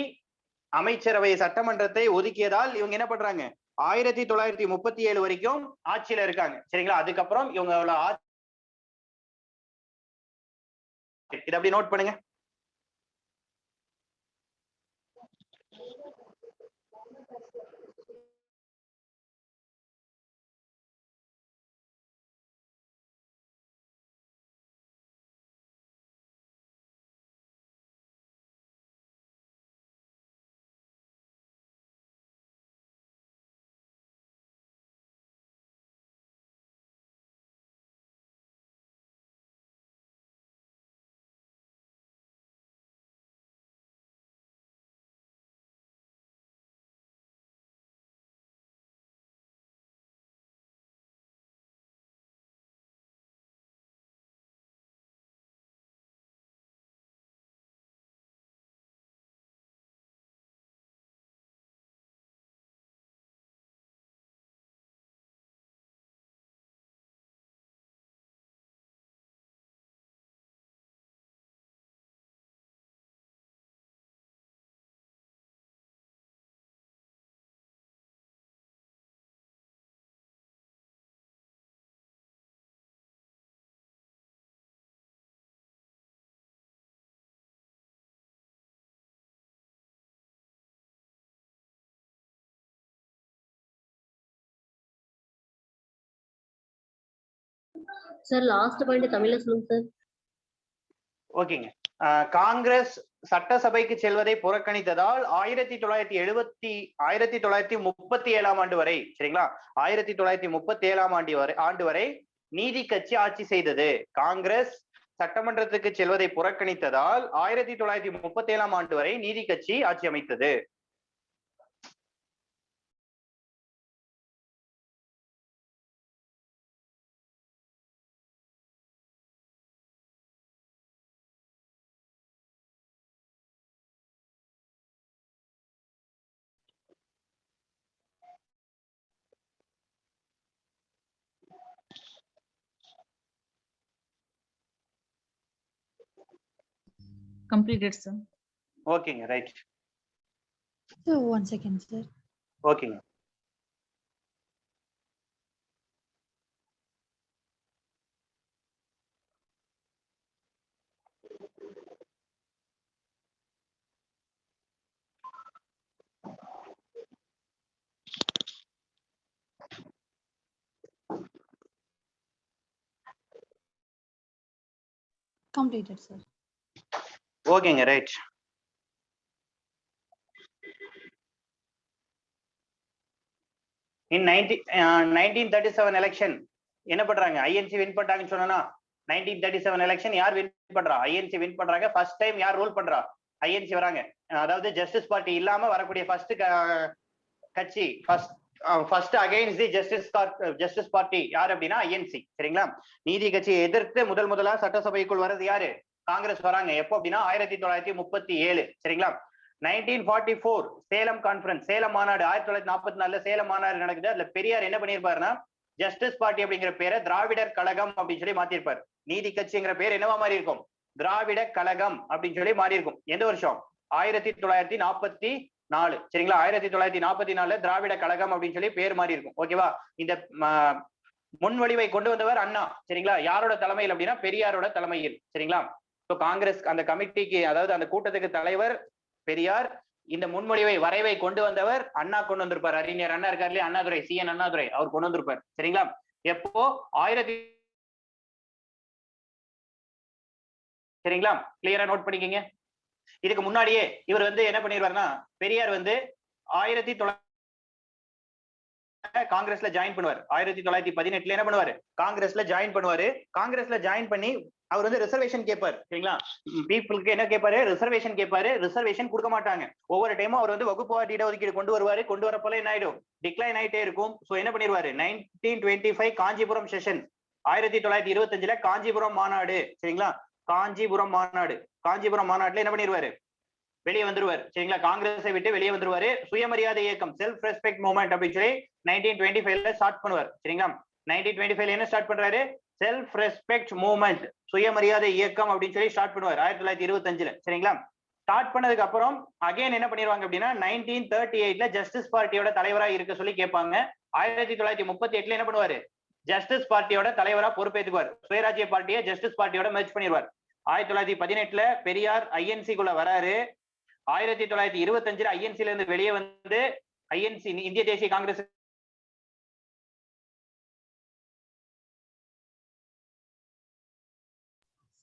அமைச்சரவை சட்டமன்றத்தை ஒதுக்கியதால் இவங்க என்ன பண்றாங்க? 1937 வரைக்கும் ஆட்சியில இருக்காங்க. சரிங்களா? அதுக்கப்புறம் இவங்க இதை அப்படி நோட் பண்ணுங்க. சார் லாஸ்ட் பாயிண்ட் தமிழ்ல சொல்லுங்க சார். ஓகேங்க. காங்கிரஸ் சட்டசபைக்கு செல்வதை புறக்கணித்ததால் 1937 ஆண்டு வரை, சரிங்களா? 1937 ஆண்டு வரை நீதி கட்சி ஆட்சி செய்தது. காங்கிரஸ் சட்டமன்றத்துக்கு செல்வதை புறக்கணித்ததால் 1937 ஆண்டு வரை நீதி கட்சி ஆட்சி அமைத்தது. Completed sir. ஓகேங்க, ரைட். Sir, 1 second, sir. ஓகேங்க. Completed, sir. ஓகேங்க, ரைட். In 1937 election என்ன பண்றாங்க? ஐஎன்சி வின் பண்றாங்கன்னு சொன்னா 1937 எலெக்ஷன் யார் வின் பண்றா? ஐஎன்சி வின் பண்றாங்க. ஃபர்ஸ்ட் டைம் யார் ரூல் பண்றா? ஐஎன்சி வராங்க. அதாவது ஜஸ்டிஸ் பார்ட்டி இல்லாம வரக்கூடிய ஃபர்ஸ்ட் கட்சி, first against the justice party யார் அப்படின்னா ஐஎன்சி. சரிங்களா? நீதி கட்சியை எதிர்த்து முதலா சட்டசபைக்குள் வர்றது யாரு? காங்கிரஸ் வராங்க. எப்போ அப்படின்னா 1937. சரிங்களா? 1944 சேலம் கான்ஃபரன்ஸ், சேலம் மாநாடு. 1944 சேலம் மாநாடு நடக்குது. அதுல பெரியார் என்ன பண்ணிருப்பாருன்னா ஜஸ்டிஸ் பார்ட்டி அப்படிங்கிற பேரை திராவிடர் கழகம் அப்படின்னு சொல்லி மாத்திருப்பாரு. நீதி கட்சிங்கிற பேர் என்னவா மாறி இருக்கும்? திராவிட கழகம் அப்படின்னு சொல்லி மாறி இருக்கும். எந்த வருஷம்? 1944. சரிங்களா? 1944 திராவிட கழகம் அப்படின்னு சொல்லி பேர் மாறி இருக்கும். ஓகேவா? இந்த முன்வழிவை கொண்டு வந்தவர் அண்ணா. சரிங்களா? யாரோட தலைமையில் அப்படின்னா பெரியாரோட தலைமையில். சரிங்களா? காங்கிரஸ் அந்த கமிட்டிக்கு, அதாவது அந்த கூட்டத்துக்கு தலைவர் பெரியார். இந்த முன்மொழிவை வரைவை கொண்டு வந்தவர் அண்ணா கொண்டு வந்திருப்பார். அறிஞர் அண்ணா இருக்காரு இல்லையா, அண்ணாதுரை, CN அண்ணாதுரை, அவர் கொண்டு வந்திருப்பார். சரிங்களா? எப்போ சரிங்களா? கிளியரா நோட் பண்ணிக்கங்க. இதுக்கு முன்னாடியே இவர் வந்து என்ன பண்ணிருவாருன்னா, பெரியார் வந்து 1900 காங்கிரஸ்ல ஜாயின் பண்ணுவார். 1918 என்ன பண்ணுவாரு? காங்கிரஸ்ல ஜாயின் பண்ணுவாரு. காங்கிரஸ்ல ஜாயின் பண்ணி அவர் வந்து ரிசர்வேஷன் கேட்பாரு. சரிங்களா? பீப்புளுக்கு என்ன கேட்பாரு? ரிசர்வேஷன் கேட்பாரு. ரிசர்வேஷன் கொடுக்க மாட்டாங்க. ஒவ்வொரு டைமும் அவர் வந்து வகுப்புவாரி இடஒதுக்கீடு கொண்டு வருவாரு. கொண்டு வரப்போல என்ன ஆயிடும்? டிக்ளைன் ஆயிட்டே இருக்கும். சோ என்ன பண்ணிடுவாரு? 1925 காஞ்சிபுரம் செஷன், 1925 காஞ்சிபுரம் மாநாடு. சரிங்களா? காஞ்சிபுரம் மாநாடுல என்ன பண்ணிடுவாரு? வெளியே வந்துருவார். சரிங்களா? காங்கிரஸை விட்டு வெளியே வந்துருவாரு. சுயமரியாதை இயக்கம், செல்ஃப் ரெஸ்பெக்ட் மூவ்மெண்ட் அப்படின்னு சொல்லி 1925 ஸ்டார்ட் பண்ணுவார். சரிங்களா? 1925 என்ன ஸ்டார்ட் பண்றாரு? செல்ஃப் ரெஸ்பெக்ட் மூவ்மெண்ட், சுயமரியாதை இயக்கம் அப்படின்னு சொல்லி ஸ்டார்ட் பண்ணுவார் 1925. சரிங்களா? ஸ்டார்ட் பண்ணதுக்கு அப்புறம் அகைன் என்ன பண்ணிடுவாங்க அப்படின்னா 1938 ஜஸ்டிஸ் பார்ட்டியோட தலைவரா இருக்க சொல்லி கேட்பாங்க. 1938 என்ன பண்ணுவாரு? ஜஸ்டிஸ் பார்ட்டியோட தலைவரா பொறுப்பேற்றுக்குவார். சுயராஜ்ய பார்ட்டியை ஜஸ்டிஸ் பார்ட்டியோட மெர்ஜ் பண்ணிடுவார். 1918 பெரியார் ஐஎன்சிக்குள்ள வராரு. 1925 ஐஎன்சில இருந்து வெளியே வந்து ஐஎன்சி, இந்திய தேசிய காங்கிரஸ்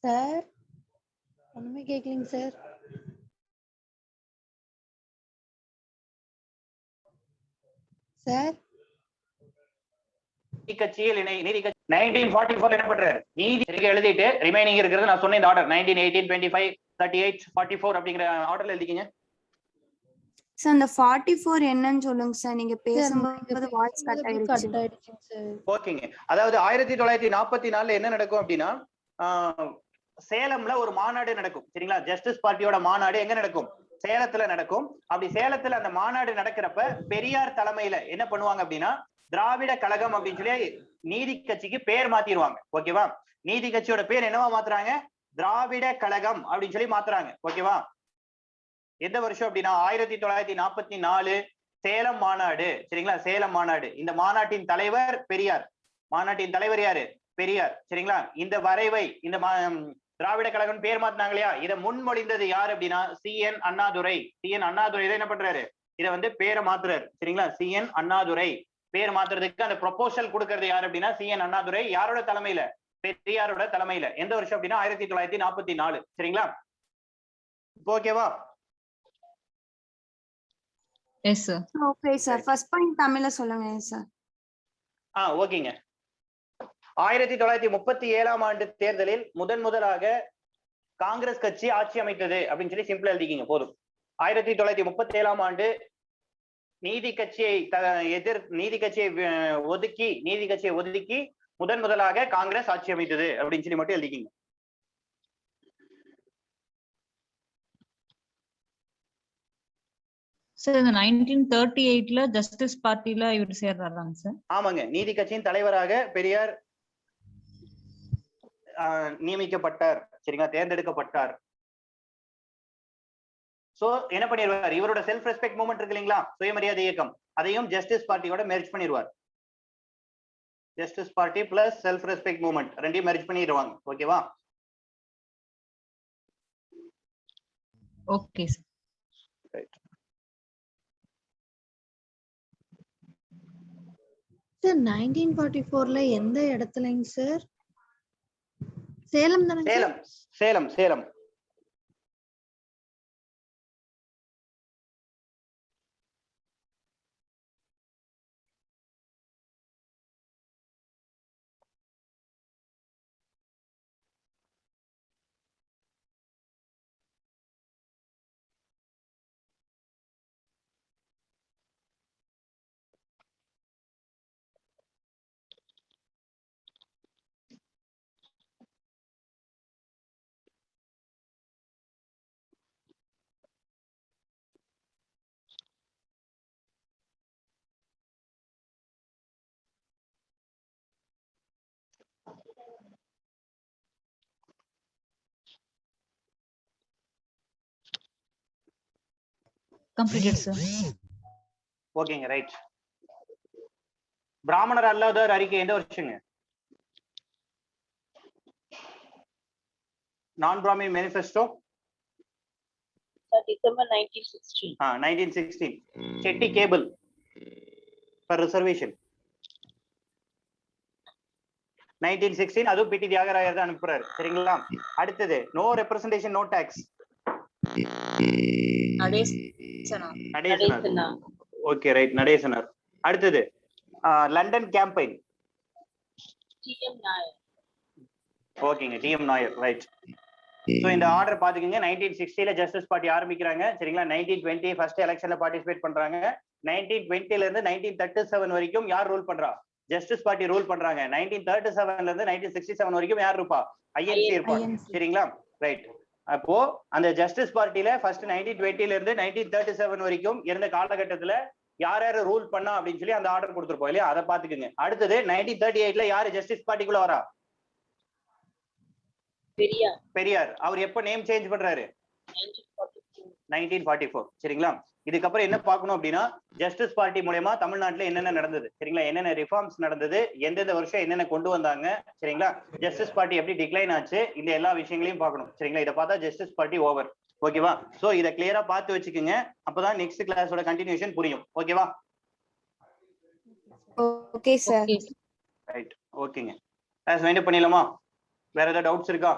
சார் ஒண்ணுமே கேட்கலீங்க சார். சார் கட்சியில் நீதி கட்சி 1944 என்ன பண்றாரு? நீதி எழுதிட்டு ரிமைனிங் இருக்கிறது நான் சொன்ன இந்த ஆர்டர் 19, 18, 25, 38, 44 அப்படிங்கிற ஆர்டர்ல எழுதிக்கீங்க. சார் அந்த 44 என்னன்னு சொல்லுங்க சார். நீங்க பேசும்போது வாய்ஸ் கட் ஆயிடுச்சு. ஓகேங்க. அதாவது 1944 என்ன நடக்கும் அப்படின்னா சேலம்ல ஒரு மாநாடு நடக்கும். சரிங்களா? ஜஸ்டிஸ் பார்ட்டியோட மாநாடு எங்க நடக்கும்? சேலத்துல நடக்கும். அப்படி சேலத்துல அந்த மாநாடு நடக்கிறப்ப பெரியார் தலைமையில என்ன பண்ணுவாங்க அப்படின்னா திராவிட கழகம் அப்படின்னு சொல்லி நீதி கட்சிக்கு பேர் மாத்திடுவாங்க. ஓகேவா? நீதி கட்சியோட பேர் என்னவா மாத்துறாங்க? திராவிட கழகம் அப்படின்னு சொல்லி மாத்துறாங்க. ஓகேவா? எந்த வருஷம் அப்படின்னா 1944 சேலம் மாநாடு. சரிங்களா? சேலம் மாநாடு. இந்த மாநாட்டின் தலைவர் பெரியார். மாநாட்டின் தலைவர் யாரு? பெரியார். சரிங்களா? இந்த வரைவை, இந்த திராவிட கழகம் பேர் மாத்தினாங்க இல்லையா, இதை முன்மொழிந்தது யாரு அப்படின்னா CN அண்ணாதுரை. CN அண்ணாதுரை என்ன பண்றாரு? இதை வந்து பேரை மாத்துறாரு. சரிங்களா? CN அண்ணாதுரை பேர் மாத்துறதுக்கு அந்த ப்ரொபோசல் கொடுக்கறது யாரு அப்படின்னா CN அண்ணாதுரை. யாரோட தலைமையில? பெரியாரோட தலைமையில. எந்த வருஷம் அப்படின்னா 1944. சரிங்களா? ஓகேவா? Yes sir. Okay sir. First point தமிழ்ல சொல்லுங்க சார். ஓகேங்க. 1937 ஆண்டு தேர்தலில் முதலாக காங்கிரஸ் கட்சி ஆட்சி அமைத்தது அப்படின்னு சொல்லி சிம்பிளா எழுதிக்கிங்க போதும். 1937 ஆண்டு நீதி கட்சியை ஒதுக்கி முதலாக காங்கிரஸ் ஆட்சி அமைத்தது அப்படின்னு சொல்லி மட்டும் எழுதிக்கிங்க. சார் இந்த 1938 ஜஸ்டிஸ் பார்ட்டில இவர் சேர்றாங்க சார். ஆமாங்க. நீதி கட்சியின் தலைவராக பெரியார் நியமிக்கப்பட்டார். சரிங்களா? தேர்ந்தெடுக்கப்பட்டார். சோ என்ன பண்ணிடுவார், இவரோட செல்ஃப் ரெஸ்பெக்ட் மூவ்மெண்ட் இருக்கு இல்லைங்களா, சுயமரியாதை இயக்கம், அதையும் ஜஸ்டிஸ் பார்ட்டியோட மெர்ஜ் பண்ணிடுவார். Justice Party plus self respect movement ரெண்டையும் மெர்ஜ் பண்ணிடுவாங்க. ஓகேவா? Okay sir. ரைட். சார் 1944ல எந்த இடத்துலங்க சார்? சேலம் தானே? சேலம் சேலம் சேலம். Completed sir. ஓகேங்க, ரைட். பிராமணர் அல்லாதவர் அறிக்கை எந்த வருஷங்க? Non Brahmin manifesto December 1916. 1916. Chetty cable for reservation 1916. அதுவும் பிடி தியாகராயர் தான் அனுப்புறாரு. சரிங்களா? அடுத்தது no representation no tax. Natesana. Okay, right, Natesanar. அடுத்தது லண்டன் கேம்பெயின். TM நாயர். ஓகேங்க, டிஎம் நாயர், ரைட். சோ இந்த ஆர்டர் பாத்துக்கங்க. 1960ல ஜஸ்டிஸ் பார்ட்டி ஆரம்பிக்கிறாங்க. சரிங்களா? 1920 ஃபர்ஸ்ட் எலெக்ஷன்ல பார்ட்டிசிபேட் பண்றாங்க. 1920ல இருந்து 1937 வரைக்கும் யார் ரூல் பண்றா? ஜஸ்டிஸ் பார்ட்டி ரூல் பண்றாங்க. 1937ல இருந்து 1967 வரைக்கும் யார் இருப்பா? ஐஎன்சி இருப்பாங்க. சரிங்களா? ரைட். அப்போ அந்த ஜஸ்டிஸ் பார்ட்டில ஃபர்ஸ்ட் 1920ல இருந்து 1937 வரைக்கும் இருந்த காலகட்டத்துல யார் யாரு ரூல் பண்ணா அப்படின்னு சொல்லி அந்த ஆர்டர் கொடுத்துருப்போம் இல்லையா, அதை பாத்துக்கோங்க. அடுத்தது 1938ல யாரு ஜஸ்டிஸ் பார்ட்டிக்குள்ள வரா? பெரியார். அவர் எப்ப நேம் சேஞ்ச் பண்றாரு? 1944. சரிங்களா? இதுக்கப்புறம் என்ன பார்க்கணும் அப்படின்னா, ஜஸ்டிஸ் பார்ட்டி மூலமா தமிழ்நாட்டுல என்னென்ன நடந்தது, சரிங்களா, என்னென்ன ரிஃபார்ம்ஸ் நடந்தது, எந்தெந்த வருஷம் என்னென்ன கொண்டு வந்தாங்க, சரிங்களா, ஜஸ்டிஸ் பார்ட்டி எப்படி டிக்ளைன் ஆச்சு, இந்த எல்லா விஷயங்களையும் பார்க்கணும். சரிங்களா? இதை பார்த்தா ஜஸ்டிஸ் பார்ட்டி ஓவர். ஓகேவா? சோ இதை கிளியரா பார்த்து வச்சுக்கோங்க. அப்பதான் நெக்ஸ்ட் கிளாஸோட கண்டினியூஷன் புரியும். ஓகேவா? Okay sir. ரைட். ஓகேங்க, கிளாஸ் வைண்ட் அப் பண்ணிடலாமா? வேற ஏதாவது டவுட்ஸ் இருக்கா?